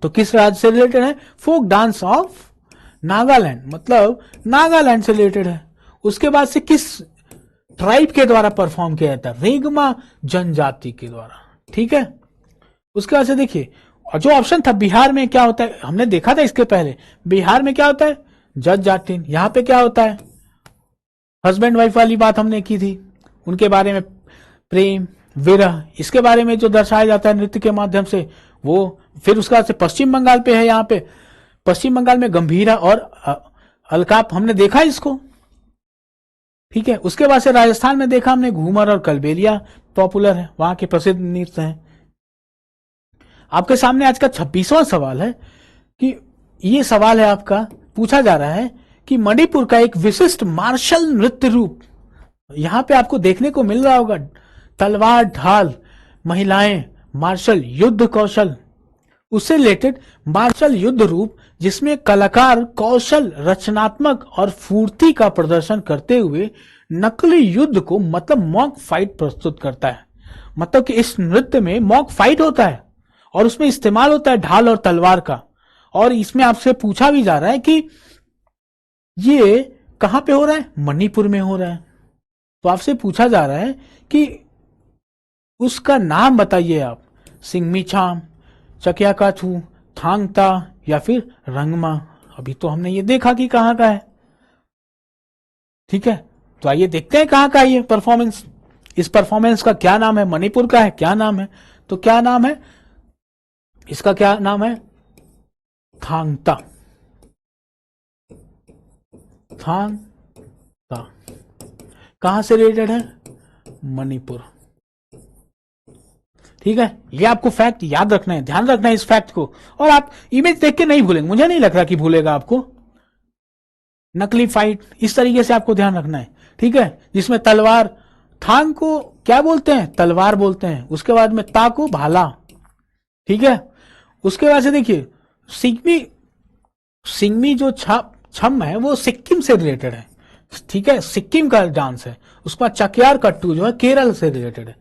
तो किस राज्य से रिलेटेड है? फोक डांस ऑफ नागालैंड, मतलब नागालैंड से रिलेटेड है। उसके बाद से किस ट्राइब के द्वारा परफॉर्म किया जाता है? रेगमा जनजाति के द्वारा। ठीक है, उसके बाद से देखिए, और जो ऑप्शन था बिहार में क्या होता है, हमने देखा था इसके पहले। बिहार में क्या होता है? जज जाटिन। यहां पे क्या होता है? हस्बैंड वाइफ वाली बात हमने की थी, उनके बारे में प्रेम विरह, इसके बारे में जो दर्शाया जाता है नृत्य के माध्यम से वो। फिर उसके बाद से पश्चिम बंगाल पे है, यहाँ पे पश्चिम बंगाल में गंभीरा और अलकाप, हमने देखा इसको। ठीक है, उसके बाद से राजस्थान में देखा हमने घूमर और कलबेलिया पॉपुलर है, वहां के प्रसिद्ध नृत्य हैं। आपके सामने आज का 26वां सवाल है कि ये सवाल है आपका, पूछा जा रहा है कि मणिपुर का एक विशिष्ट मार्शल नृत्य रूप, यहां पे आपको देखने को मिल रहा होगा तलवार, ढाल, महिलाएं, मार्शल युद्ध कौशल, उससे रिलेटेड मार्शल युद्ध रूप जिसमें कलाकार कौशल, रचनात्मक और फूर्ति का प्रदर्शन करते हुए नकली युद्ध को, मतलब मॉक फाइट प्रस्तुत करता है। मतलब कि इस नृत्य में मॉक फाइट होता है और उसमें इस्तेमाल होता है ढाल और तलवार का। और इसमें आपसे पूछा भी जा रहा है कि ये कहां पे हो रहा है? मणिपुर में हो रहा है। तो आपसे पूछा जा रहा है कि उसका नाम बताइए आप, सिंगमीछाम, चकियाकाथू, थांगता या फिर रंगमा। अभी तो हमने ये देखा कि कहां का है। ठीक है, तो आइए देखते हैं कहां का है ये परफॉर्मेंस। इस परफॉर्मेंस का क्या नाम है? मणिपुर का है, क्या नाम है? तो क्या नाम है इसका? क्या नाम है? थांगता। थांगता कहां से रिलेटेड है? मणिपुर। ठीक है, ये आपको फैक्ट याद रखना है, ध्यान रखना है इस फैक्ट को, और आप इमेज देख के नहीं भूलेंगे, मुझे नहीं लग रहा कि भूलेगा आपको। नकली फाइट, इस तरीके से आपको ध्यान रखना है। ठीक है, जिसमें तलवार, थांग को क्या बोलते हैं? तलवार बोलते हैं। उसके बाद में ता को भाला। ठीक है, उसके बाद से देखिए सिंगमी जो छम है वो सिक्किम से रिलेटेड है। ठीक है, सिक्किम का डांस है। उसके बाद चकियार कट्टू जो है केरल से रिलेटेड है।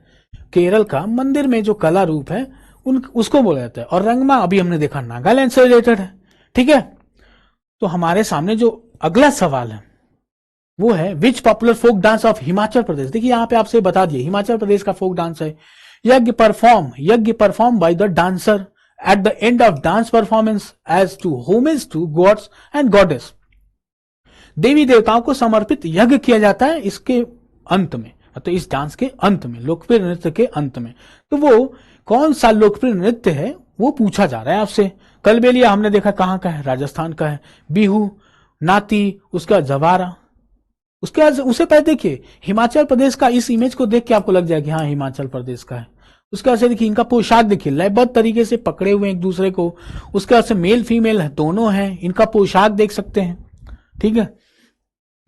केरल का मंदिर में जो कला रूप है उसको बोला जाता है। और रंगमा अभी हमने देखा नागालैंड से रिलेटेड है। ठीक है, तो हमारे सामने जो अगला सवाल है वो है which popular folk dance of Himachal Pradesh. देखिए यहां पे आपसे बता दिए हिमाचल प्रदेश का फोक डांस है यज्ञ perform by the dancer at the end of dance performance as to homage to gods and goddess. देवी देवताओं को समर्पित यज्ञ किया जाता है इसके अंत में, तो इस डांस के अंत में, लोकप्रिय नृत्य के अंत में। तो वो कौन सा लोकप्रिय नृत्य है वो पूछा जा रहा है आपसे। कलबेलिया हमने देखा कहाँ का है, राजस्थान का है। बिहू, नाती, उसका जवारा, उसके बाद उसे पहले देखिए हिमाचल प्रदेश का, इस इमेज को देख के आपको लग जाएगा हाँ हिमाचल प्रदेश का है। उसके बाद से देखिए इनका पोशाक देखिए, लयबद्ध तरीके से पकड़े हुए एक दूसरे को। उसके बाद से मेल फीमेल दोनों हैं, इनका पोशाक देख सकते हैं। ठीक है,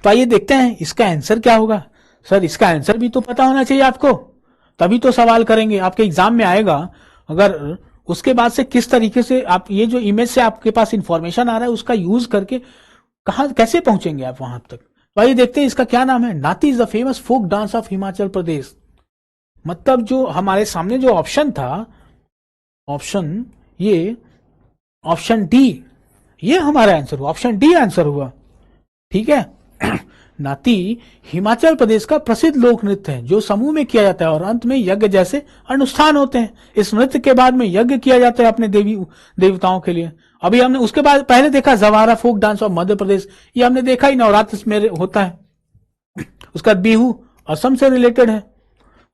तो आइए देखते हैं इसका आंसर क्या होगा। सर इसका आंसर भी तो पता होना चाहिए आपको, तभी तो सवाल करेंगे, आपके एग्जाम में आएगा। अगर उसके बाद से किस तरीके से आप ये जो इमेज से आपके पास इंफॉर्मेशन आ रहा है उसका यूज करके कहां कैसे पहुंचेंगे आप वहां तक। तो आइए देखते हैं इसका क्या नाम है। Nati is the famous folk dance of Himachal Pradesh. मतलब जो हमारे सामने जो ऑप्शन था, ऑप्शन ये ऑप्शन डी, ये हमारा आंसर हुआ, ऑप्शन डी आंसर हुआ। ठीक है नाती हिमाचल प्रदेश का प्रसिद्ध लोक नृत्य है जो समूह में किया जाता है और अंत में यज्ञ जैसे अनुष्ठान होते हैं। इस नृत्य के बाद में यज्ञ किया जाता है अपने देवी देवताओं के लिए। अभी हमने उसके बाद पहले देखा जवारा फोक डांस ऑफ मध्य प्रदेश, ये हमने देखा ही नवरात्र में होता है। उसके बाद बिहू असम से रिलेटेड है।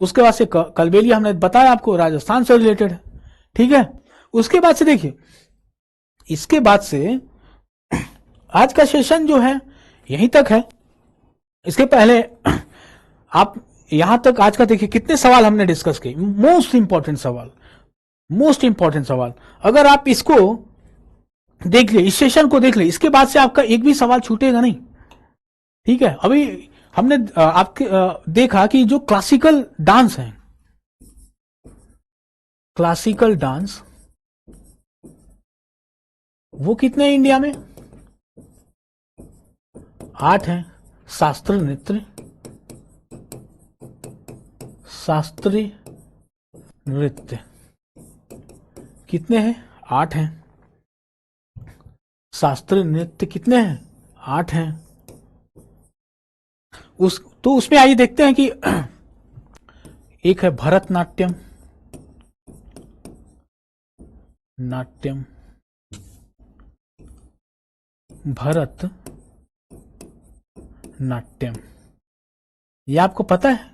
उसके बाद से कलबेलिया हमने बताया आपको राजस्थान से रिलेटेड है। ठीक है, उसके बाद से देखिए, इसके बाद से आज का सेशन जो है यहीं तक है। इसके पहले आप यहां तक आज का देखिए कितने सवाल हमने डिस्कस किए। मोस्ट इंपॉर्टेंट सवाल, मोस्ट इंपॉर्टेंट सवाल। अगर आप इसको देख ले, इस सेशन को देख ले, इसके बाद से आपका एक भी सवाल छूटेगा नहीं। ठीक है, अभी हमने आपके देखा कि जो क्लासिकल डांस है, क्लासिकल डांस वो कितने हैं इंडिया में? 8 हैं। शास्त्रीय नृत्य, शास्त्रीय नृत्य कितने हैं? 8 हैं। शास्त्रीय नृत्य कितने हैं? 8 हैं। तो उसमें आइए देखते हैं कि एक है भरतनाट्यम, नाट्यम, भरत नाट्यम, ये आपको पता है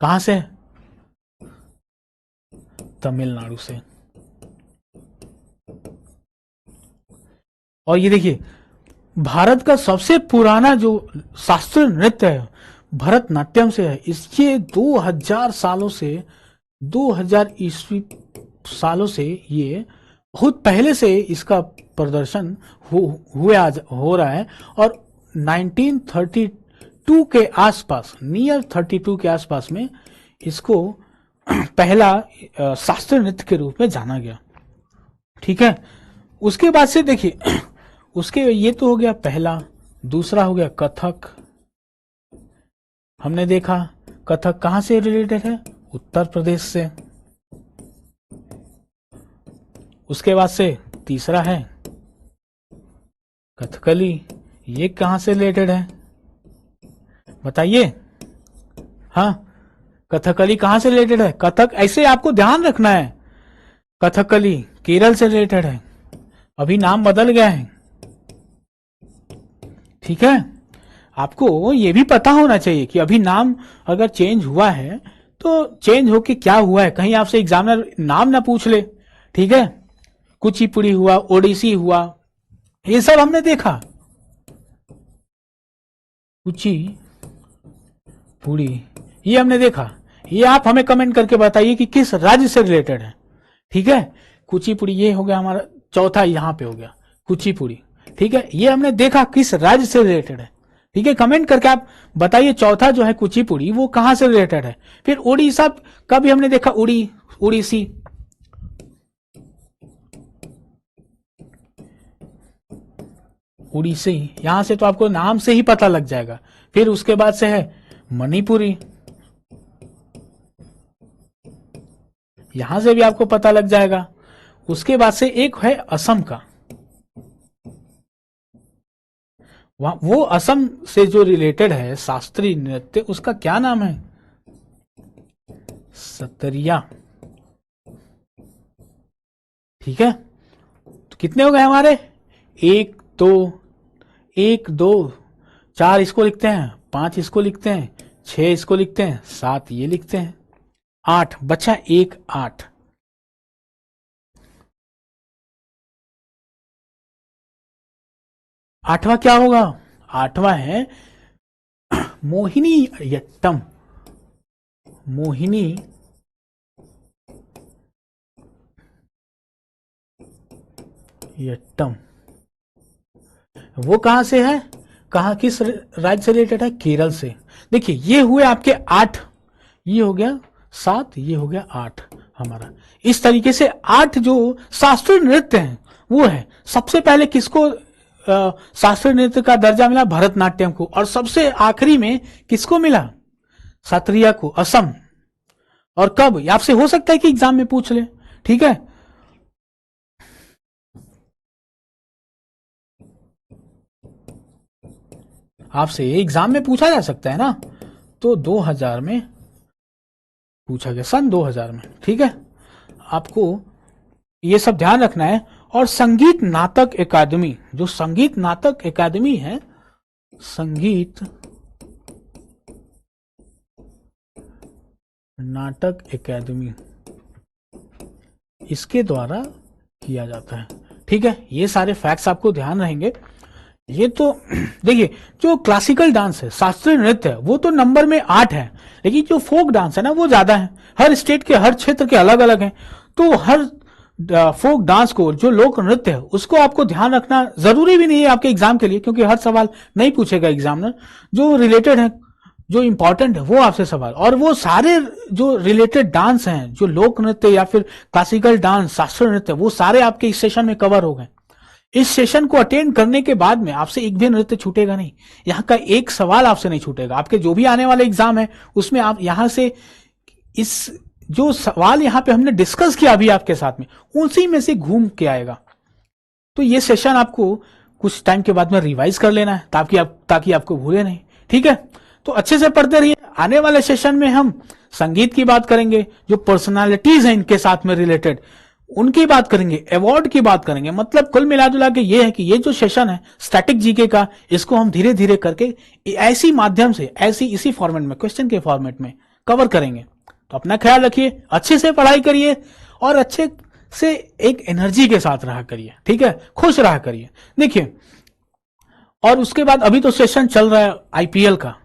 कहां से? तमिलनाडु से। और ये देखिए भारत का सबसे पुराना जो शास्त्रीय नृत्य है भरतनाट्यम से है। इसके 2000 सालों से, 2000 ईस्वी सालों से, ये बहुत पहले से इसका प्रदर्शन हो रहा है। और 1932 के आसपास, नियर 32 के आसपास में इसको पहला शास्त्रीय नृत्य के रूप में जाना गया। ठीक है, उसके बाद से देखिए, उसके ये तो हो गया पहला। दूसरा हो गया कथक। हमने देखा कथक कहां से रिलेटेड है? उत्तर प्रदेश से। उसके बाद से तीसरा है कथकली, ये कहां से रिलेटेड है बताइए? हाँ, कथकली कहां से रिलेटेड है? कथक, ऐसे आपको ध्यान रखना है, कथकली केरल से रिलेटेड है। अभी नाम बदल गया है। ठीक है, आपको ये भी पता होना चाहिए कि अभी नाम अगर चेंज हुआ है तो चेंज होके क्या हुआ है, कहीं आपसे एग्जामिनर नाम ना पूछ ले। ठीक है, कुचिपुड़ी हुआ, ओडिसी हुआ, ये सब हमने देखा। कुचिपुड़ी ये हमने देखा। ये आप हमें कमेंट करके बताइए कि किस राज्य से रिलेटेड है। ठीक है, कुचिपुड़ी ये हो गया हमारा चौथा, यहां पे हो गया कुचिपुड़ी। ठीक है, ये हमने देखा किस राज्य से रिलेटेड है। ठीक है, कमेंट करके आप बताइए चौथा जो है कुचिपुड़ी वो कहां से रिलेटेड है। फिर ओडिशा का भी हमने देखा, उड़ीसी। उड़ीसी, यहां से तो आपको नाम से ही पता लग जाएगा। फिर उसके बाद से है मणिपुरी, यहां से भी आपको पता लग जाएगा। उसके बाद से एक है असम का, वो असम से जो रिलेटेड है शास्त्रीय नृत्य, उसका क्या नाम है? सतरिया। ठीक है, तो कितने हो गए हमारे? एक दो, एक दो, चार इसको लिखते हैं, पांच इसको लिखते हैं, छह इसको लिखते हैं, सात ये लिखते हैं, आठ बचा एक, आठ। आठवां क्या होगा? आठवां है मोहिनी यट्टम। मोहिनी यट्टम, वो कहां से है? कहां, किस राज्य से रिलेटेड है? केरल से। देखिए ये हुए आपके आठ, ये हो गया सात, ये हो गया आठ हमारा। इस तरीके से आठ जो शास्त्रीय नृत्य हैं वो है। सबसे पहले किसको शास्त्रीय नृत्य का दर्जा मिला? भरतनाट्यम को। और सबसे आखिरी में किसको मिला? सत्रिया को, असम। और कब? आपसे हो सकता है कि एग्जाम में पूछ ले, ठीक है। आपसे एग्जाम में पूछा जा सकता है ना, तो 2000 में पूछा गया, सन 2000 में, ठीक है। आपको ये सब ध्यान रखना है। और संगीत नाटक एकेडमी, जो संगीत नाटक एकेडमी है, संगीत नाटक एकेडमी, इसके द्वारा किया जाता है, ठीक है। ये सारे फैक्ट्स आपको ध्यान रहेंगे। ये तो देखिए, जो क्लासिकल डांस है, शास्त्रीय नृत्य है, वो तो नंबर में 8 है, लेकिन जो फोक डांस है ना वो ज्यादा है। हर स्टेट के, हर क्षेत्र के अलग अलग हैं, तो हर फोक डांस को, जो लोक नृत्य है, उसको आपको ध्यान रखना जरूरी भी नहीं है आपके एग्जाम के लिए, क्योंकि हर सवाल नहीं पूछेगा एग्जामिनर। जो रिलेटेड है, जो इंपॉर्टेंट है, वो आपसे सवाल। और वो सारे जो रिलेटेड डांस हैं, जो लोक नृत्य या फिर क्लासिकल डांस, शास्त्रीय नृत्य, वो सारे आपके इस सेशन में कवर हो गए। इस सेशन को अटेंड करने के बाद में आपसे एक भी नृत्य छूटेगा नहीं। यहाँ का एक सवाल आपसे नहीं छूटेगा। आपके जो भी आने वाले एग्जाम है उसमें आप यहां से इस जो सवाल यहां पे हमने डिस्कस किया अभी आपके साथ में, उसी में से घूम के आएगा। तो ये सेशन आपको कुछ टाइम के बाद में रिवाइज कर लेना है, ताकि आपको भूले नहीं, ठीक है। तो अच्छे से पढ़ते रहिए। आने वाले सेशन में हम संगीत की बात करेंगे, जो पर्सनालिटीज हैं इनके साथ में रिलेटेड, उनकी बात करेंगे, अवार्ड की बात करेंगे। मतलब कुल मिला जुला के ये है कि ये जो सेशन है स्टैटिक जीके का, इसको हम धीरे धीरे करके ऐसी माध्यम से, ऐसी इसी फॉर्मेट में, क्वेश्चन के फॉर्मेट में कवर करेंगे। तो अपना ख्याल रखिए, अच्छे से पढ़ाई करिए और अच्छे से एक एनर्जी के साथ रहा करिए, ठीक है, खुश रहा करिए। देखिए, और उसके बाद अभी तो सेशन चल रहा है आईपीएल का,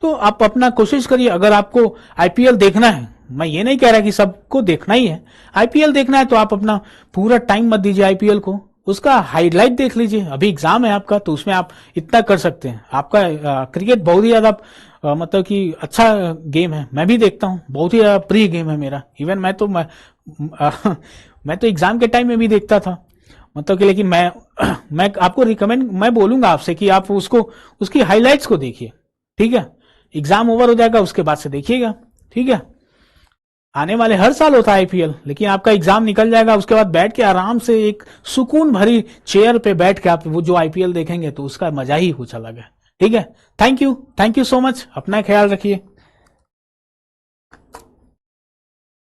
तो आप अपना कोशिश करिए। अगर आपको आईपीएल देखना है, मैं ये नहीं कह रहा कि सबको देखना ही है, आईपीएल देखना है तो आप अपना पूरा टाइम मत दीजिए आईपीएल को, उसका हाईलाइट देख लीजिए। अभी एग्जाम है आपका, तो उसमें आप इतना कर सकते हैं। आपका क्रिकेट बहुत ही ज्यादा मतलब कि अच्छा गेम है, मैं भी देखता हूँ, बहुत ही ज्यादा प्रिय गेम है मेरा। इवन मैं तो एग्जाम के टाइम में भी देखता था, मतलब कि। लेकिन मैं आपको रिकमेंड, मैं बोलूंगा आपसे कि आप उसको, उसकी हाईलाइट्स को देखिए, ठीक है। एग्जाम ओवर हो जाएगा उसके बाद से देखिएगा, ठीक है। आने वाले हर साल होता है आईपीएल, लेकिन आपका एग्जाम निकल जाएगा, उसके बाद बैठ के आराम से एक सुकून भरी चेयर पे बैठ के आप वो जो आईपीएल देखेंगे, तो उसका मजा ही कुछ अलग है, ठीक है। थैंक यू सो मच, अपना ख्याल रखिए।